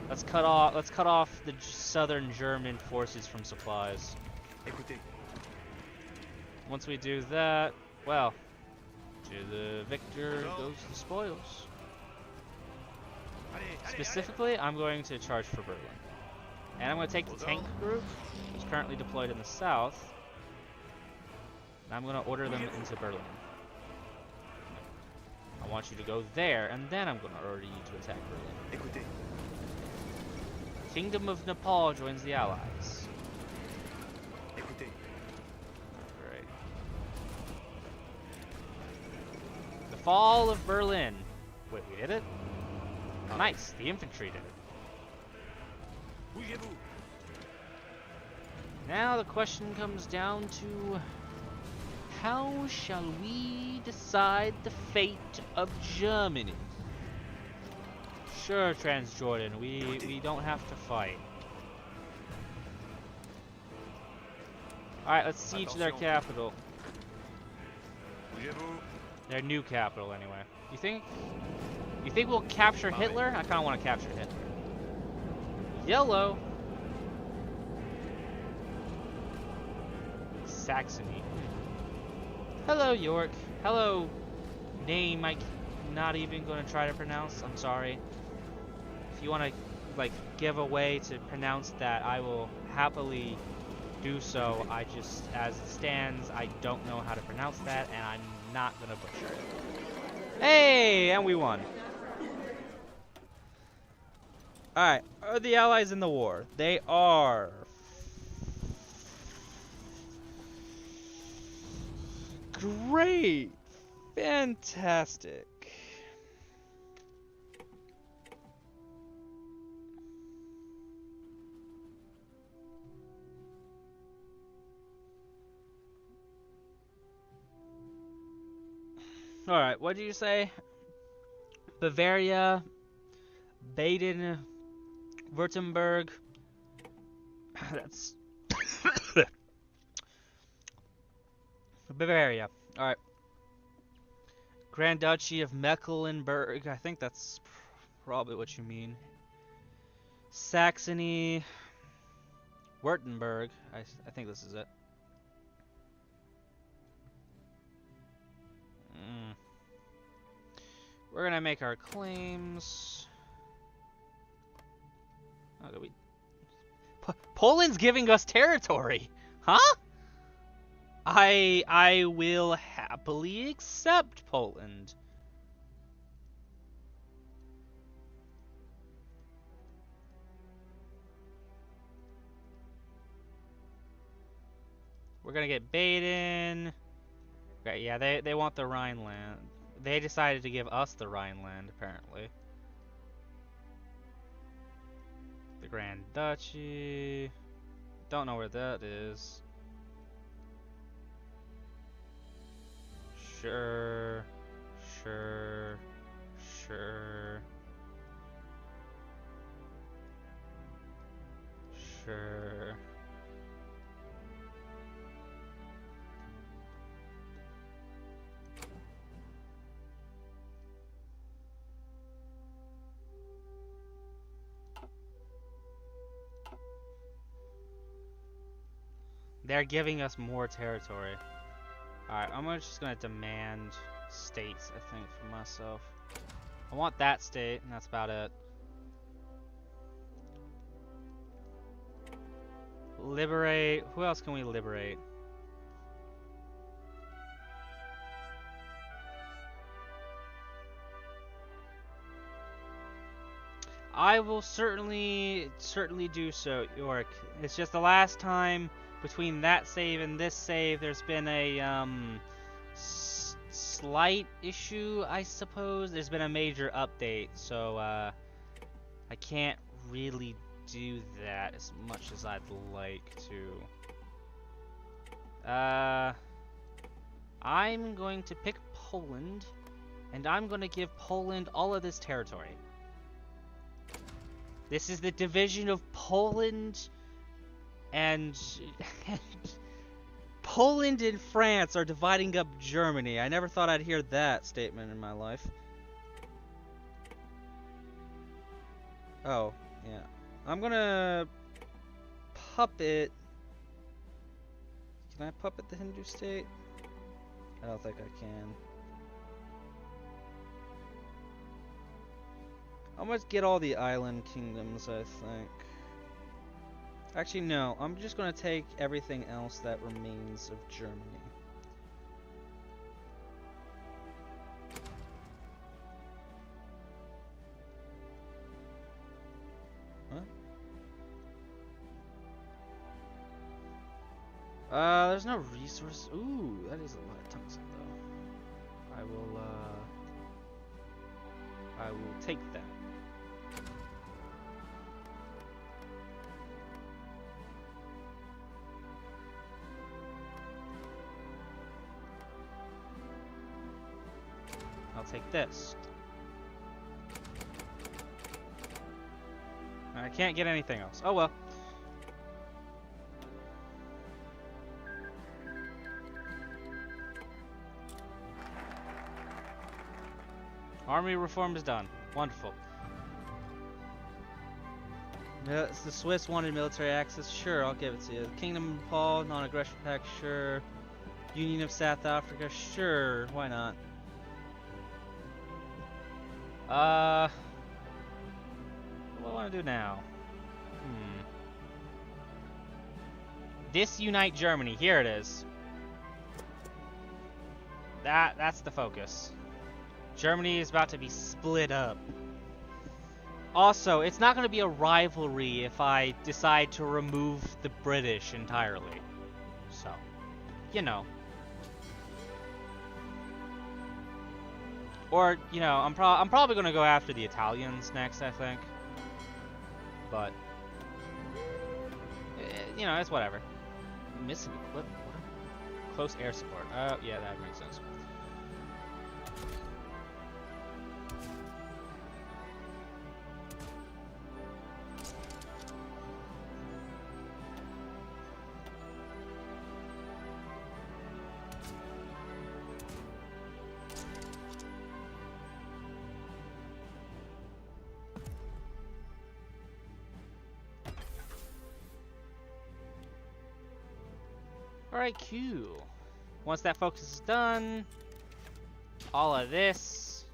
Let's cut off the southern German forces from supplies. Écoutez. Once we do that, well, to the victor goes the spoils. Specifically, I'm going to charge for Berlin. And I'm going to take the tank group, which is currently deployed in the south, and I'm going to order them into Berlin. I want you to go there, and then I'm going to order you to attack Berlin. Écoutez. Kingdom of Nepal joins the Allies. Écoutez. Great. The fall of Berlin. Wait, we did it? Nice, the infantry did it. Bougez-vous. Now the question comes down to, how shall we decide the fate of Germany? Sure, Transjordan, we don't have to fight. Alright, let's siege their capital. Bougez-vous. Their new capital, anyway. You think we'll capture Hitler? I kind of want to capture Hitler. Yellow. Saxony. Hello, York. Hello, name I'm not even going to try to pronounce. I'm sorry. If you want to, like, give a way to pronounce that, I will happily do so. I just, as it stands, I don't know how to pronounce that, and I'm not going to butcher it. Hey, and we won. Alright, are the Allies in the war? They are. Great! Fantastic. Alright, what did you say? Bavaria, Baden, Württemberg. That's Bavaria. Alright. Grand Duchy of Mecklenburg. I think that's probably what you mean. Saxony. Württemberg. I think this is it. We're gonna make our claims. Oh, do we? Poland's giving us territory, huh? I will happily accept Poland. We're gonna get Baden. Okay, yeah, they want the Rhineland. They decided to give us the Rhineland, apparently. The Grand Duchy. Don't know where that is. Sure. Sure. Sure. Sure. They're giving us more territory. Alright, I'm just gonna demand states, I think, for myself. I want that state, and that's about it. Liberate. Who else can we liberate? I will certainly do so, Yorick. It's just the last time between that save and this save, there's been a slight issue, I suppose. There's been a major update, so I can't really do that as much as I'd like to. I'm going to pick Poland, and I'm going to give Poland all of this territory. This is the division of Poland, and Poland and France are dividing up Germany. I never thought I'd hear that statement in my life. Oh, yeah. I'm gonna puppet. Can I puppet the Hindu state? I don't think I can. I'm gonna get all the island kingdoms, I think. Actually, no. I'm just gonna take everything else that remains of Germany. Huh? There's no resource. Ooh, that is a lot of tungsten, though. I will take that. I'll take this. I can't get anything else. Oh well. Army reform is done. Wonderful. The Swiss wanted military access. Sure, I'll give it to you. Kingdom of Nepal, non-aggression pact. Sure. Union of South Africa. Sure. Why not? What do I want to do now? Disunite Germany. Here it is. That's the focus. Germany is about to be split up. Also, it's not going to be a rivalry if I decide to remove the British entirely. So, you know. Or, you know, I'm probably going to go after the Italians next, I think. But, you know, it's whatever. Missing what? Close air support. Yeah, that makes sense. Alright, cool. Once that focus is done, all of this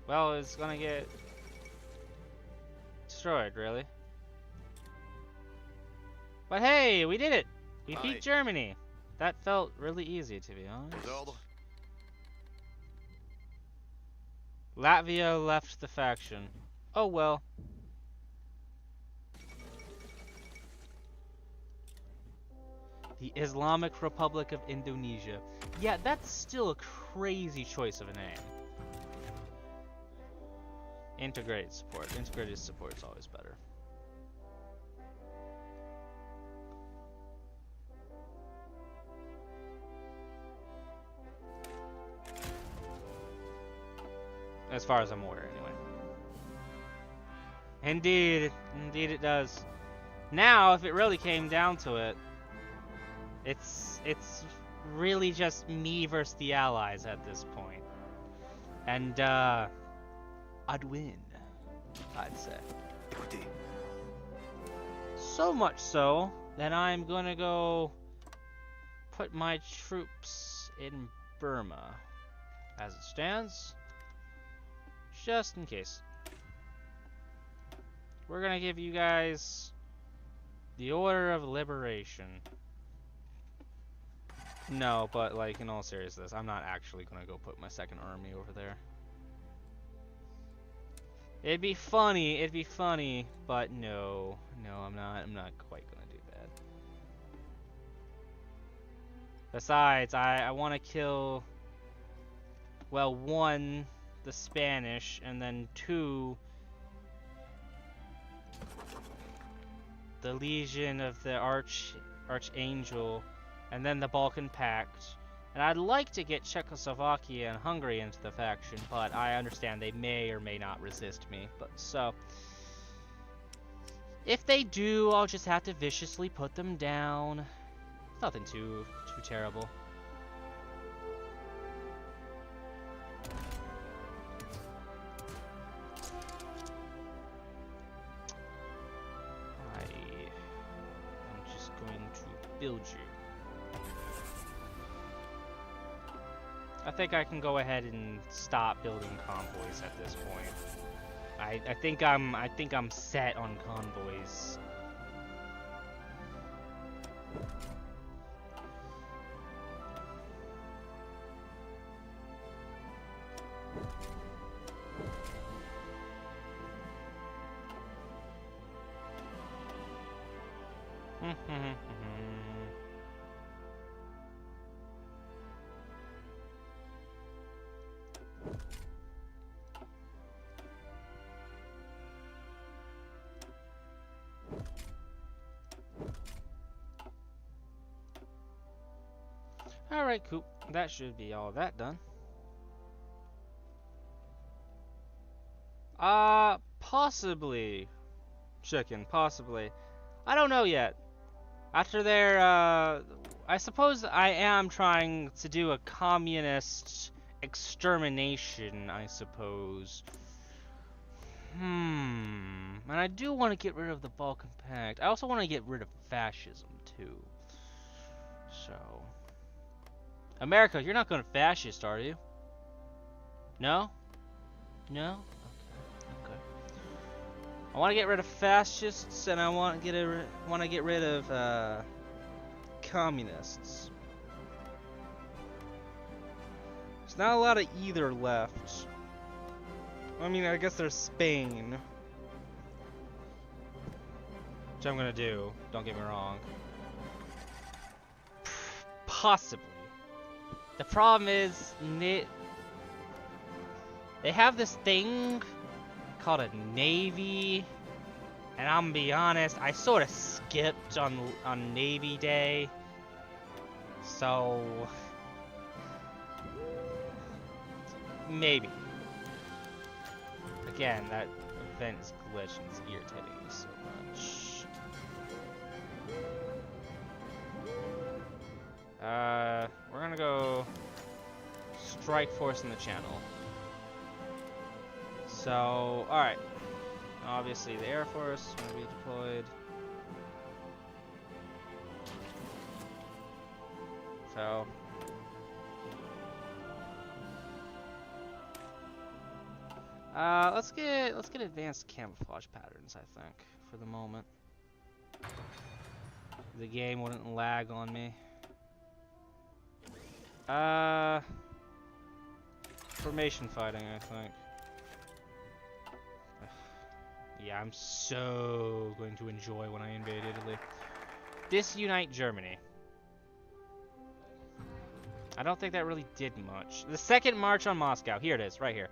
Well, it's gonna get destroyed, really. But hey, we did it! We beat Germany! That felt really easy, to be honest. Latvia left the faction. Oh well. The Islamic Republic of Indonesia. Yeah, that's still a crazy choice of a name. Integrated support. Integrated support is always better. As far as I'm aware, anyway. Indeed. Indeed it does. Now, if it really came down to it, it's really just me versus the Allies at this point. And, I'd win, I'd say. So much so that I'm gonna go put my troops in Burma as it stands, just in case. We're gonna give you guys the Order of Liberation. No, but like in all seriousness, I'm not actually gonna go put my second army over there. It'd be funny, but no, I'm not quite gonna do that. Besides, I want to kill, well, one, the Spanish, and then two, the Legion of the Archangel, and then the Balkan Pact. And I'd like to get Czechoslovakia and Hungary into the faction, but I understand they may or may not resist me. But so, if they do, I'll just have to viciously put them down. Nothing too terrible. I am just going to build you. I think I can go ahead and stop building convoys at this point. I think I'm set on convoys. Alright, cool. That should be all that done. Possibly. Chicken, possibly. I don't know yet. After their, I suppose I am trying to do a communist extermination, I suppose. And I do want to get rid of the Balkan Pact. I also want to get rid of fascism, too. So... America, you're not going fascist, are you? No? No? Okay. I want to get rid of fascists, and I want to get rid of communists. There's not a lot of either left. I mean, I guess there's Spain, which I'm gonna do. Don't get me wrong. Possibly. The problem is, they have this thing called a navy, and I'm gonna be honest, I sort of skipped on Navy Day, so maybe. Again, that event is glitched and it's irritating me so much. We're gonna go strike force in the channel. So, alright. Obviously the Air Force is gonna be deployed. So Let's get advanced camouflage patterns, I think, for the moment. The game wouldn't lag on me. Formation fighting, I think. Yeah, I'm so going to enjoy when I invade Italy. Disunite Germany. I don't think that really did much. The second march on Moscow. Here it is, right here.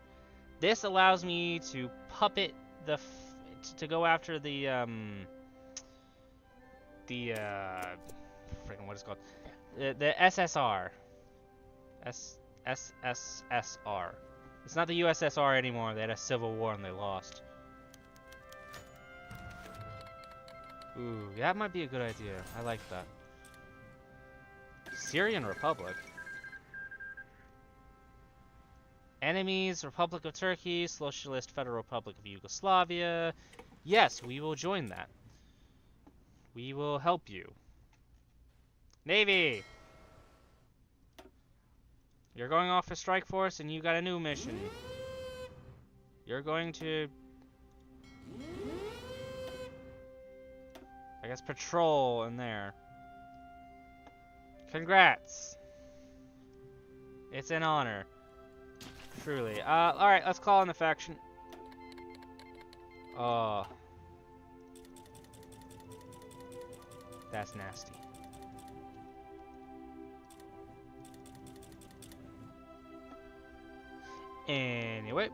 This allows me to puppet the to go after the freaking what is it called? The SSR. SSSR. It's not the USSR anymore. They had a civil war and they lost. Ooh, that might be a good idea. I like that. Syrian Republic. Enemies, Republic of Turkey, Socialist Federal Republic of Yugoslavia. Yes, we will join that. We will help you. Navy! You're going off a strike force and you got a new mission. You're going to... I guess patrol in there. Congrats! It's an honor. Truly. Alright, let's call in the faction. Oh. That's nasty. Anyway.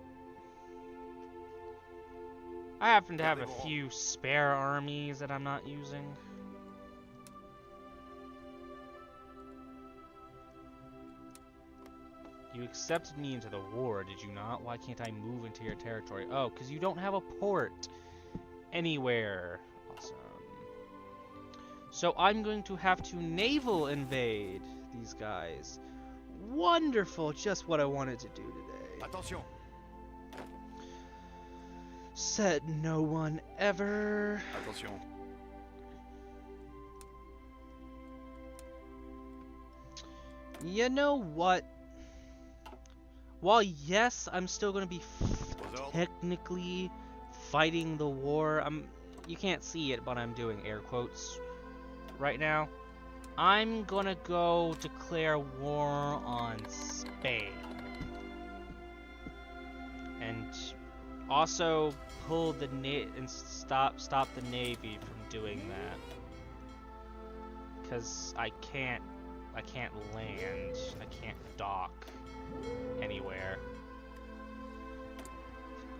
I happen to have a few spare armies that I'm not using. You accepted me into the war, did you not? Why can't I move into your territory? Oh, because you don't have a port anywhere. Awesome. So I'm going to have to naval invade these guys. Wonderful, just what I wanted to do today. Attention. Said no one ever. Attention. You know what? While yes, I'm still going to be technically fighting the war. You can't see it, but I'm doing air quotes right now. I'm going to go declare war on Spain. And also pull the and stop the Navy from doing that. Cuz I can't land. I can't dock anywhere.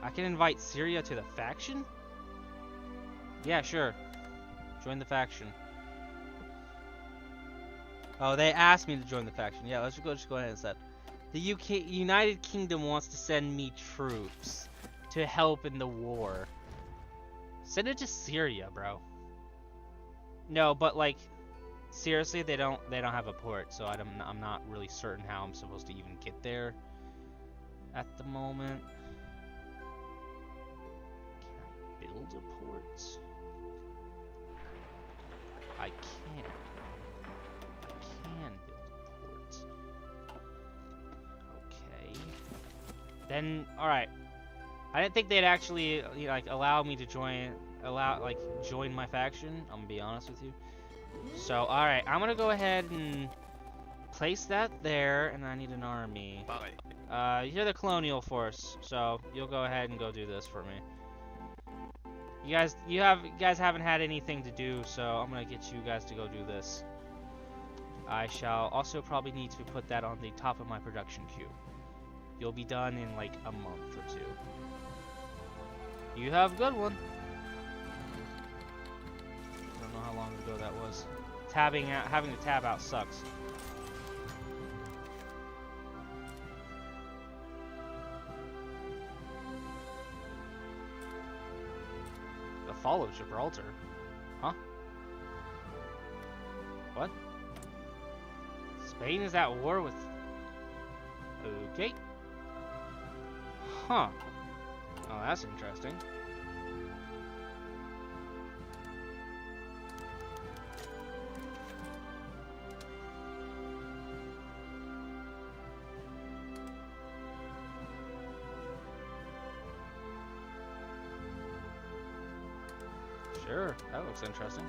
I can invite Syria to the faction? Yeah, sure. Join the faction. Oh, they asked me to join the faction. Yeah, let's just go ahead and set. The United Kingdom wants to send me troops to help in the war. Send it to Syria, bro. No, but like seriously, they don't have a port, so I'm not really certain how I'm supposed to even get there at the moment. Can I build a port? I can build a port. Okay. Then, all right. I didn't think they'd actually allow me to join my faction. I'm gonna be honest with you. So, alright, I'm gonna go ahead and place that there, and I need an army. You're the colonial force, so you'll go ahead and go do this for me. You guys haven't had anything to do, so I'm gonna get you guys to go do this. I shall also probably need to put that on the top of my production queue. You'll be done in like a month or two. You have a good one. I don't know how long ago that was. Having to tab out sucks. The fall of Gibraltar? Huh? What? Spain is at war with... Okay. Huh. Oh, that's interesting. Sure, that looks interesting.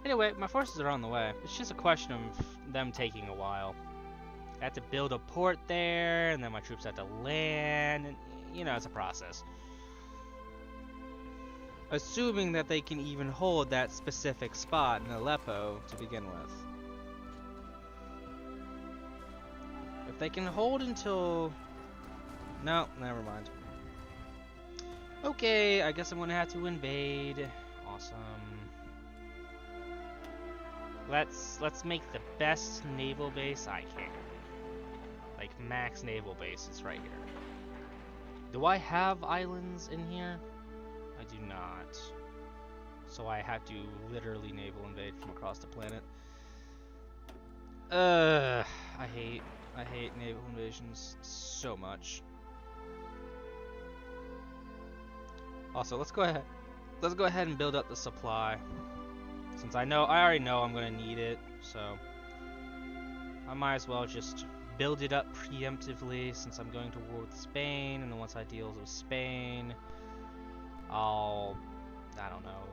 Anyway, my forces are on the way. It's just a question of them taking a while. I have to build a port there, and then my troops have to land, and you know, it's a process. Assuming that they can even hold that specific spot in Aleppo to begin with. If they can hold until... No, never mind. Okay, I guess I'm gonna have to invade. Awesome. Let's make the best naval base I can. Like max naval bases right here. Do I have islands in here? I do not. So I have to literally naval invade from across the planet. I hate naval invasions so much. Also, let's go ahead and build up the supply. Since I already know I'm gonna need it, so I might as well just build it up preemptively since I'm going to war with Spain, and then once I deal with Spain, I don't know.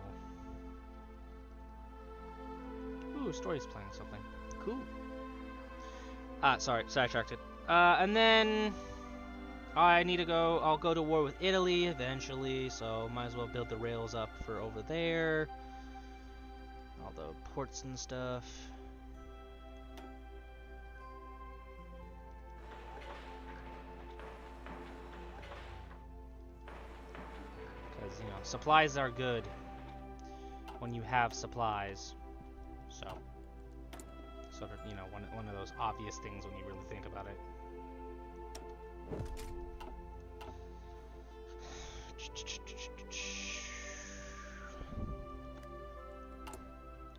Ooh, Story's playing something. Cool. Sorry, sidetracked it. And then I'll go to war with Italy eventually, so might as well build the rails up for over there. All the ports and stuff. Because, you know, supplies are good when you have supplies. So, sort of, you know, one of those obvious things when you really think about it.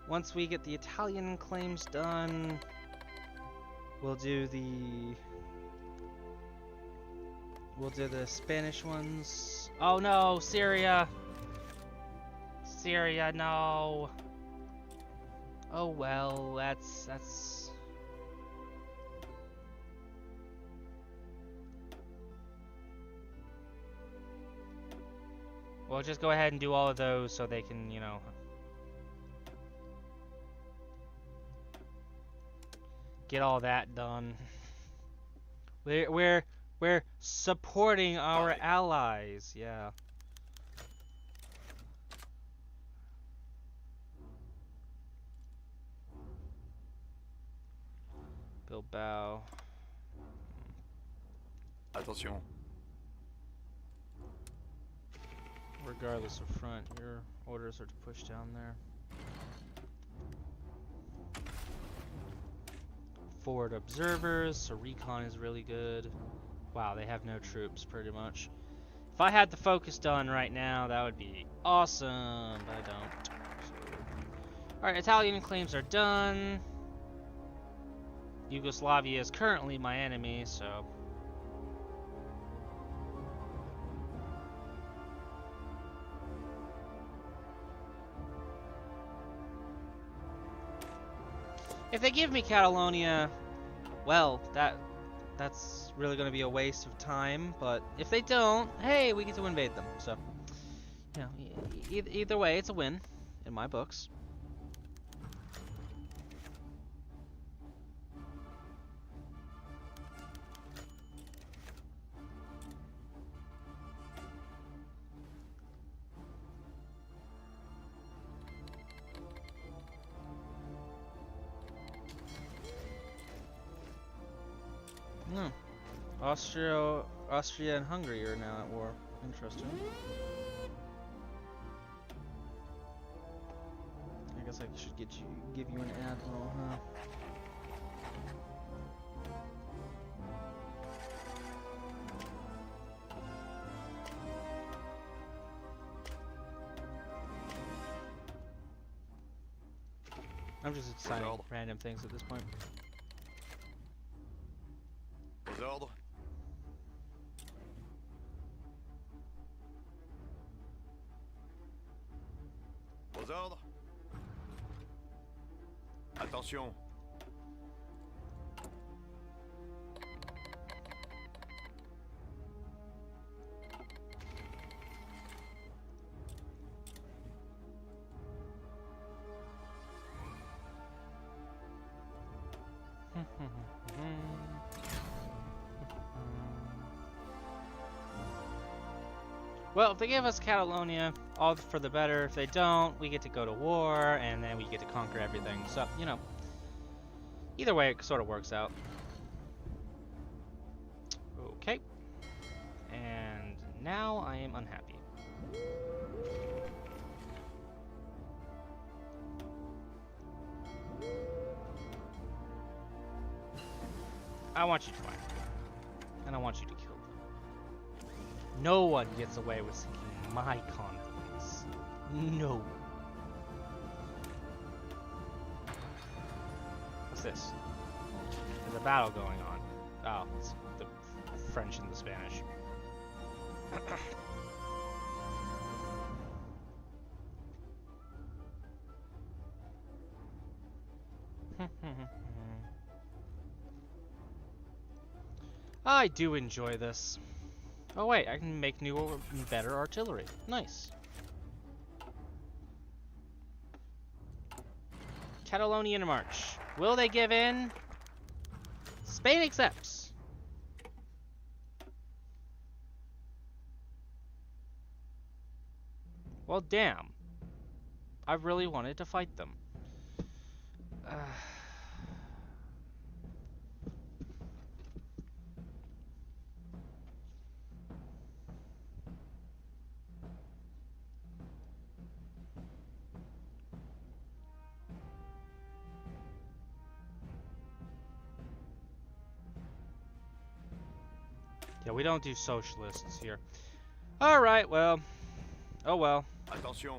Once we get the Italian claims done, we'll do the Spanish ones. Oh no, Syria! Syria, no! Oh well, that's... Well, just go ahead and do all of those so they can, you know... get all that done. We're supporting our allies, yeah. Bilbao. Attention. Regardless of front, your orders are to push down there. Forward observers, so recon is really good. Wow, they have no troops, pretty much. If I had the focus done right now, that would be awesome, but I don't. So. Alright, Italian claims are done. Yugoslavia is currently my enemy, so... If they give me Catalonia, well, that's really going to be a waste of time, but if they don't, hey, we get to invade them. So, you know, either way, it's a win in my books. Austria and Hungary are now at war. Interesting. I guess I should give you an admiral, huh? I'm just assigning random things at this point. Aux ordres. Aux ordres. Attention. Well, if they give us Catalonia, all for the better. If they don't, we get to go to war, and then we get to conquer everything. So, you know, either way, it sort of works out. Okay. And now I am unhappy. I want you to find them, and I want you to kill them. No one gets away with sinking my convoys. No one. What's this? There's a battle going on. Oh, it's the French and the Spanish. I do enjoy this. Oh wait, I can make new and better artillery. Nice. Catalonian march. Will they give in? Spain accepts. Well, damn. I really wanted to fight them. Yeah, we don't do socialists here. Alright, well. Oh well. Attention.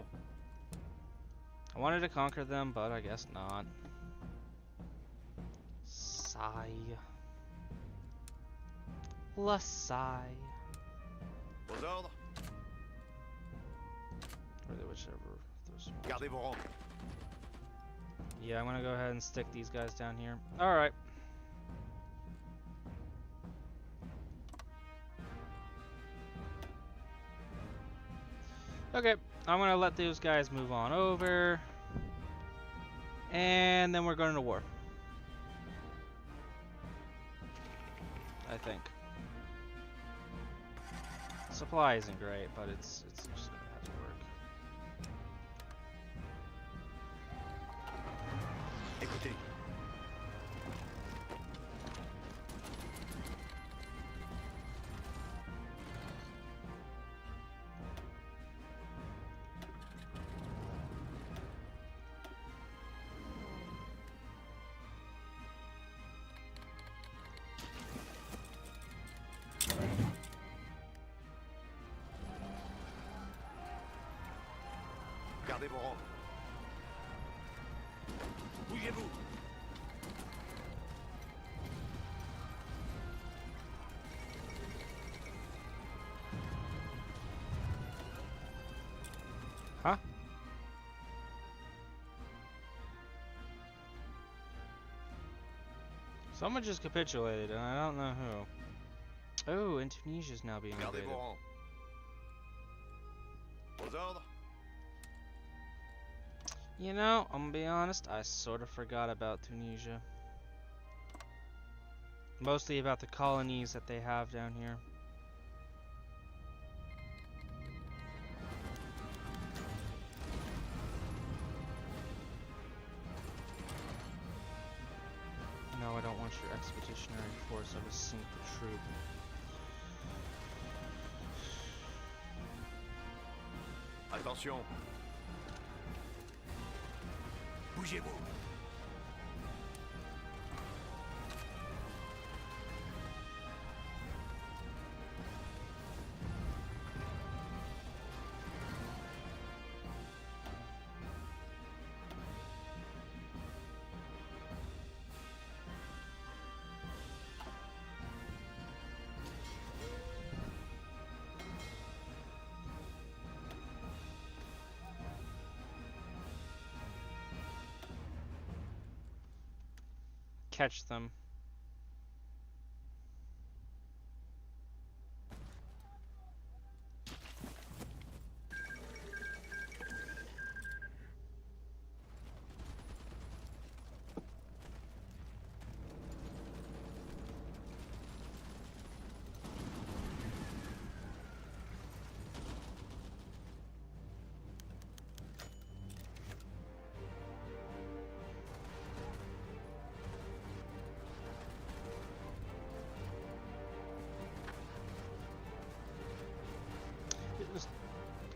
I wanted to conquer them, but I guess not. Sigh. La sigh. Aux ordres. Or whichever. Gardez vos rangs. Yeah, I'm gonna go ahead and stick these guys down here. Alright. Okay, I'm gonna let those guys move on over. And then we're going to war. I think. Supply isn't great, but it's just gonna have to work. Écoutez. Gardez vos rangs. Bougez-vous. Huh? Someone just capitulated, and I don't know who. Oh, and Tunisia's now being Gardez invaded. vos rangs. Aux ordres. You know, I'm gonna be honest, I sort of forgot about Tunisia. Mostly about the colonies that they have down here. No, I don't want your expeditionary force of a single troop. Attention. Bougez-vous. catch them.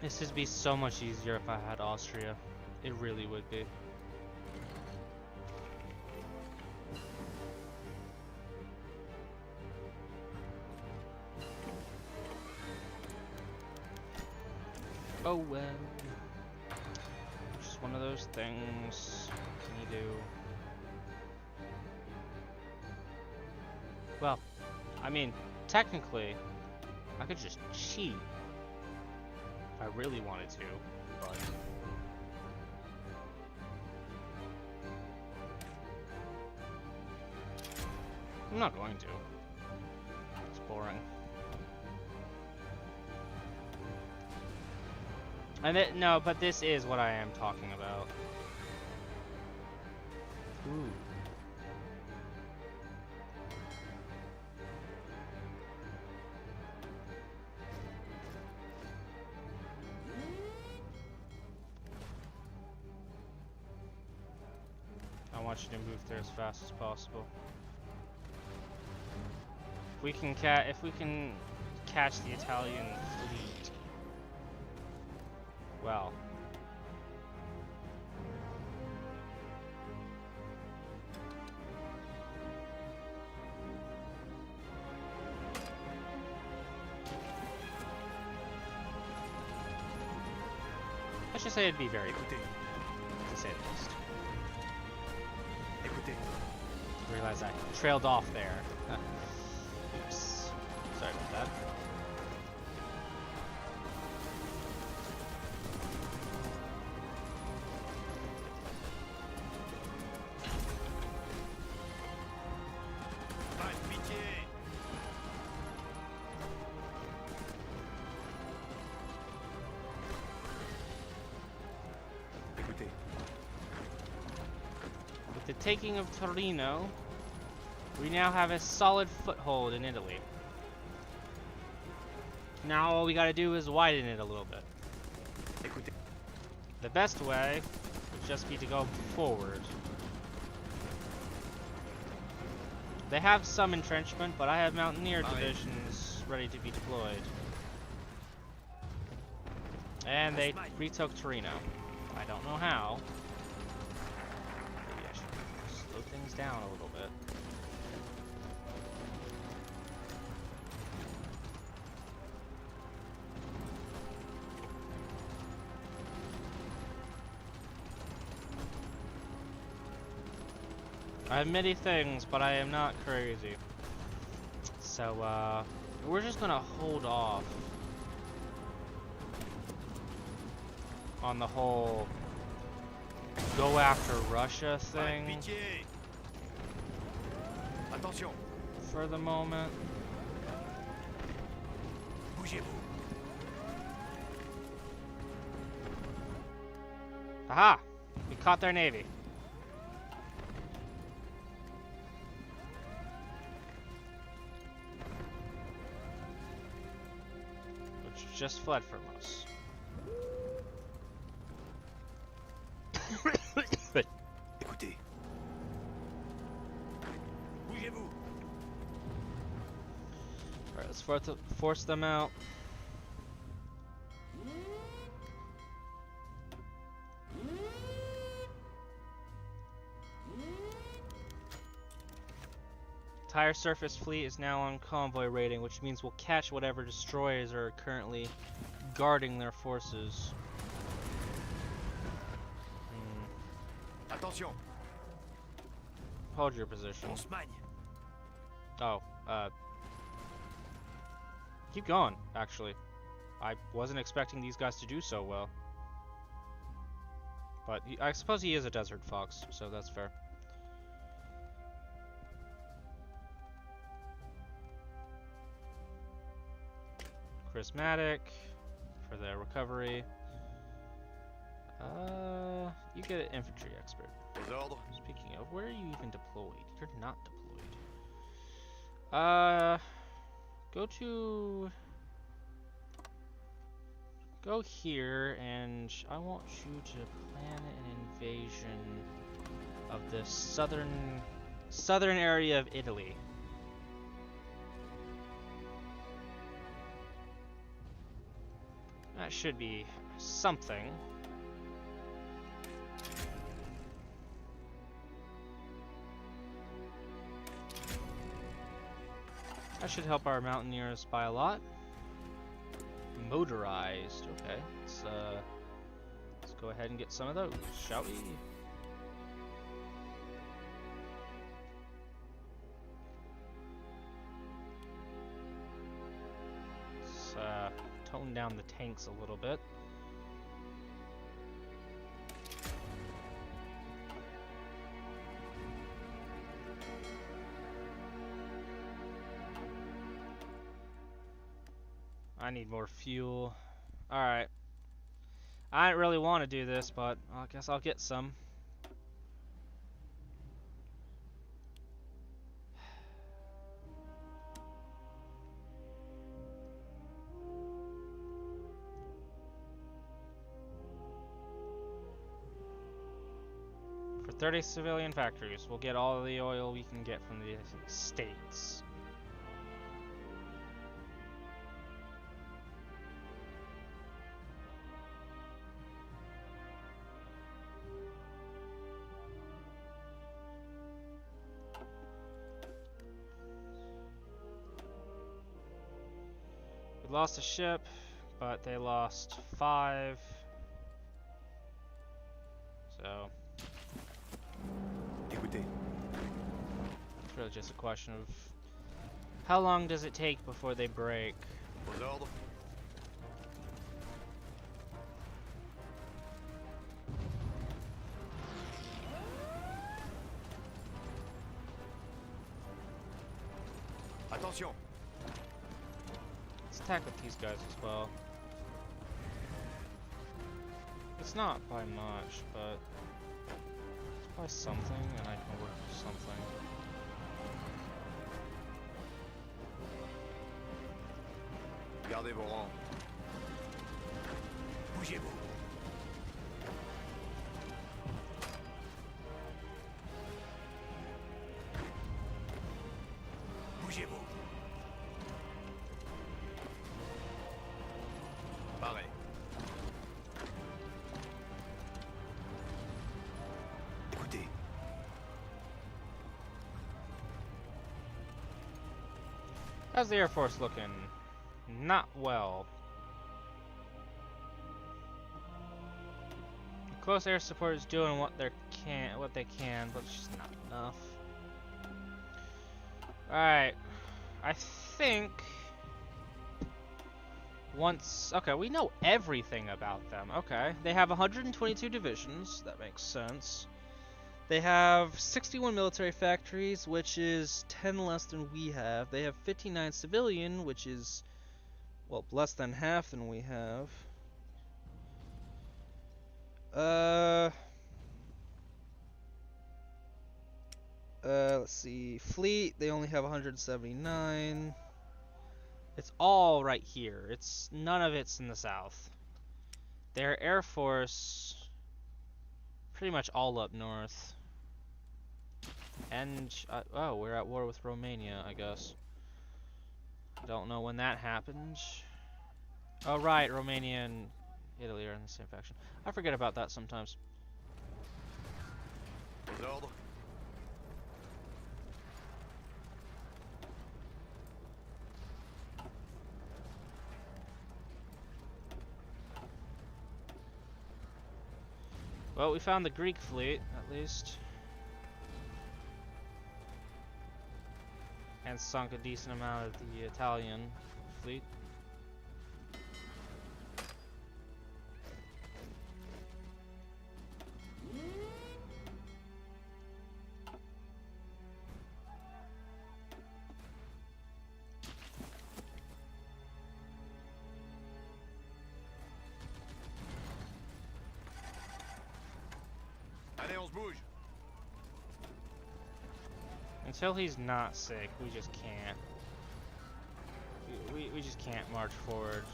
This would be so much easier if I had Austria. It really would be. Oh well. Just one of those things. What can you do? Well, I mean, technically, I could just cheat. I really wanted to, but I'm not going to. It's boring. And no, but this is what I am talking about. Ooh. I want you to move there as fast as possible. If we can catch the Italian fleet, well. Let's just say it'd be very good, to say the least. I realized I trailed off there. Oops. Sorry about that. With the taking of Torino, we now have a solid foothold in Italy. Now all we gotta do is widen it a little bit. The best way would just be to go forward. They have some entrenchment, but I have Mountaineer divisions ready to be deployed. And they retook Torino. I don't know how. Maybe I should slow things down a little bit. I have many things, but I am not crazy. So, we're just gonna hold off on the whole go after Russia thing for the moment. Aha! We caught their navy. Which just fled from us. Écoutez. Bougez-vous. Alright, let's force them out. Entire surface fleet is now on convoy rating, which means we'll catch whatever destroyers are currently guarding their forces. Attention. Hold your position. On se magne. Oh, keep going, actually. I wasn't expecting these guys to do so well. But I suppose he is a desert fox, so that's fair. Charismatic for the recovery. You get an infantry expert. Speaking of, where are you even deployed? You're not deployed. Go here, and I want you to plan an invasion of the southern area of Italy. That should be something. That should help our mountaineers by a lot. Motorized. Okay, let's go ahead and get some of those, shall we? Let's tone down the tanks a little bit. I need more fuel. Alright. I didn't really want to do this, but I guess I'll get some. For 30 civilian factories, we'll get all of the oil we can get from the states. Lost a ship, but they lost 5. So it's really just a question of how long does it take before they break. Attention. Let's attack with these guys as well. It's not by much, but it's by something, and I can work with something. Gardez vos rangs. Bougez-vous. Bougez-vous. Pareil. Écoutez. How's the Air Force looking? Not well. Close air support is doing what they can, but it's just not enough. Alright. I think okay, we know everything about them. Okay. They have 122 divisions, that makes sense. They have 61 military factories, which is 10 less than we have. They have 59 civilian, which is, well, less than half than we have. Let's see. Fleet, they only have 179. It's all right here. None of it's in the south. Their Air Force, pretty much all up north. And, oh, we're at war with Romania, I guess. I don't know when that happened. Oh, right, Romania and Italy are in the same faction. I forget about that sometimes. Well, we found the Greek fleet, at least. And sunk a decent amount of the Italian fleet. bouge. Until he's not sick, we just can't. We just can't march forward.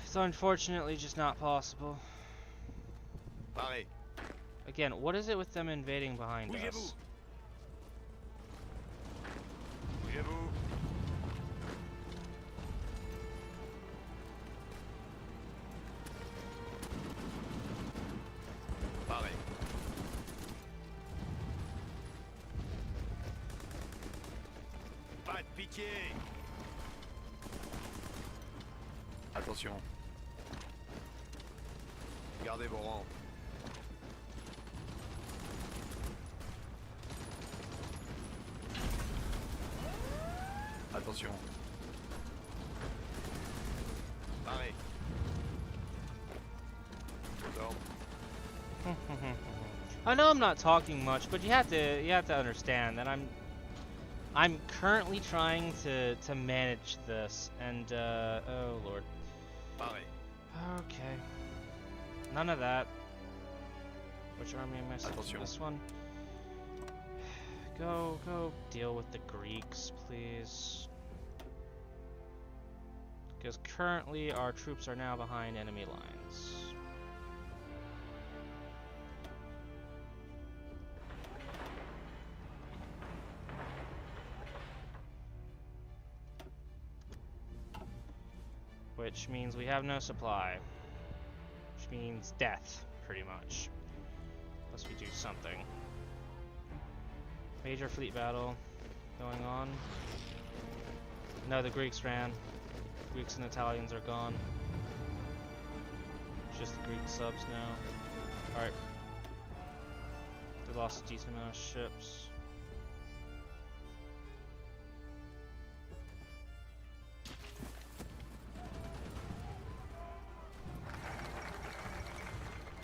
It's unfortunately just not possible. Paré. Again, what is it with them invading behind Bougez-vous. us? Bougez-vous. Paré. Pas de pitié. Attention. Gardez vos rangs. Attention. Paré. I know I'm not talking much, but you have to understand that I'm currently trying to manage this, and oh lord. Paré. Okay. None of that. Which army am I sending? Attention. This one. Go deal with the Greeks, please. Because currently our troops are now behind enemy lines. Which means we have no supply. Which means death, pretty much. Unless we do something. Major fleet battle going on. No, the Greeks ran. Greeks and Italians are gone. It's just the Greek subs now. Alright. They lost a decent amount of ships.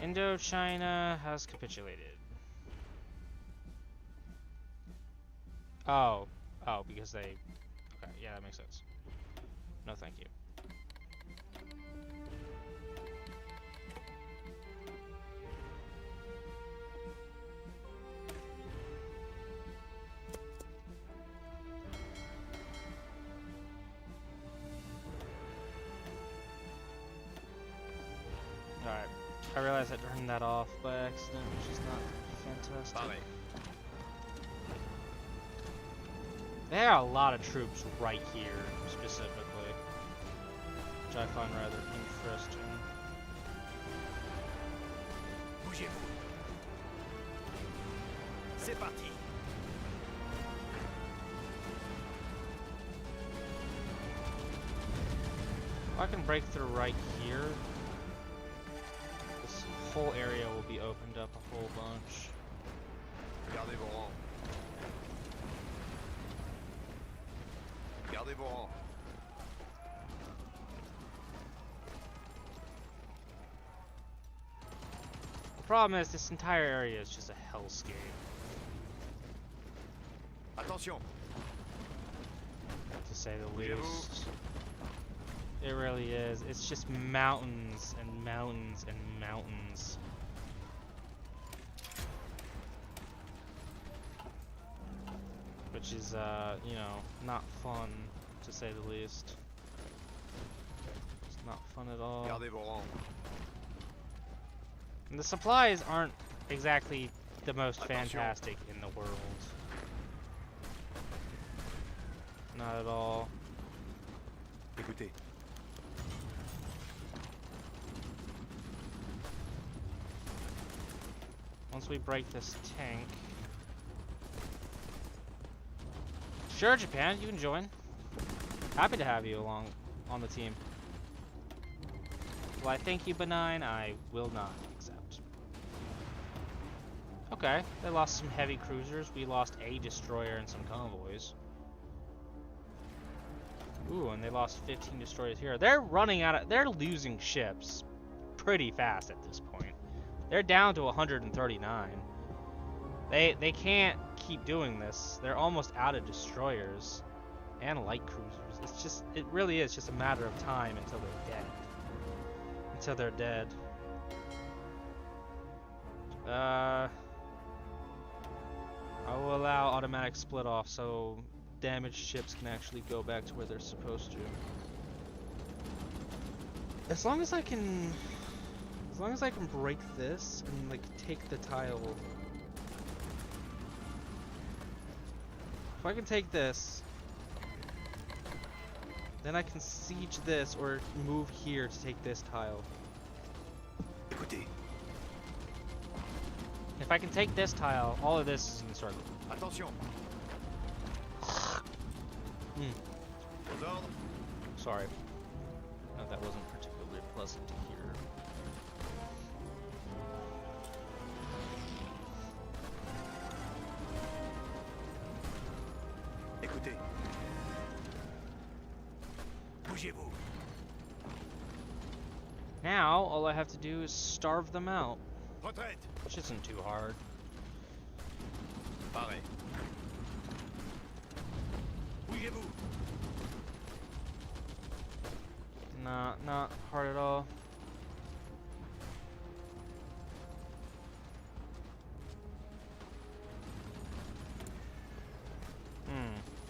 Indochina has capitulated. Oh, because they... Okay, yeah, that makes sense. No, thank you. Alright, I realized I turned that off by accident, which is not fantastic. Paré. There are a lot of troops right here, specifically, which I find rather interesting. Bougez-vous. C'est parti. If I can break through right here, this whole area will be opened up a whole bunch. Gardez vos rangs. Gardez vos rangs. The problem is this entire area is just a hellscape. Attention. To say the least. It really is. It's just mountains and mountains and mountains. Which is, you know, not fun, to say the least. It's not fun at all. Gardez vos rangs. And the supplies aren't exactly the most Attention. fantastic in the world. Not at all. Écoutez. Once we break this tank... Sure, Japan, you can join. Happy to have you along on the team. Will I thank you, benign? I will not accept. Okay, they lost some heavy cruisers. We lost a destroyer and some convoys. Ooh, and they lost 15 destroyers here. They're running out of... They're losing ships pretty fast at this point. They're down to 139. They can't keep doing this. They're almost out of destroyers. and light cruisers. It's just, it really is just a matter of time until they're dead. Until they're dead. I will allow automatic split off so damaged ships can actually go back to where they're supposed to. As long as I can break this and like take the tile. If I can take this, then I can siege this or move here to take this tile. Écoutez. If I can take this tile, all of this is in the circle. Attention. Aux ordres. Sorry. No, that wasn't particularly pleasant to hear. Écoutez. Bougez-vous. Now, all I have to do is starve them out. Retraite. Which isn't too hard. Pareil. Bougez-vous. Nah, not hard at all.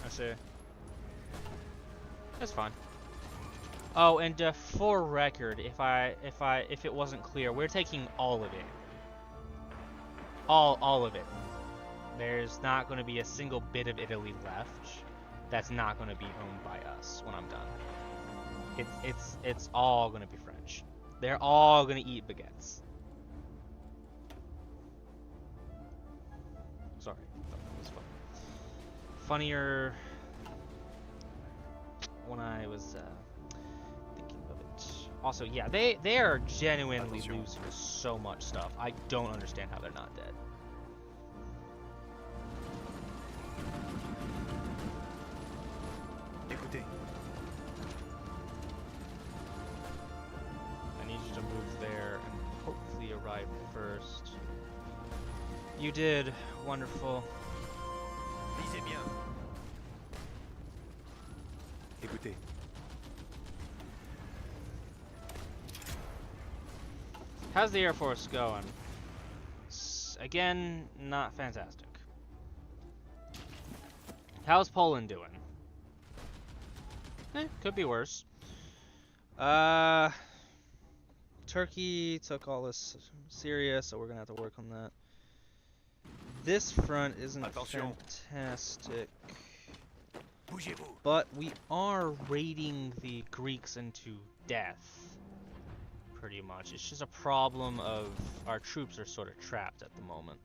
I see. That's fine. Oh, and for record, if it wasn't clear, we're taking all of it. All of it. There's not going to be a single bit of Italy left that's not going to be owned by us when I'm done. It's all going to be French. They're all going to eat baguettes. Sorry, I thought that was funny. Funnier when I was thinking of it. Also, yeah, they are genuinely losing so much stuff. I don't understand how they're not dead. Écoutez. I need you to move there and hopefully arrive first. You did. Wonderful. Lisez bien. Écoutez. How's the Air Force going? Again, not fantastic. How's Poland doing? Could be worse. Turkey took all this Syria, so we're gonna have to work on that. This front isn't fantastic, but we are raiding the Greeks into death, pretty much. It's just a problem of our troops are sort of trapped at the moment.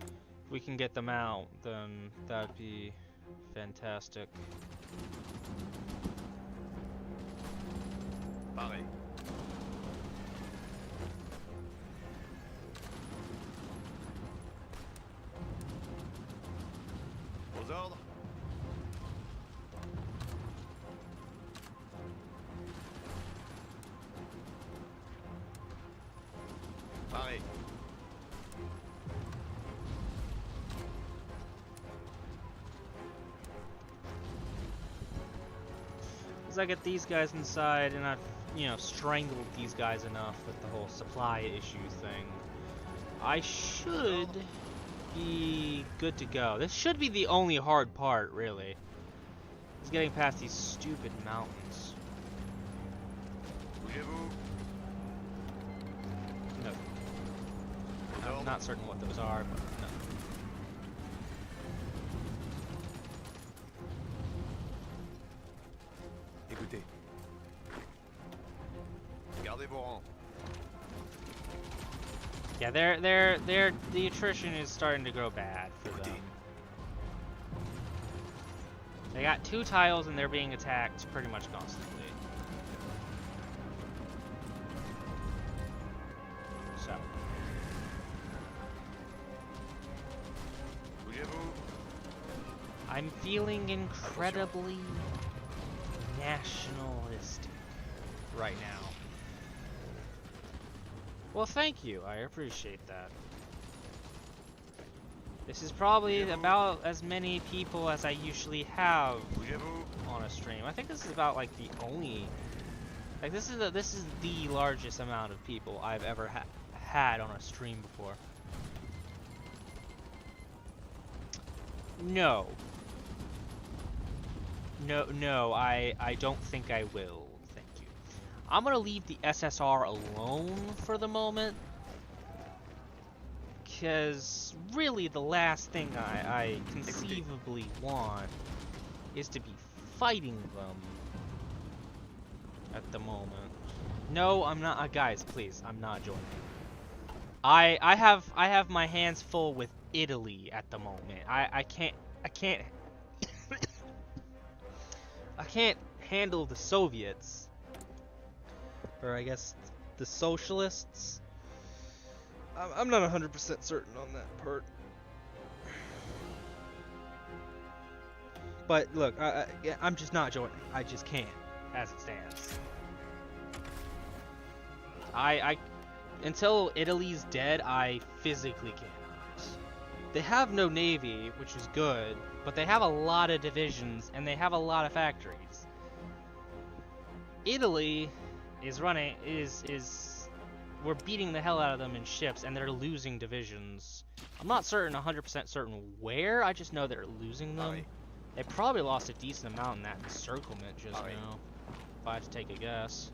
If we can get them out, then that'd be fantastic. Pareil. Aux ordres. Pareil. As I get these guys inside and I've, strangled these guys enough with the whole supply issue thing, I should be good to go. This should be the only hard part, really. Is getting past these stupid mountains. No. I'm not certain what those are, but no. Écoutez. Gardez vos rangs. Yeah, the attrition is starting to grow bad for them. They got 2 tiles and they're being attacked pretty much constantly. So. I'm feeling incredibly nationalistic right now. Well, thank you. I appreciate that. This is probably about as many people as I usually have on a stream. I think this is about like the only, like this is the largest amount of people I've ever had on a stream before. No. No, I don't think I will. Thank you. I'm gonna leave the SSR alone for the moment. Because really the last thing I conceivably want is to be fighting them at the moment. No, I'm not. Guys, please, I'm not joining. I have my hands full with Italy at the moment. I can't I can't handle the Soviets, or I guess the socialists. I'm not 100% certain on that part. But look, I'm just not joining. I just can't, as it stands. Until Italy's dead, I physically cannot. They have no navy, which is good, but they have a lot of divisions and they have a lot of factories. Italy is we're beating the hell out of them in ships, and they're losing divisions. I'm not 100% certain where, I just know they're losing them. They probably lost a decent amount in that encirclement just now, if I had to take a guess.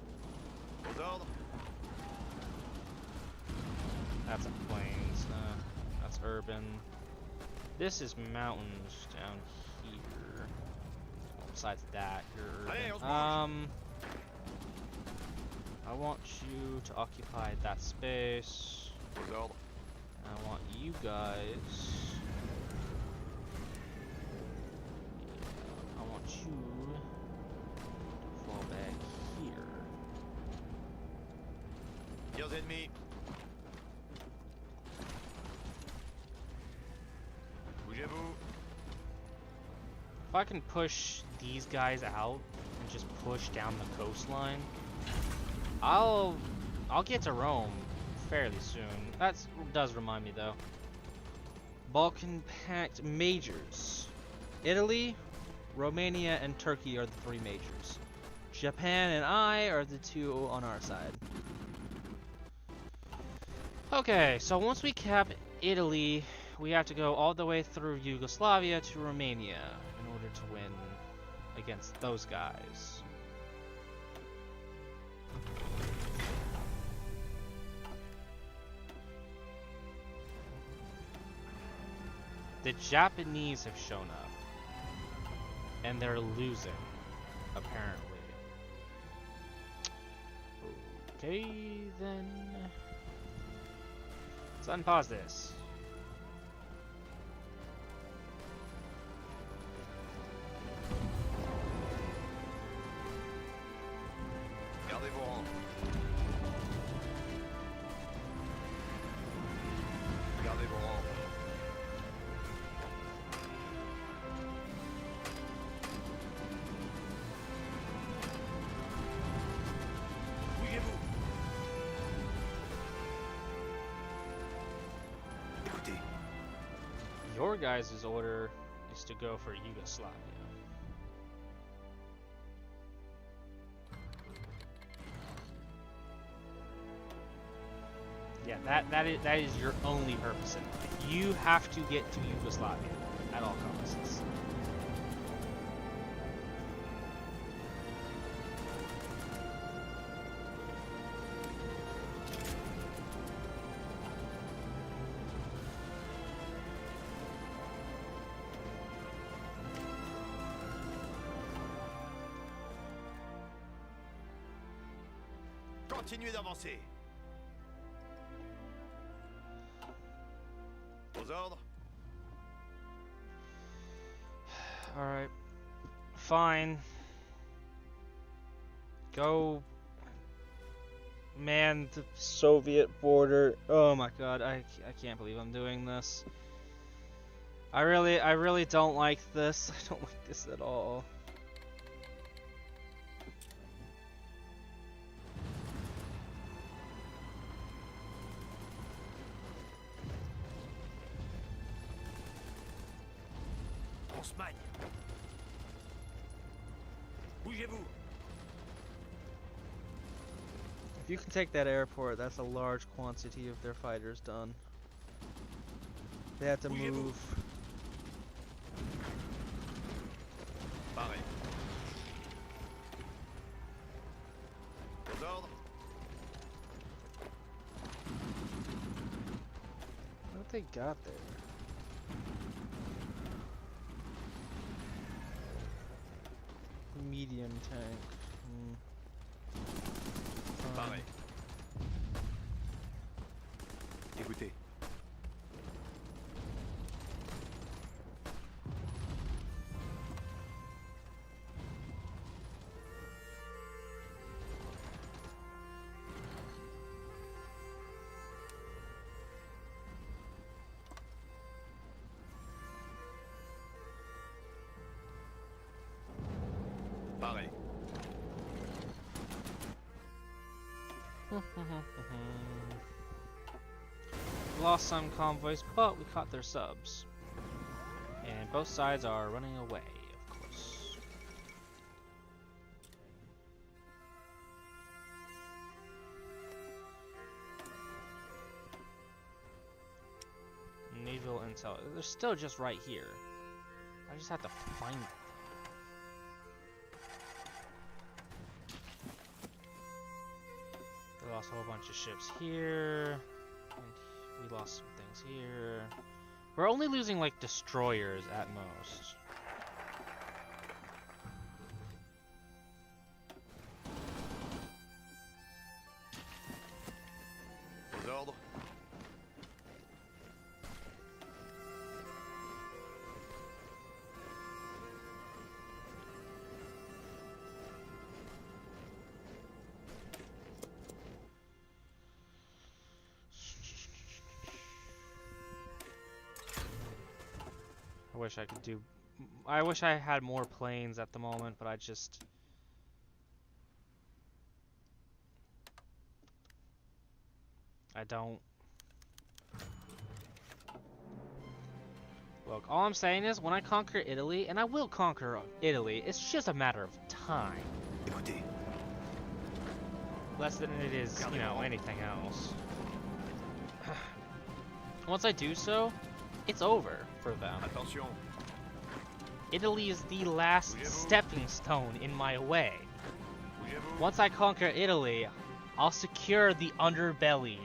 That's a plains, that's urban. This is mountains down here. Besides that, you're urban. I want you to occupy that space. I want you guys. I want you to fall back here. Yeux ennemis. Bougez-vous. If I can push these guys out and just push down the coastline, I'll get to Rome fairly soon. That does remind me though. Balkan Pact majors. Italy, Romania, and Turkey are the three majors. Japan and I are the two on our side. Okay, so once we cap Italy, we have to go all the way through Yugoslavia to Romania in order to win against those guys. The Japanese have shown up, and they're losing, apparently. Okay, then. Let's unpause this. Gardez vos rangs. Gardez vos rangs. Bougez-vous. Écoutez. Your guys' order is to go for Yugoslavia. Yeah, that is your only purpose in life. You have to get to Yugoslavia at all costs. Continuez d'avancer. Aux ordres. Alright. Fine. Go man the Soviet border. Oh my god, I can't believe I'm doing this. I really don't like this. I don't like this at all. On se magne. Bougez-vous. If you can take that airport, that's a large quantity of their fighters done. They have to move. Pareil. Aux ordres. What they got there? Medium tank. Pareil. Écoutez. Pareil. Lost some convoys, but we caught their subs. And both sides are running away, of course. Naval intel. They're still just right here. I just have to find them. We lost a whole bunch of ships here. And we lost some things here. We're only losing like destroyers at most. Aux ordres. I wish I had more planes at the moment, but I don't. Look, all I'm saying is when I conquer Italy, and I will conquer Italy, it's just a matter of time. Écoutez. Less than it is, you know, anything else. Once I do so, it's over for them. Attention. Italy is the last stepping stone in my way. Bougez-vous. Once I conquer Italy, I'll secure the underbelly,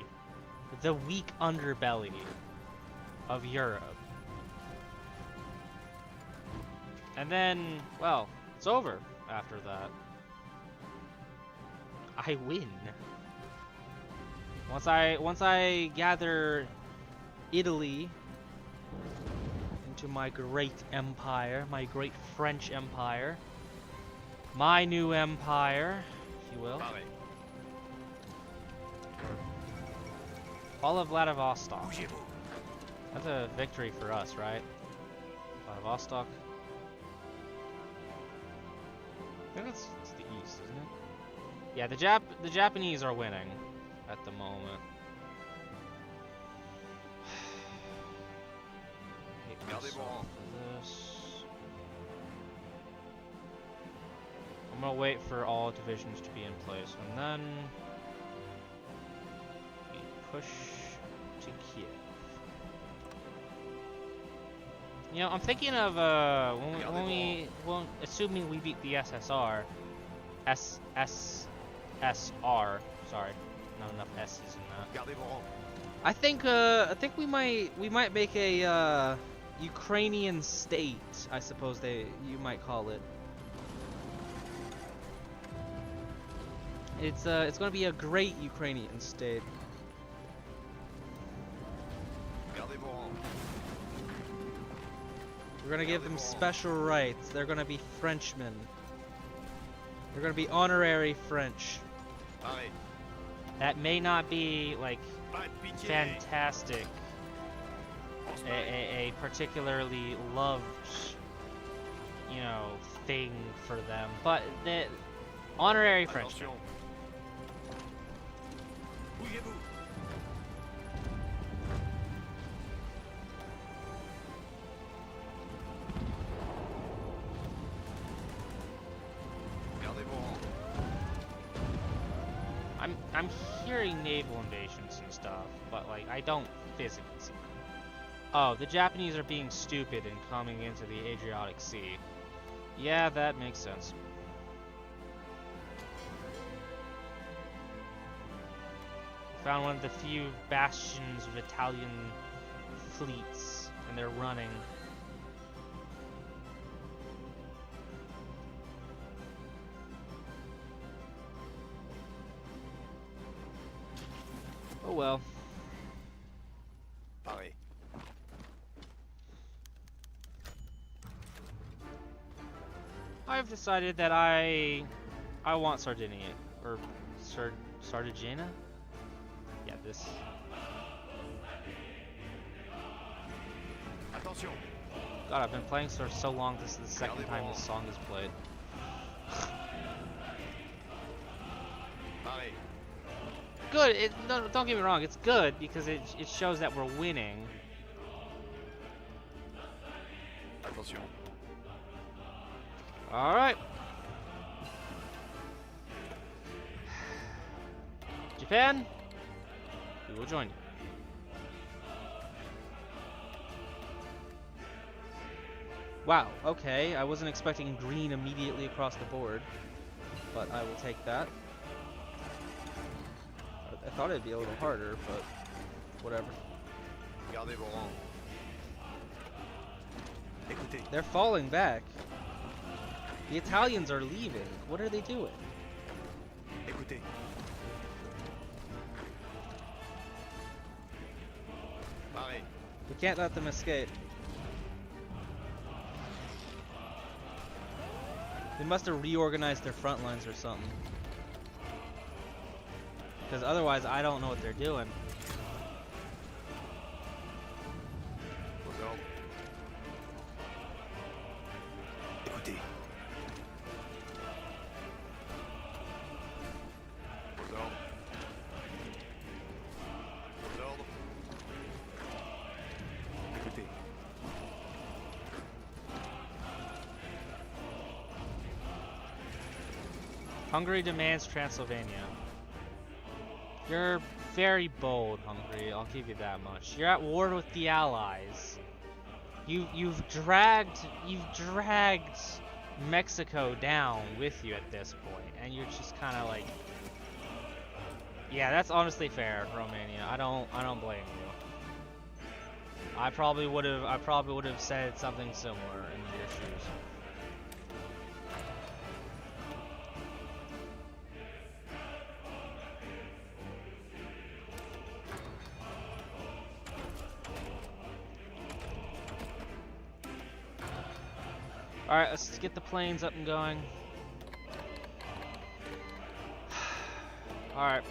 the weak underbelly of Europe. And then, well, it's over after that. I win. Once I gather Italy into my great empire, my great French empire, my new empire, if you will. Pareil. All of Vladivostok. Bougez-vous. That's a victory for us, right? Vladivostok. I think it's the east, isn't it? Yeah, the Japanese are winning at the moment. Hate myself for this. I'm gonna wait for all divisions to be in place, and then we push to Kiev. You know, I'm thinking of assuming we beat the SSR, SR. Sorry, not enough S's in that. Gardez vos rangs. I think we might make a Ukrainian state, I suppose you might call it. It's going to be a great Ukrainian state. Gardez vos rangs. We're going to give them special rights. They're going to be Frenchmen. They're going to be honorary French. Pareil. That may not be like Pas de pitié. fantastic, On se magne. a particularly loved, you know, thing for them, but the honorary Frenchmen. Attention. Bougez-vous. I'm hearing naval invasions and stuff, but like I don't physically see them. Oh, the Japanese are being stupid and coming into the Adriatic Sea. Yeah, that makes sense. Found one of the few bastions of Italian fleets, and they're running. Oh well. Pareil. I've decided that I want Sardinia or Sardinia. Yeah, this. Attention. God, I've been playing for so long. This is the second time this song is played. Pareil. Good. No, don't get me wrong. It's good because it shows that we're winning. Attention. All right. Japan, we will join you. Wow, okay, I wasn't expecting green immediately across the board, but I will take that. I thought it'd be a little harder, but whatever. Gardez vos rangs. Écoutez. They're falling back. The Italians are leaving. What are they doing? Écoutez. Pareil. We can't let them escape. They must have reorganized their front lines or something. Because otherwise, I don't know what they're doing. Vos ordres. Écoutez. Vos ordres. Vos ordres. Écoutez. Hungary demands Transylvania. You're very bold, Hungary. I'll give you that much. You're at war with the Allies. You've dragged Mexico down with you at this point, and you're just kind of like, yeah, that's honestly fair, Romania. I don't blame you. I probably would have said something similar in your shoes. Alright, let's get the planes up and going. Alright.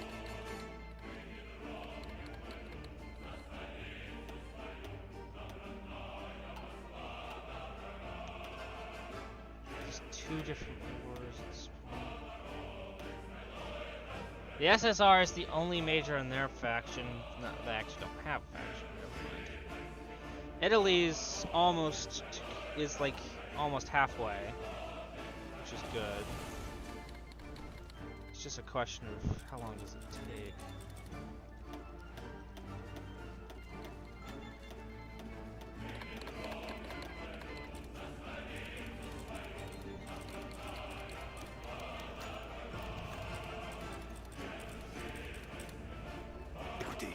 There's two different wars at this point. The SSR is the only major in their faction. No, they actually don't have a faction. Never mind. Italy's almost halfway, which is good. It's just a question of how long does it take. Écoutez.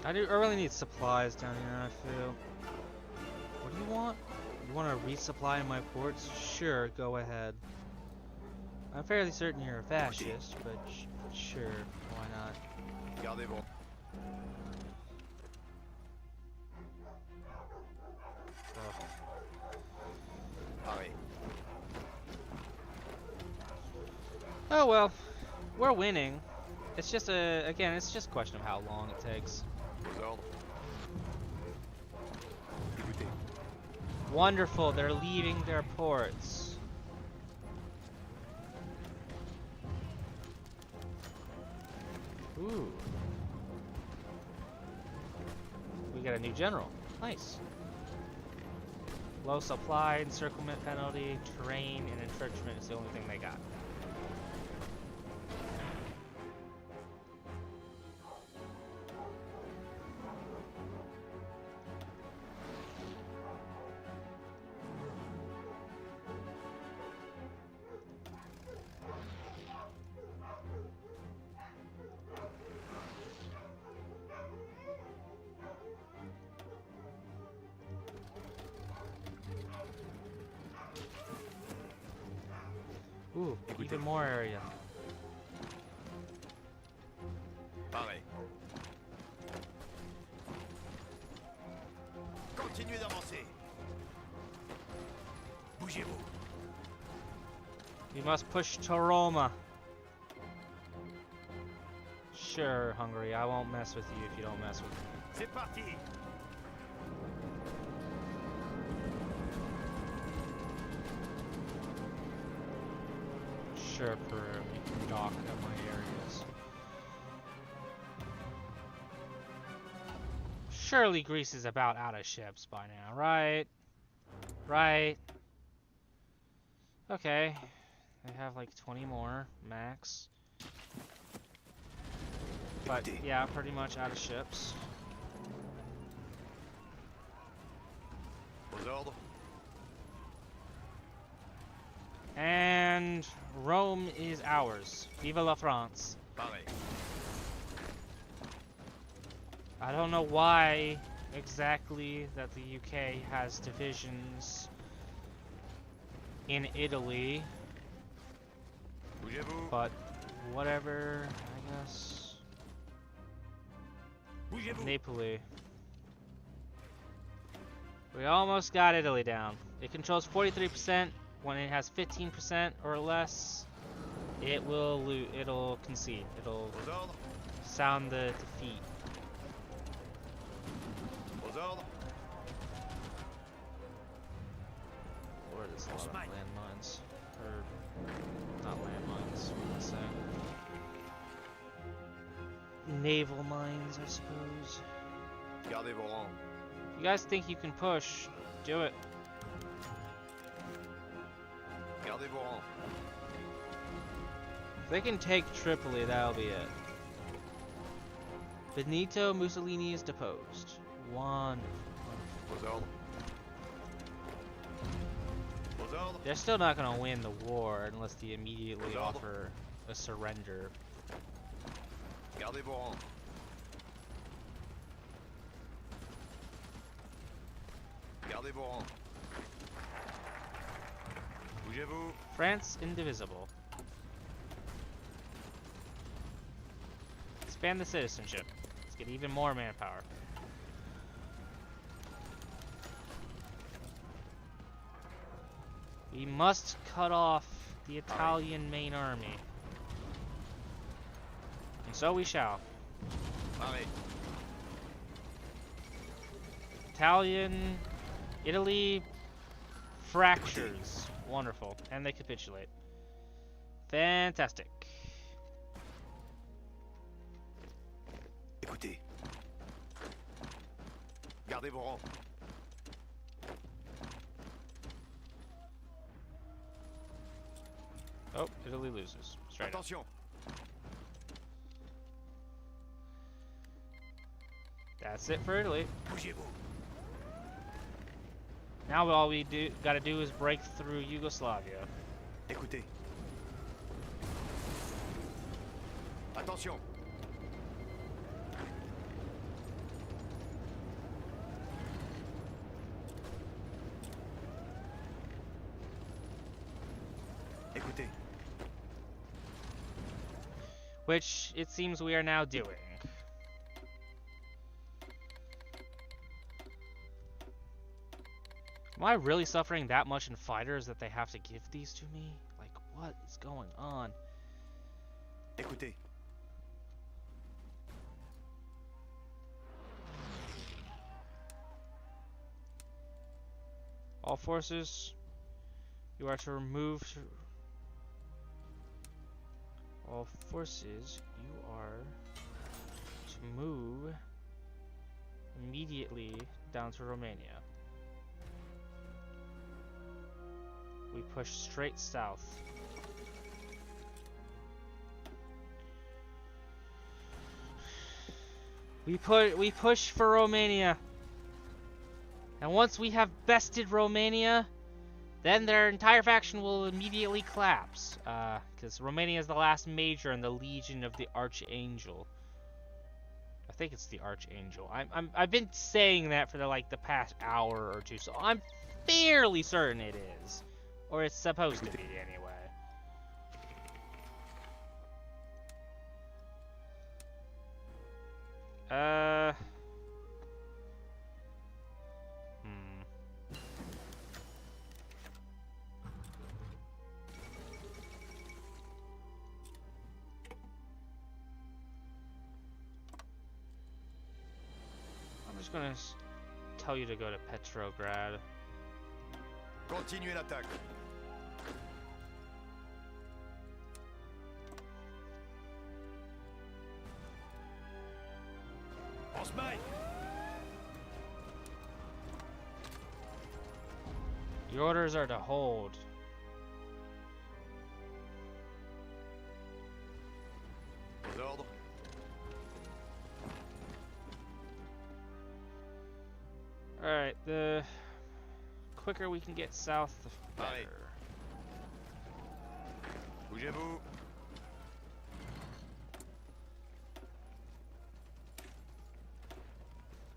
I really need supplies down here, I feel. What do you want? You want to resupply my ports? Sure, go ahead. I'm fairly certain you're a fascist, but sure, why not? Gardez vos. Ugh. Pareil. Oh well, we're winning. It's just again, it's just a question of how long it takes. Vos ordres. Écoutez. Wonderful, they're leaving their ports. Ooh. We got a new general. Nice. Low supply, encirclement penalty, terrain, and entrenchment is the only thing they got. Ooh, even more area. Pareil. Continuez d'avancer. Bougez-vous. You must push to Roma. Sure, Hungary, I won't mess with you if you don't mess with me. C'est parti. Sure, Peru, you can dock at my areas. Surely Greece is about out of ships by now, right? Right? Okay. They have like 20 more, max. But yeah, pretty much out of ships. Aux ordres. And Rome is ours. Viva la France. Pareil. I don't know why exactly that the UK has divisions in Italy, Bougez-vous. but whatever, I guess. Bougez-vous. Napoli. We almost got Italy down. It controls 43%. When it has 15% or less, it'll concede. It'll Aux ordres. sound the defeat. Aux ordres. Lord, there's a lot of landmines. Or, not landmines, what am I saying? Naval mines, I suppose. Gardez vos rangs. You guys think you can push? Do it. Gardez vos rangs. If they can take Tripoli, that'll be it. Benito Mussolini is deposed. Wonderful. Aux ordres. Aux ordres. They're still not going to win the war unless they immediately Aux ordres. offer a surrender. Gardez vos rangs. Gardez vos rangs. Bougez-vous. France indivisible. Expand the citizenship. Let's get even more manpower. We must cut off the Italian main army. And so we shall. Pareil. Italy fractures. Wonderful. And they capitulate. Fantastic. Écoutez. Gardez vos rangs. Oh, Italy loses. Straight up. Attention. That's it for Italy. Bougez-vous. Now all we gotta do is break through Yugoslavia. Écoutez. Attention. Écoutez. Which it seems we are now doing. Am I really suffering that much in fighters that they have to give these to me? Like, what is going on? Écoutez. All forces, you are to remove... All forces, you are to move immediately down to Romania. we push straight south. We push for Romania. And once we have bested Romania, then their entire faction will immediately collapse. Because Romania is the last major in the Legion of the Archangel. I think it's the Archangel. I've been saying that for the past hour or two, so I'm fairly certain it is. Or it's supposed to be anyway. I'm just gonna tell you to go to Petrograd. Continuez l'attaque. On se maille. The orders are to hold. Aux ordres. Alright, the quicker we can get south, the better. Bougez-vous.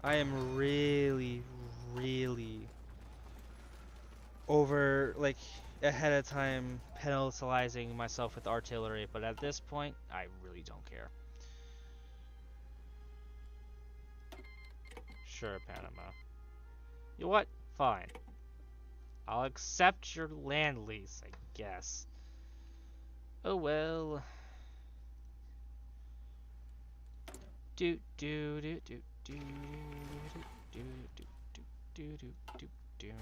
I am really over, ahead of time penalizing myself with artillery, but at this point, I really don't care. Sure, Panama. You know what? Fine. I'll accept your land lease, I guess. Oh well. Do do do do do do do do do do do.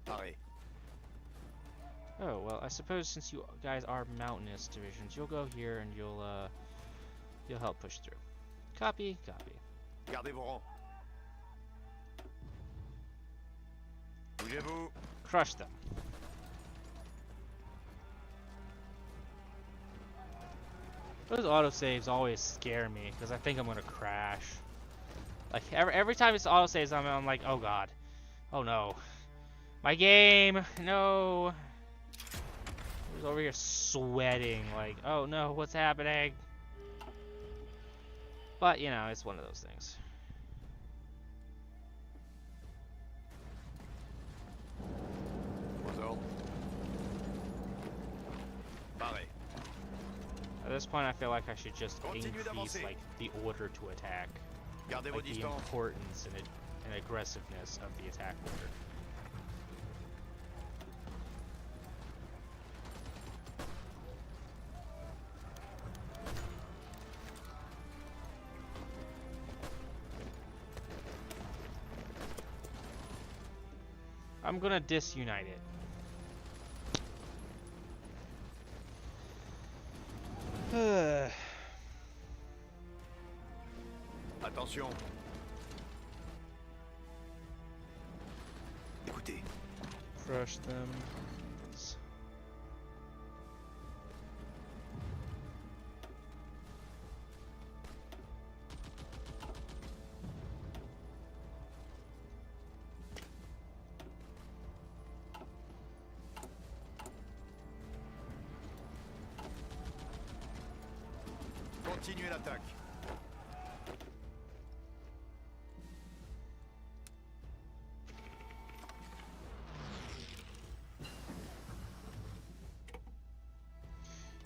Pareil. Oh, well, I suppose since you guys are mountainous divisions, you'll go here and you'll help push through. Copy, copy. Gardez vos rangs. Bougez-vous. Crush them. Those autosaves always scare me because I think I'm gonna crash. Like every time it's autosaves, I'm like, oh god, oh no, my game, no. I was over here sweating, like, oh no, what's happening? But you know, it's one of those things. Aux ordres. Pareil. At this point, I feel like I should just increase the order to attack, Gardez vos like the distances. importance and aggressiveness of the attack order. I'm gonna disunite it. Attention. Écoutez. Crush them. Continuez l'attaque.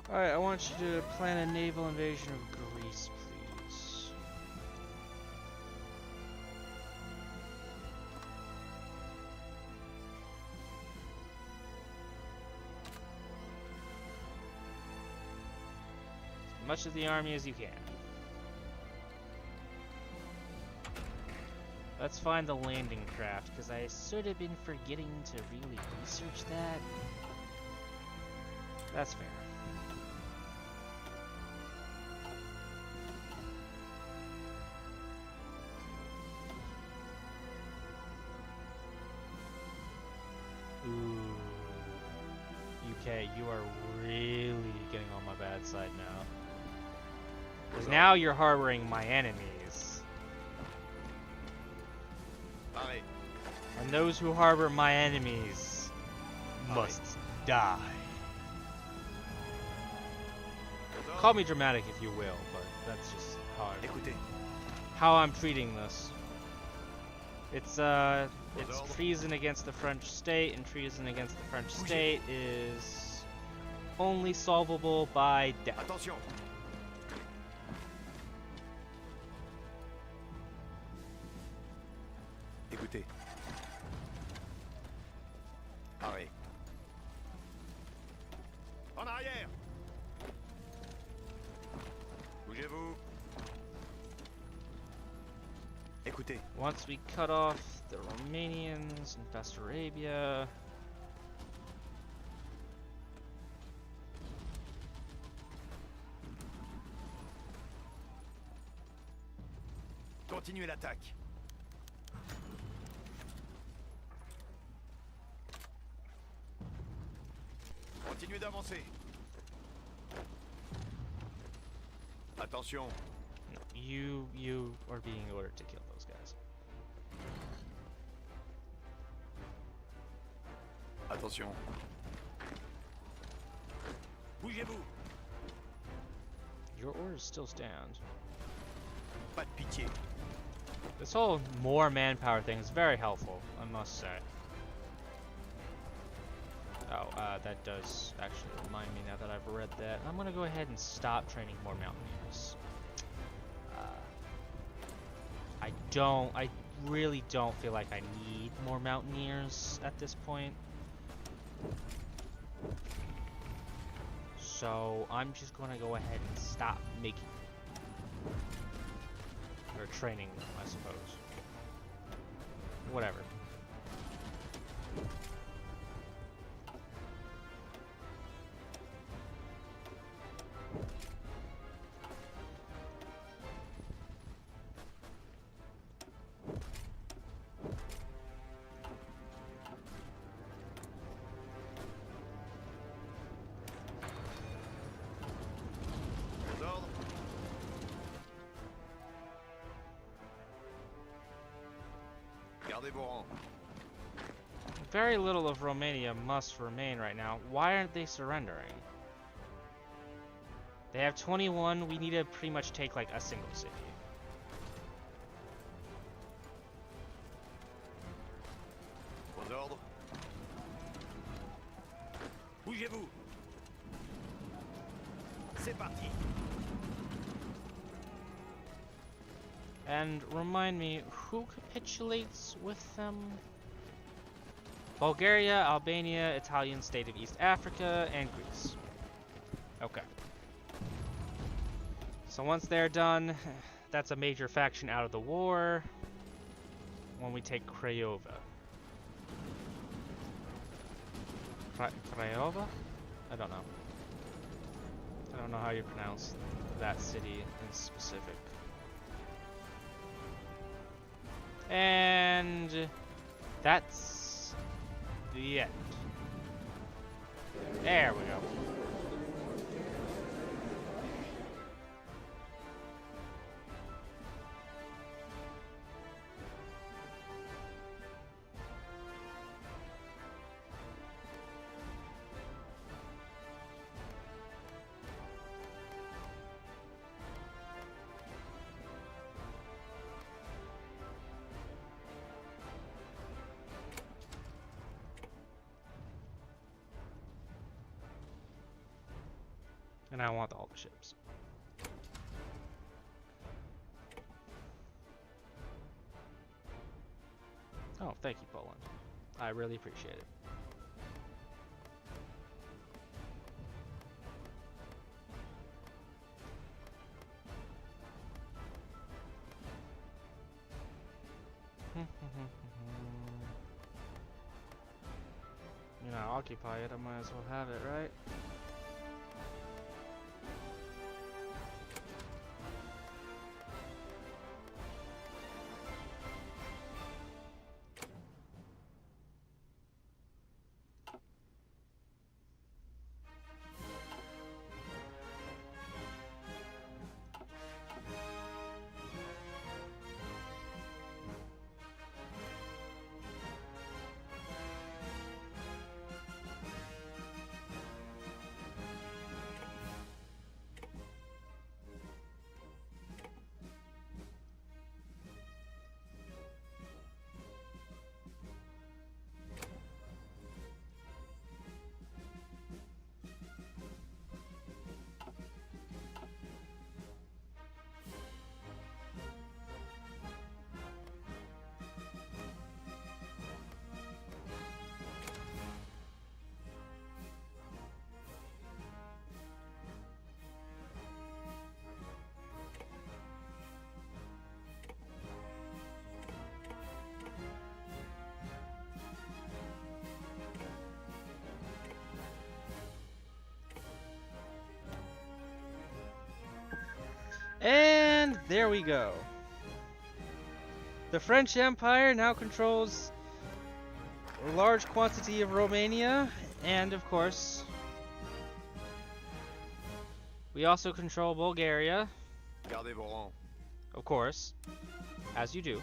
Alright, I want you to plan a naval invasion of Greece, please. As much of the army as you can. Let's find the landing craft, because I sort of been forgetting to really research that. That's fair. Okay, you are really getting on my bad side now. Because now you're harboring my enemies. Pareil. And those who harbor my enemies must die. Call me dramatic if you will, but that's just Écoutez. how I'm treating this. It's treason against the French state, and treason against the French state is only solvable by death. Attention. Écoutez. Pareil. En arrière. Bougez-vous. Écoutez. Once we cut off the Romanians in Bessarabia, Continuez l'attaque. Continuez d'avancer. Attention. no, you are being ordered to kill those guys. Attention. Bougez-vous. Your orders still stand. Pas de pitié. This whole more manpower thing is very helpful, I must say. Oh, that does actually remind me now that I've read that. I'm gonna go ahead and stop training more mountaineers. I really don't feel like I need more mountaineers at this point. So I'm just gonna go ahead and stop making or training them, I suppose. Whatever. Aux ordres. Gardez vos rangs. Very little of Romania must remain right now. Why aren't they surrendering? They have 21. We need to pretty much take like a single city. Aux ordres. Bougez-vous. C'est parti. And remind me, who capitulates with them? Bulgaria, Albania, Italian state of East Africa, and Greece. Okay. So once they're done, that's a major faction out of the war. When we take Craiova. Craiova? I don't know. I don't know how you pronounce that city in specific. And that's the end. There we go. And I want all the ships. Oh, thank you, Poland. I really appreciate it. You know, occupy it, I might as well have it, right? There we go. The French Empire now controls a large quantity of Romania, and of course, we also control Bulgaria. Gardez vos rangs. Of course, as you do.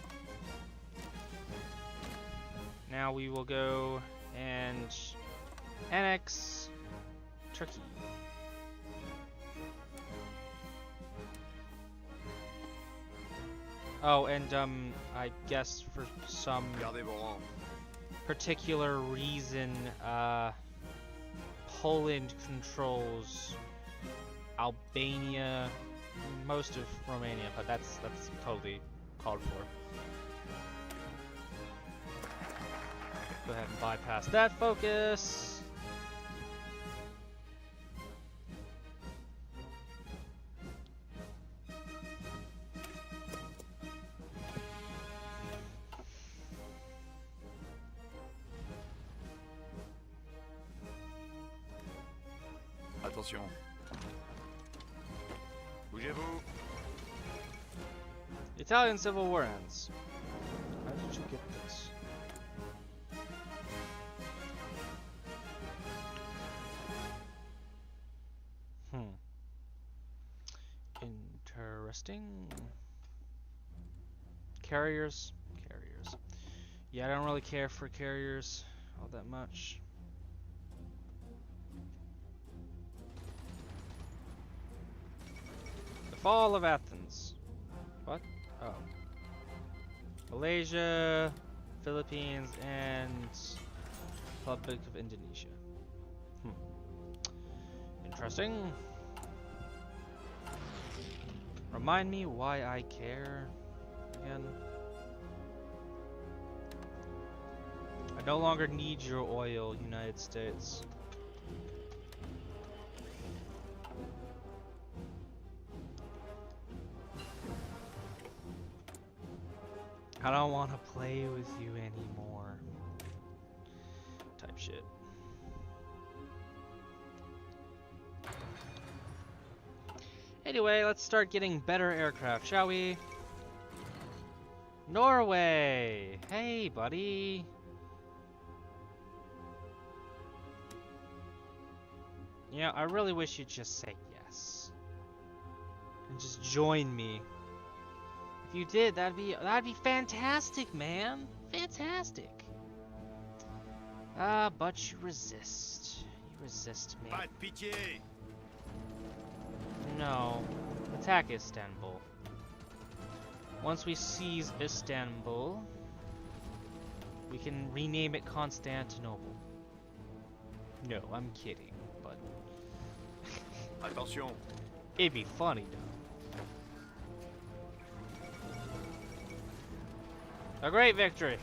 Now we will go and annex Turkey. Oh, and I guess for some Gardez vos rangs. particular reason, Poland controls Albania, most of Romania, but that's totally called for. Go ahead and bypass that focus. Attention. Bougez-vous. The Italian Civil War ends. How did you get this? Interesting. Carriers. Yeah, I don't really care for carriers all that much. The fall of Athens. What? Oh. Malaysia, Philippines, and Republic of Indonesia. Interesting. Remind me why I care again. I no longer need your oil, United States. I don't want to play with you anymore. Type shit. Anyway, let's start getting better aircraft, shall we? Norway! Hey, buddy! Yeah, I really wish you'd just say yes. And just join me. If you did, that'd be fantastic, man. Fantastic. But you resist. You resist me. Pas de pitié. No. Attack Istanbul. Once we seize Istanbul, we can rename it Constantinople. No, I'm kidding, but Attention. it'd be funny though. A great victory.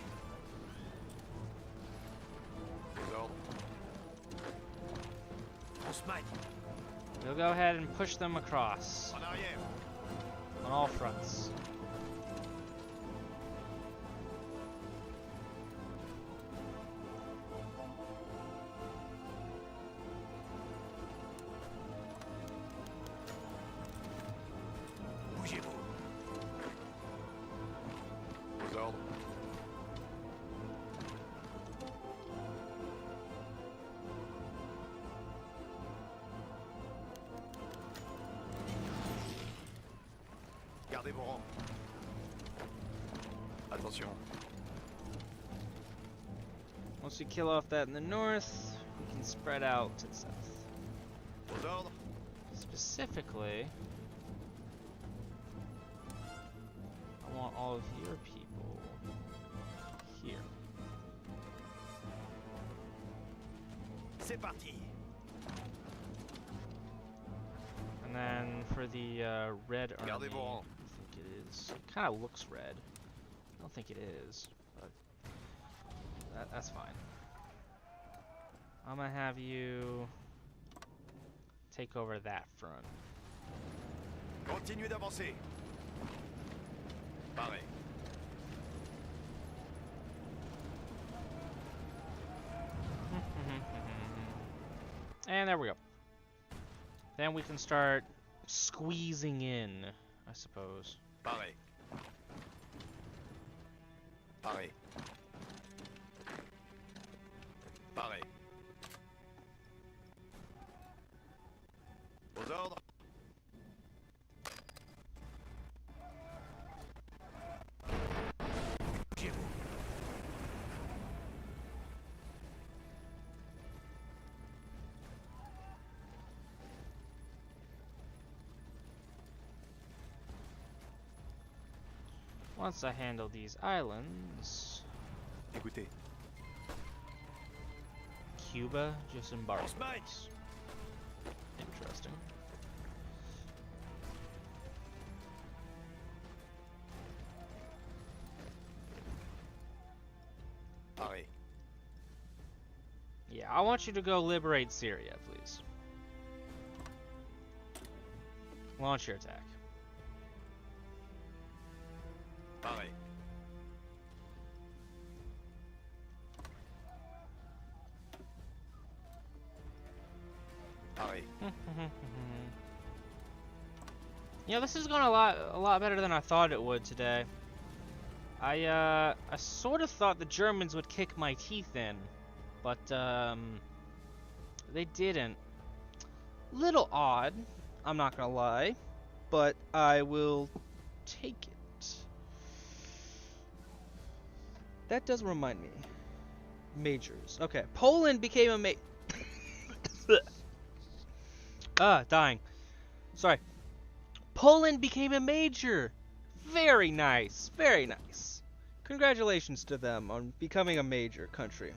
Aux ordres. On se maille. We'll go ahead and push them across En arrière. on all fronts. Bougez-vous. Aux ordres. Gardez vos rangs. Attention. Once we kill off that in the north, we can spread out to the south. Aux ordres. Specifically, I want all of your people here. C'est parti. And then for the red army, Gardez vos rangs. I think it is. It kind of looks red. I don't think it is, but that's fine. I'm gonna have you take over that front. Continuez d'avancer. Pareil. And there we go. Then we can start squeezing in, I suppose. Paré. Paré. Paré. Aux ordres. Bougez-vous. Once I handle these islands, Écoutez. Cuba just embargoes. Osman! Interesting. Paré. Yeah, I want you to go liberate Syria, please. Launch your attack. Paré. Paré. Yeah, this is going a lot better than I thought it would today. I sort of thought the Germans would kick my teeth in, but they didn't. Little odd, I'm not gonna lie, but I will take it. That does remind me. Majors. Okay, Poland became a dying. Sorry. Poland became a major. Very nice. Very nice. Congratulations to them on becoming a major country.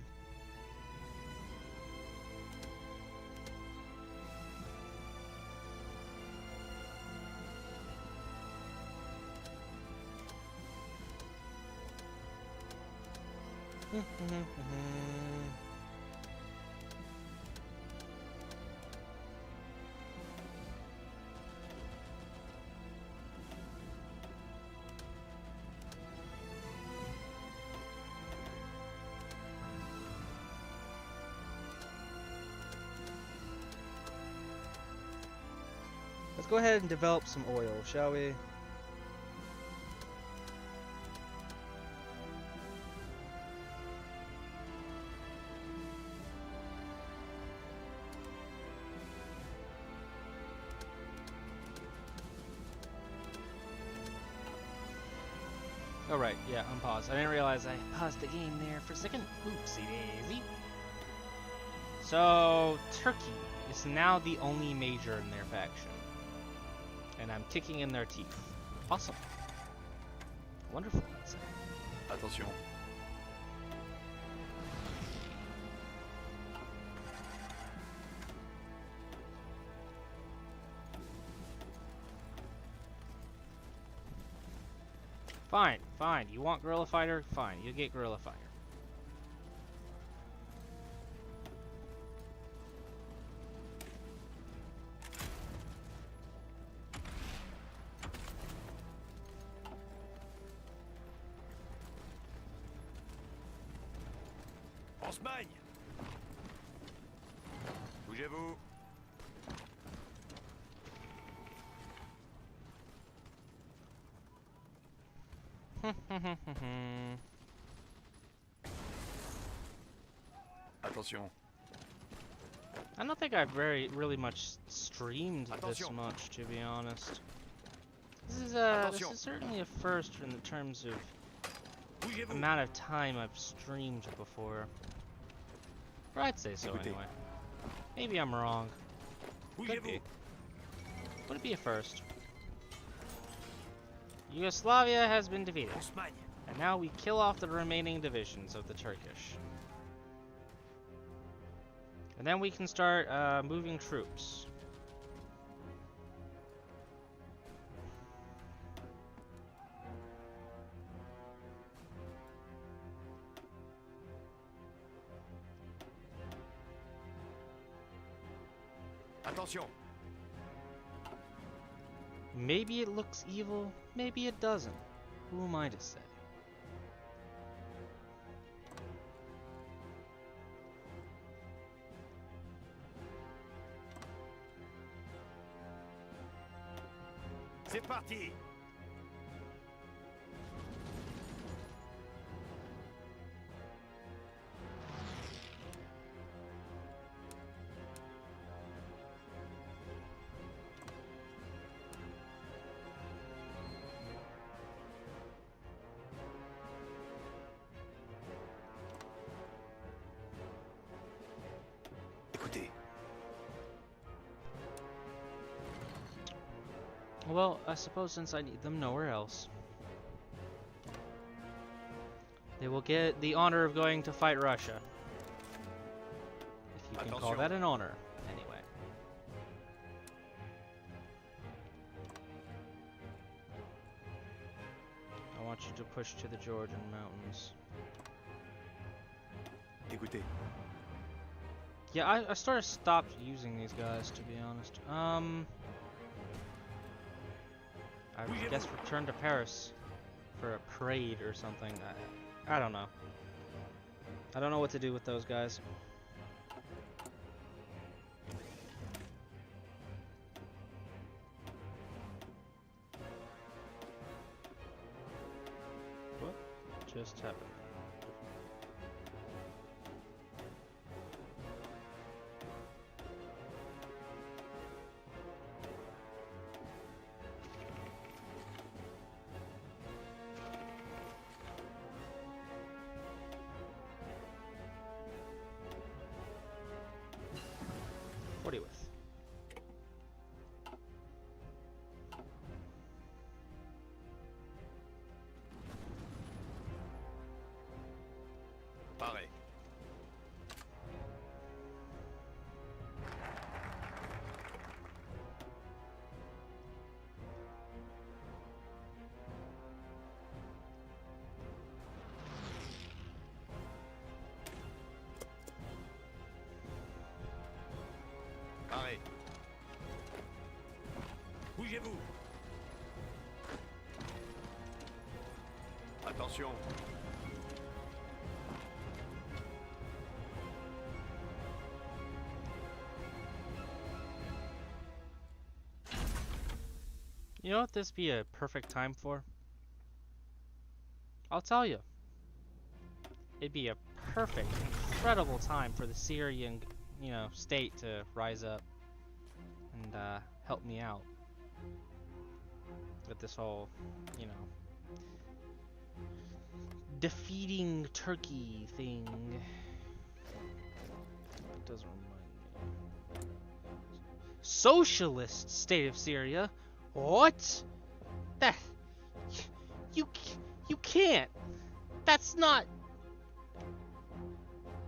Let's go ahead and develop some oil, shall we? Alright, yeah, unpause. I didn't realize I paused the game there for a second. Oopsie daisy. So, Turkey is now the only major in their faction. And I'm kicking in their teeth. Awesome. Wonderful, I'd say. Attention. Fine, fine. You want Guerrilla Fighter? Fine, you get Guerrilla Fighter. Osman! Bougez-vous. Attention. I don't think I've really much streamed this Attention. much, to be honest. This is Attention. certainly a first in the terms of Bougez-vous. amount of time I've streamed before. Or I'd say so Écoutez. anyway. Maybe I'm wrong. Could Bougez-vous. be. Would it be a first? Yugoslavia has been defeated, Osman! and now we kill off the remaining divisions of the Turkish. And then we can start moving troops. Attention. Maybe it looks evil, maybe it doesn't. Who am I to say? C'est parti. Well, I suppose since I need them nowhere else, they will get the honor of going to fight Russia. If you can call that an honor, anyway. I want you to push to the Georgian mountains. Écoutez. Yeah, I sort of stopped using these guys, to be honest. I guess return to Paris for a parade or something. I don't know. I don't know what to do with those guys. What just happened? What are you with? Pareil. Pareil. Bougez-vous. Attention. You know what this be a perfect time for? I'll tell you. It'd be a perfect, incredible time for the Syrian, state to rise up and help me out with this whole, defeating Turkey thing. It doesn't remind me. Socialist state of Syria? What? That you can't. That's not.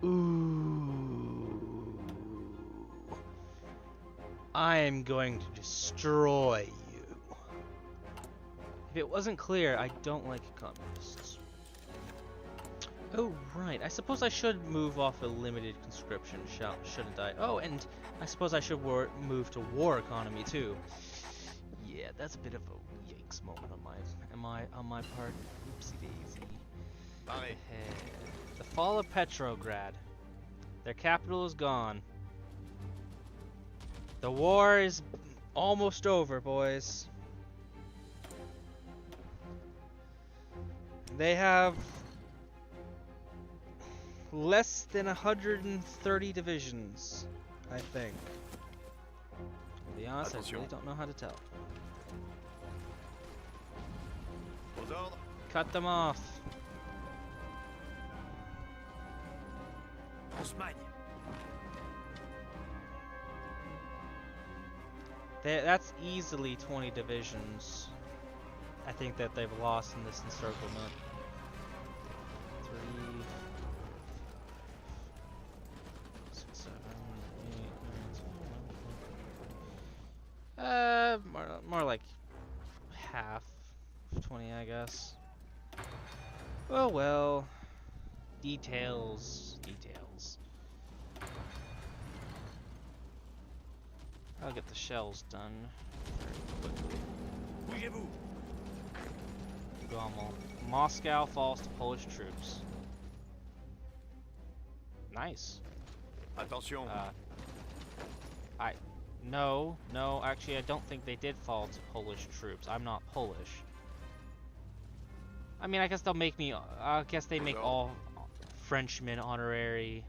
Ooh. I am going to destroy you. If it wasn't clear, I don't like communists. Oh, right. I suppose I should move off a limited conscription, shouldn't I? Oh, and I suppose I should move to war economy, too. Yeah, that's a bit of a yikes moment on my part. Oopsie daisy. The fall of Petrograd. Their capital is gone. The war is almost over, boys. They have less than 130 divisions, I think. To be honest, I really don't know how to tell. Cut them off. That's easily 20 divisions. I think that they've lost in this encirclement. 3, 6, 7, 8, 9, 10, more like half of 20, I guess. Oh well. Details. I'll get the shells done very quickly. Gommel. Moscow falls to Polish troops. Nice. Attention. No, actually I don't think they did fall to Polish troops. I'm not Polish. I mean, I guess they'll make me, I guess they make all Frenchmen honorary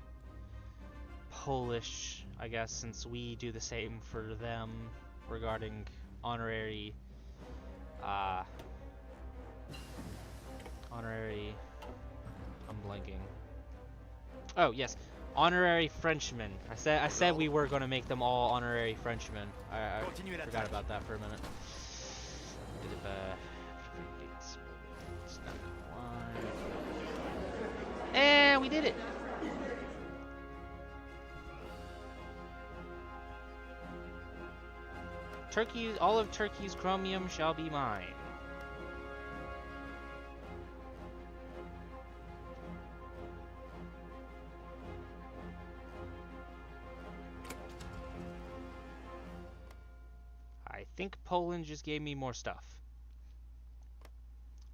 Polish, I guess, since we do the same for them regarding honorary, I'm blanking. Oh, yes, honorary Frenchmen. I said we were going to make them all honorary Frenchmen. I forgot about that for a minute. It's not one. And we did it! Turkey, all of Turkey's chromium shall be mine. I think Poland just gave me more stuff.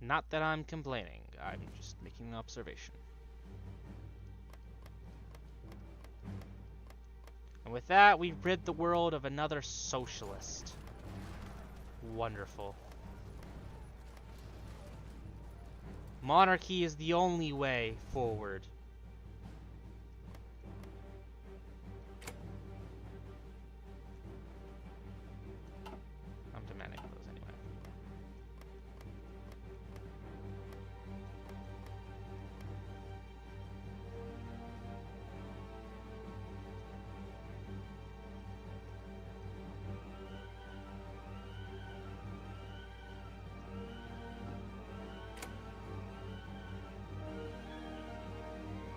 Not that I'm complaining, I'm just making an observation. And with that, we've rid the world of another socialist. Wonderful. Monarchy is the only way forward. I'm demanding those anyway.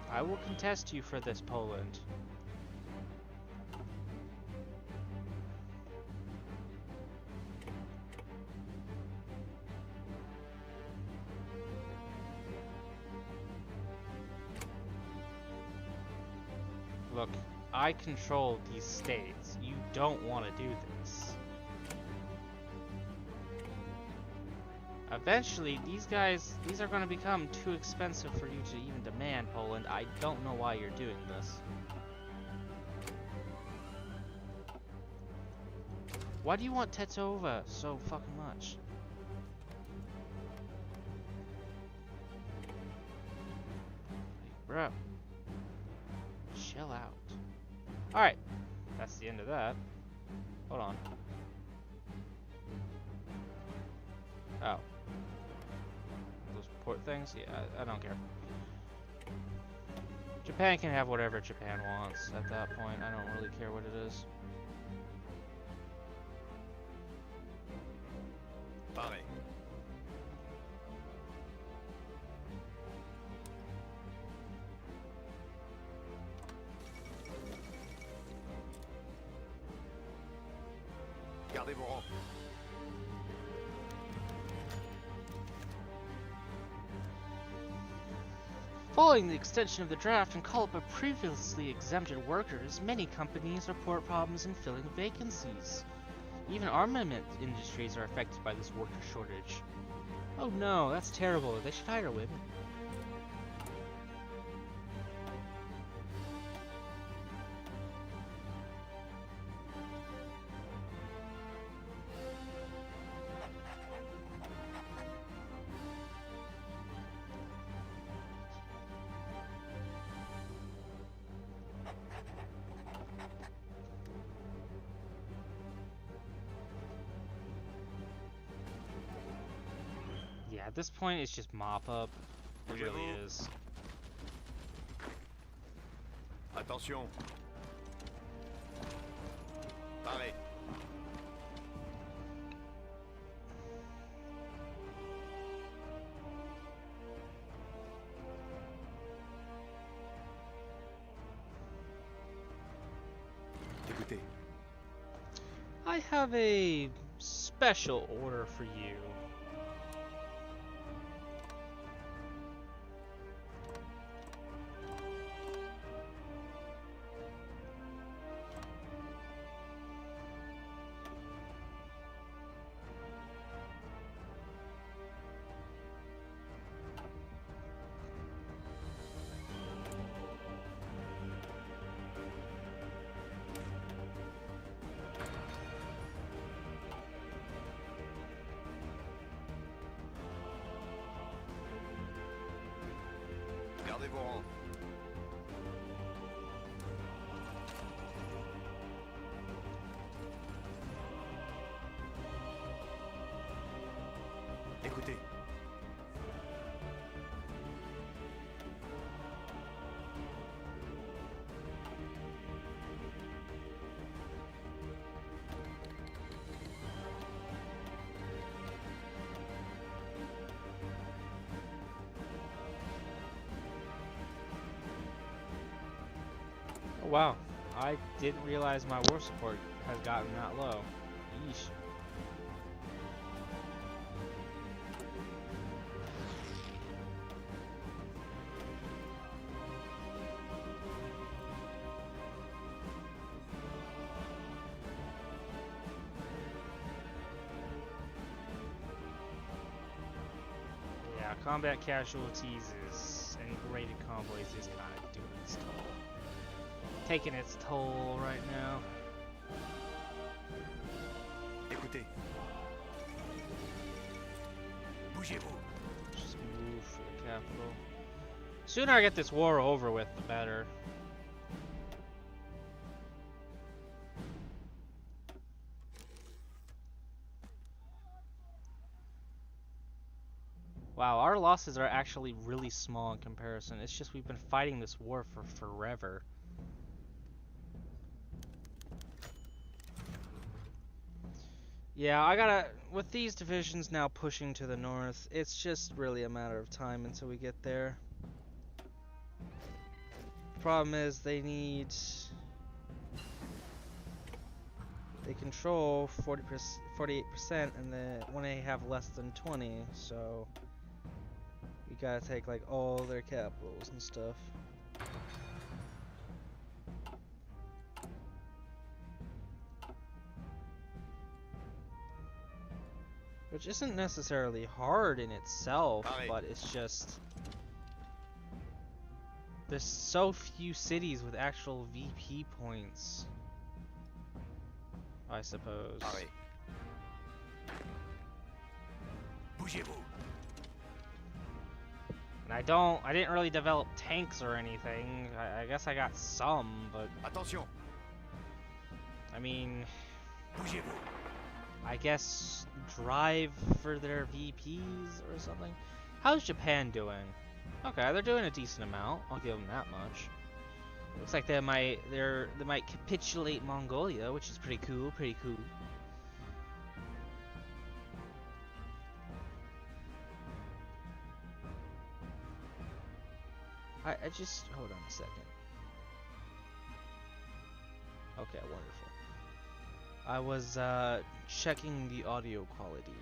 I will contest you for this, Poland. Look, I control these states. You don't want to do this. Eventually, these are going to become too expensive for you to even demand, Poland. I don't know why you're doing this. Why do you want Tetova so fucking much? Like, bro. Chill out. Alright. That's the end of that. Hold on. Oh. Those port things? Yeah, I don't care. Japan can have whatever Japan wants at that point. I don't really care what it is. Pareil. Gardez vos rangs. Following the extension of the draft and call up of previously exempted workers, many companies report problems in filling vacancies. Even armament industries are affected by this worker shortage. Oh no, that's terrible. They should hire women. Yeah, at this point, it's just mop up. It really is. Attention. Pareil. Écoutez. I have a special order for you. Gardez vos rangs. Écoutez. Oh, wow. I didn't realize my war support has gotten that low. Yeesh. Yeah, combat casualties is, and graded convoys is kind of doing its toll. Taking its toll right now. Écoutez. Bougez-vous. Just move for the capital. The sooner I get this war over with, the better. Wow, our losses are actually really small in comparison. It's just we've been fighting this war for forever. Yeah, I gotta, with these divisions now pushing to the north, it's just really a matter of time until we get there. Problem is they control 48%, and when they have less than 20, so we gotta take like all their capitals and stuff. Which isn't necessarily hard in itself, but it's just there's so few cities with actual VP points, I suppose. Bougez-vous. And I didn't really develop tanks or anything. I guess I got some, but Attention. I mean, Bougez-vous. I guess drive for their VPs or something. How's Japan doing? Okay, they're doing a decent amount. I'll give them that much. Looks like they might capitulate Mongolia, which is pretty cool. Pretty cool. I just hold on a second. Okay, wonderful. I was checking the audio quality.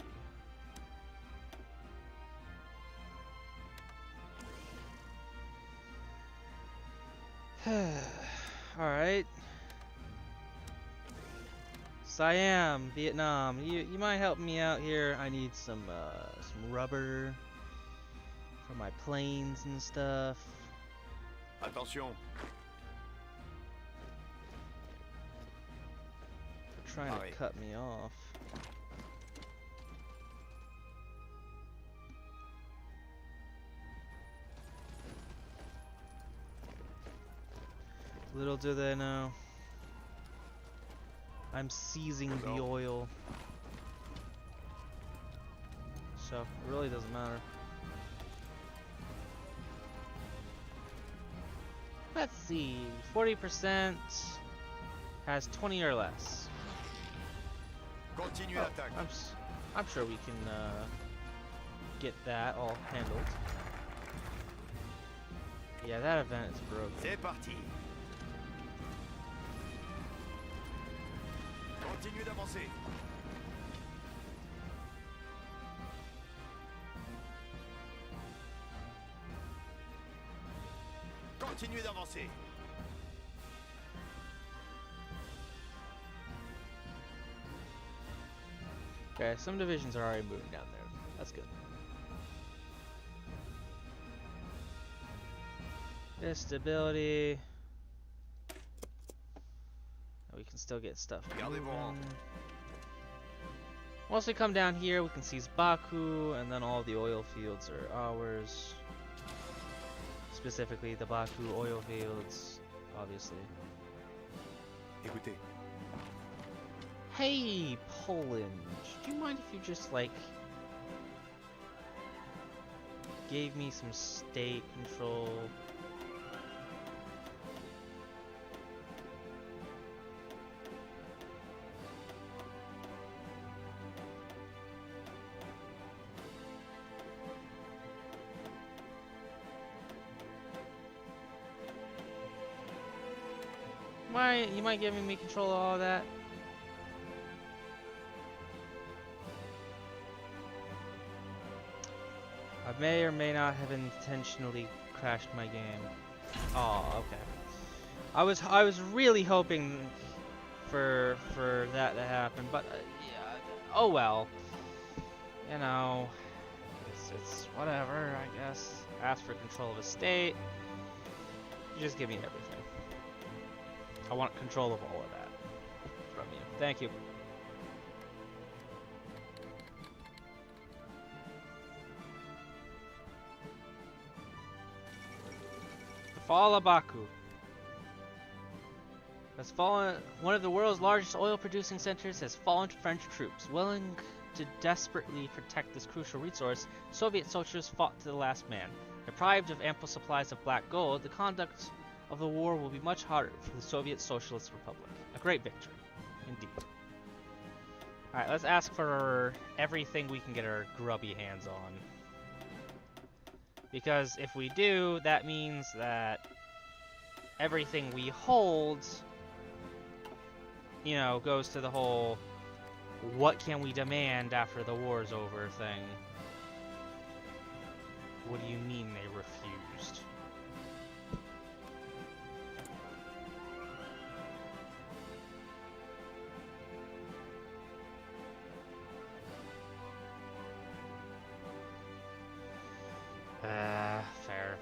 Alright. Siam, Vietnam, you might help me out here. I need some rubber for my planes and stuff. Attention. They're trying to cut me off. Little do they know, I'm seizing the oil. So, it really doesn't matter. Let's see, 40% has 20 or less. Continuez l'attaque. I'm sure we can get that all handled. Yeah, that event is broken. C'est parti. Continuez d'avancer. Continuez d'avancer. Okay, some divisions are already moving down there. That's good. Stability. We can still get stuff moving. Once we come down here, we can seize Baku, and then all the oil fields are ours. Specifically, the Baku oil fields, obviously. Écoutez. Hey, Poland, do you mind if you just, like, gave me some state control? You mind giving me control of all that? I may or may not have intentionally crashed my game. Oh, okay. I was really hoping for that to happen, but yeah. Oh well. You know, it's whatever, I guess. Ask for control of a state. You just give me everything. I want control of all of that from you. Thank you. The fall of Baku has fallen. One of the world's largest oil-producing centers has fallen to French troops. Willing to desperately protect this crucial resource, Soviet soldiers fought to the last man. Deprived of ample supplies of black gold, the conduct of the war will be much harder for the Soviet Socialist Republic. A great victory, indeed. Alright, let's ask for everything we can get our grubby hands on. Because if we do, that means that everything we hold, you know, goes to the whole what can we demand after the war's over thing. What do you mean they refused? Fair.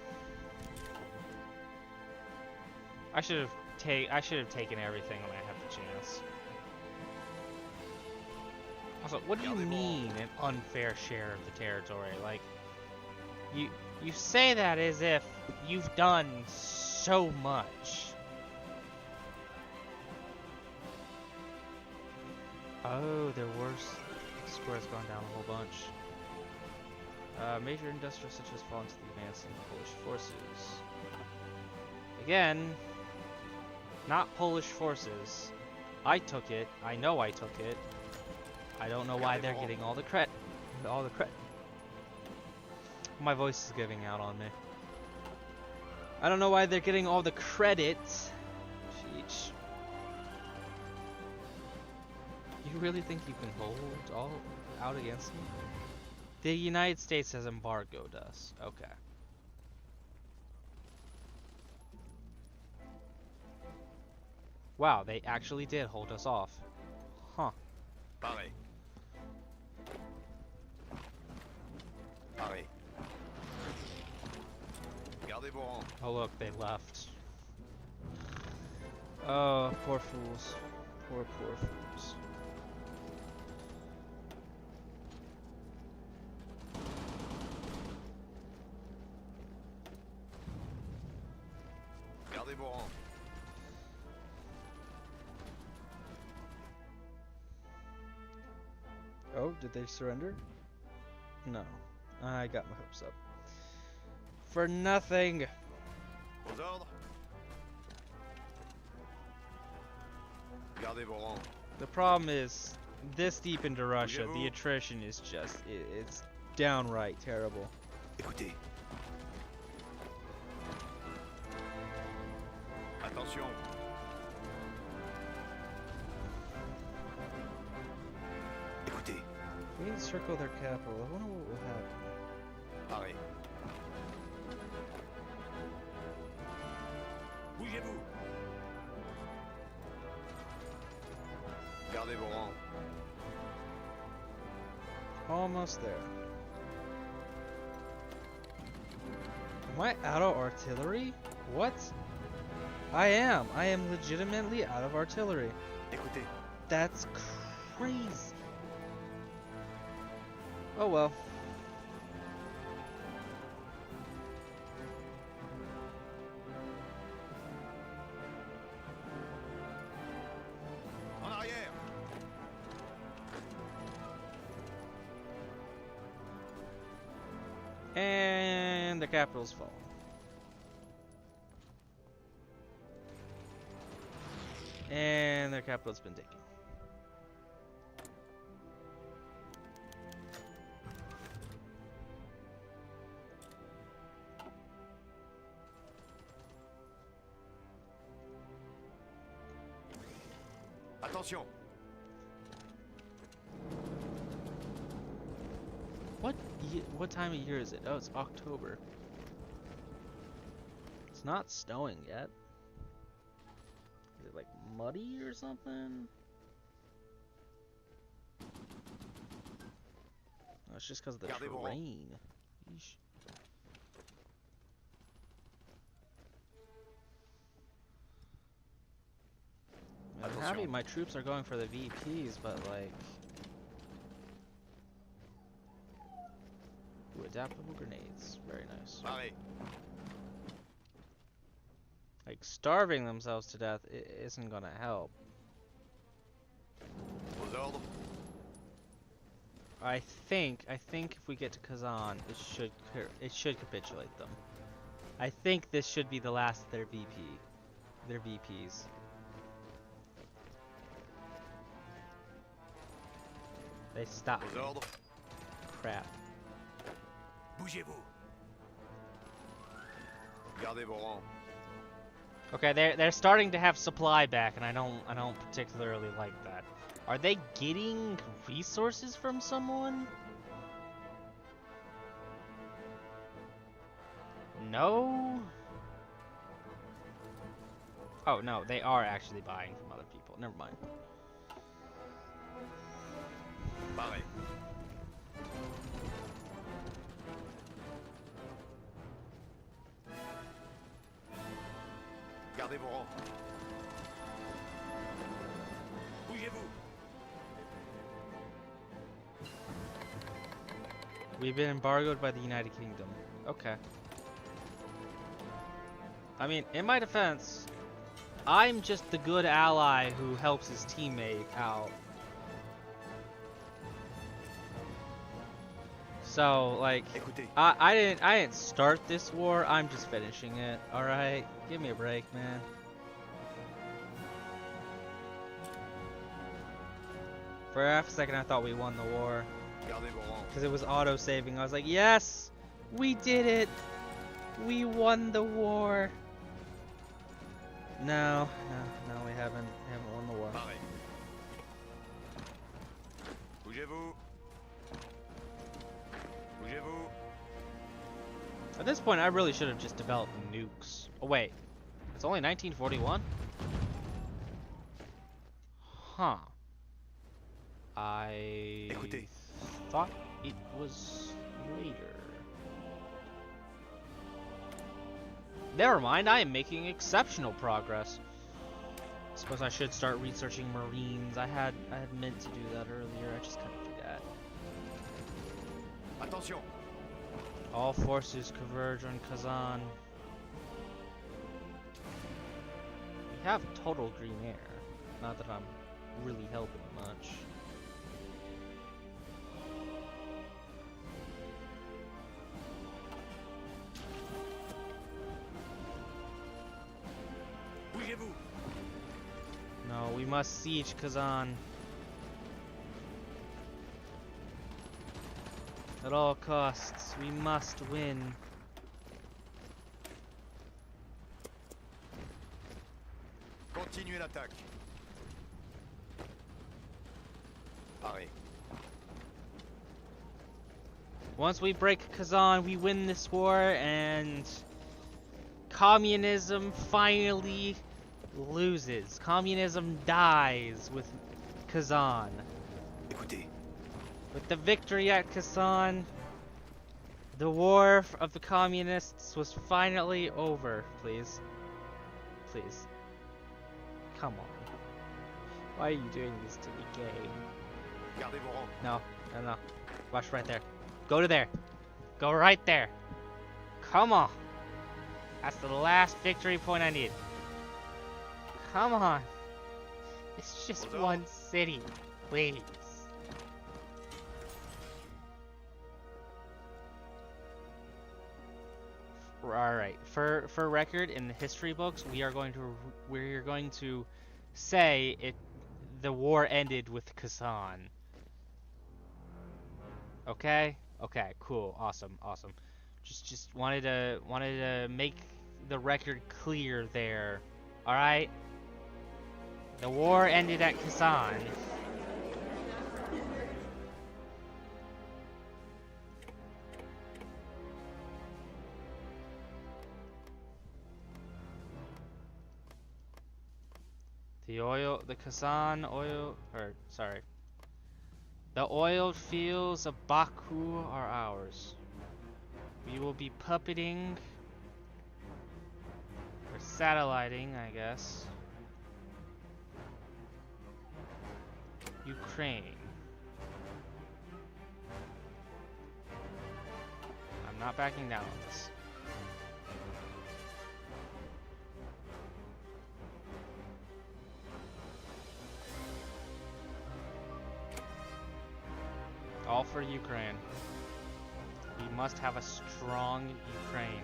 I should have taken everything when I had the chance. Also, what do you mean an unfair share of the territory? Like, you say that as if you've done so much. Oh, their worst score has gone down a whole bunch. Major industrial cities has fallen to the advancing Polish forces. Again, not Polish forces. I took it. I know I took it. I don't know why they're getting all the credit. My voice is giving out on me. I don't know why they're getting all the credit. Sheesh. You really think you can hold all out against me? The United States has embargoed us. Okay. Wow, they actually did hold us off. Huh. Pareil. Pareil. Gardez vos rangs. Oh look, they left. Oh, poor fools. Poor fools. Gardez vos rangs. Oh, did they surrender? No. I got my hopes up. For nothing! Aux ordres. Gardez vos rangs. The problem is, this deep into Russia, the attrition is just, it's downright terrible. Écoutez. Attention. Écoutez. We need to circle their capital. I wonder what will happen. Pareil. Bougez-vous. Gardez vos rangs. Almost there. Am I out of artillery? What? I am. I am legitimately out of artillery. Écoutez. That's crazy. Oh well. En arrière. And the capital's fallen. And their capital's been taken. Attention. What time of year is it? Oh, it's October. It's not snowing yet. Is it like muddy or something? No, it's just because of the terrain. Yeesh. I'm happy my troops are going for the VPs, but like... Ooh, adaptable grenades. Very nice. Pareil. Like, starving themselves to death isn't gonna help. Aux ordres. I think if we get to Kazan, it should capitulate them. I think this should be the last of their VPs. They stopped. Aux ordres. Crap. Bougez-vous. Gardez vos rangs. Okay, they're starting to have supply back, and I don't particularly like that. Are they getting resources from someone? No? Oh, no, they are actually buying from other people. Never mind. Pareil. Gardez vos rangs. Bougez-vous. We've been embargoed by the United Kingdom. Okay. I mean, in my defense, I'm just the good ally who helps his teammate out. So, like, I didn't start this war. I'm just finishing it. All right, give me a break, man. For half a second, I thought we won the war because it was auto-saving. I was like, yes, we did it. We won the war. No, we haven't won the war. Bougez-vous. Bougez-vous. At this point, I really should have just developed nukes. Oh wait, it's only 1941? Huh. I thought it was later. Never mind, I am making exceptional progress. Suppose I should start researching Marines. I had meant to do that earlier, I just kind of forgot. Attention. All forces converge on Kazan. We have total green air. Not that I'm really helping much. Bougez-vous. No, we must siege Kazan. At all costs, we must win. Continuez l'attaque. Pareil. Once we break Kazan, we win this war, and communism finally loses. Communism dies with Kazan. Écoutez. With the victory at Kazan, the war of the communists was finally over. Please. Please. Come on. Why are you doing this to me, game? Gardez vos rangs. No. Watch right there. Go to there. Go right there. Come on. That's the last victory point I need. Come on. It's just one city. Please. Alright, for record, in the history books, we're going to say the war ended with Kazan. Okay? Okay, cool, awesome. Just wanted to make the record clear there. Alright? The war ended at Kazan. The Kazan oil, the oiled fields of Baku are ours. We will be puppeting, or satelliting, I guess, Ukraine. I'm not backing down on this. All for Ukraine. We must have a strong Ukraine.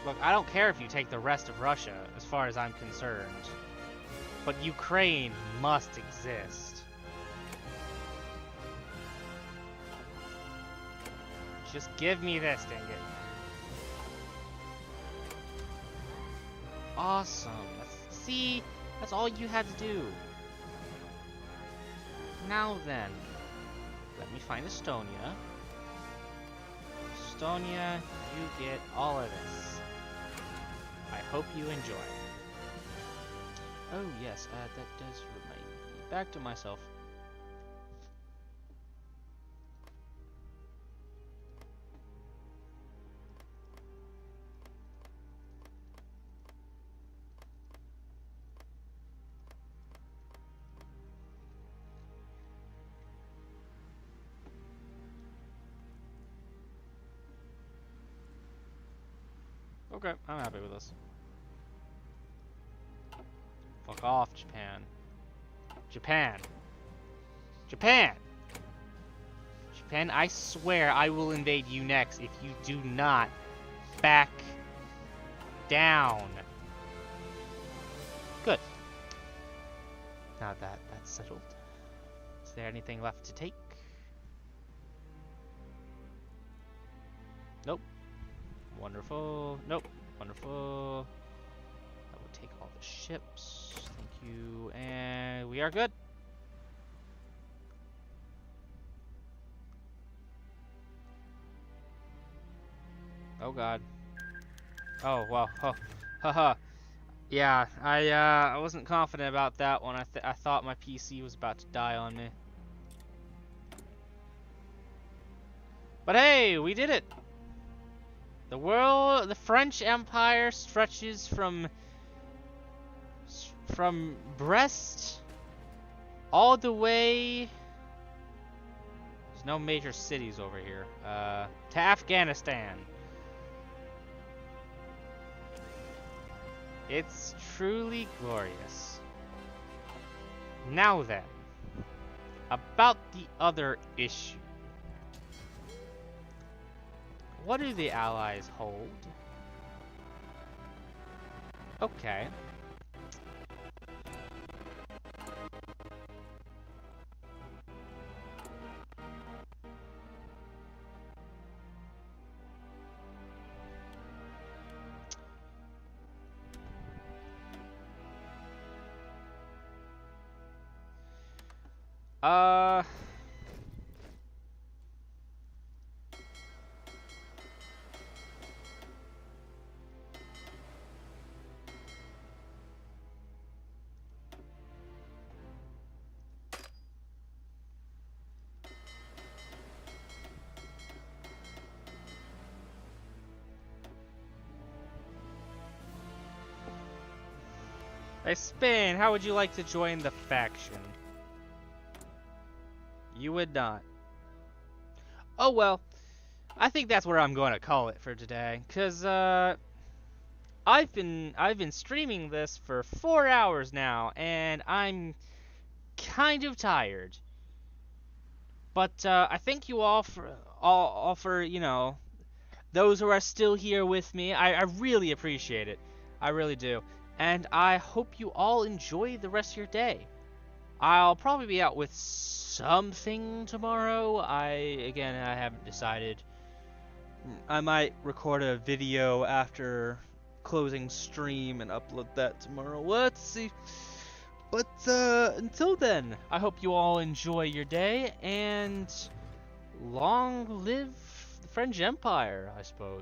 Look, I don't care if you take the rest of Russia, as far as I'm concerned. But Ukraine must exist. Just give me this, dang it. Awesome. See, that's all you had to do. Now then, let me find Estonia. Estonia, you get all of this. I hope you enjoy. Oh yes, that does remind me. Back to myself. Okay, I'm happy with this. Fuck off, Japan. Japan! Japan! Japan, I swear I will invade you next if you do not back down. Good. Now that that's settled. Is there anything left to take? Nope. Wonderful. Nope. Wonderful. I will take all the ships. Thank you. And we are good. Oh god. Oh well. Oh. Haha. Yeah, I wasn't confident about that one. I thought my PC was about to die on me. But hey, we did it. The French Empire stretches from Brest all the way. There's no major cities over here. To Afghanistan. It's truly glorious. Now then, about the other issue. What do the Allies hold? Okay. Hey, Spain, how would you like to join the faction? You would not. Oh well, I think that's where I'm going to call it for today, cause I've been streaming this for 4 hours now, and I'm kind of tired. But I thank you all for you know, those who are still here with me. I really appreciate it. I really do. And I hope you all enjoy the rest of your day. I'll probably be out with something tomorrow. I haven't decided. I might record a video after closing stream and upload that tomorrow. Let's see. But until then, I hope you all enjoy your day, and long live the French Empire, I suppose.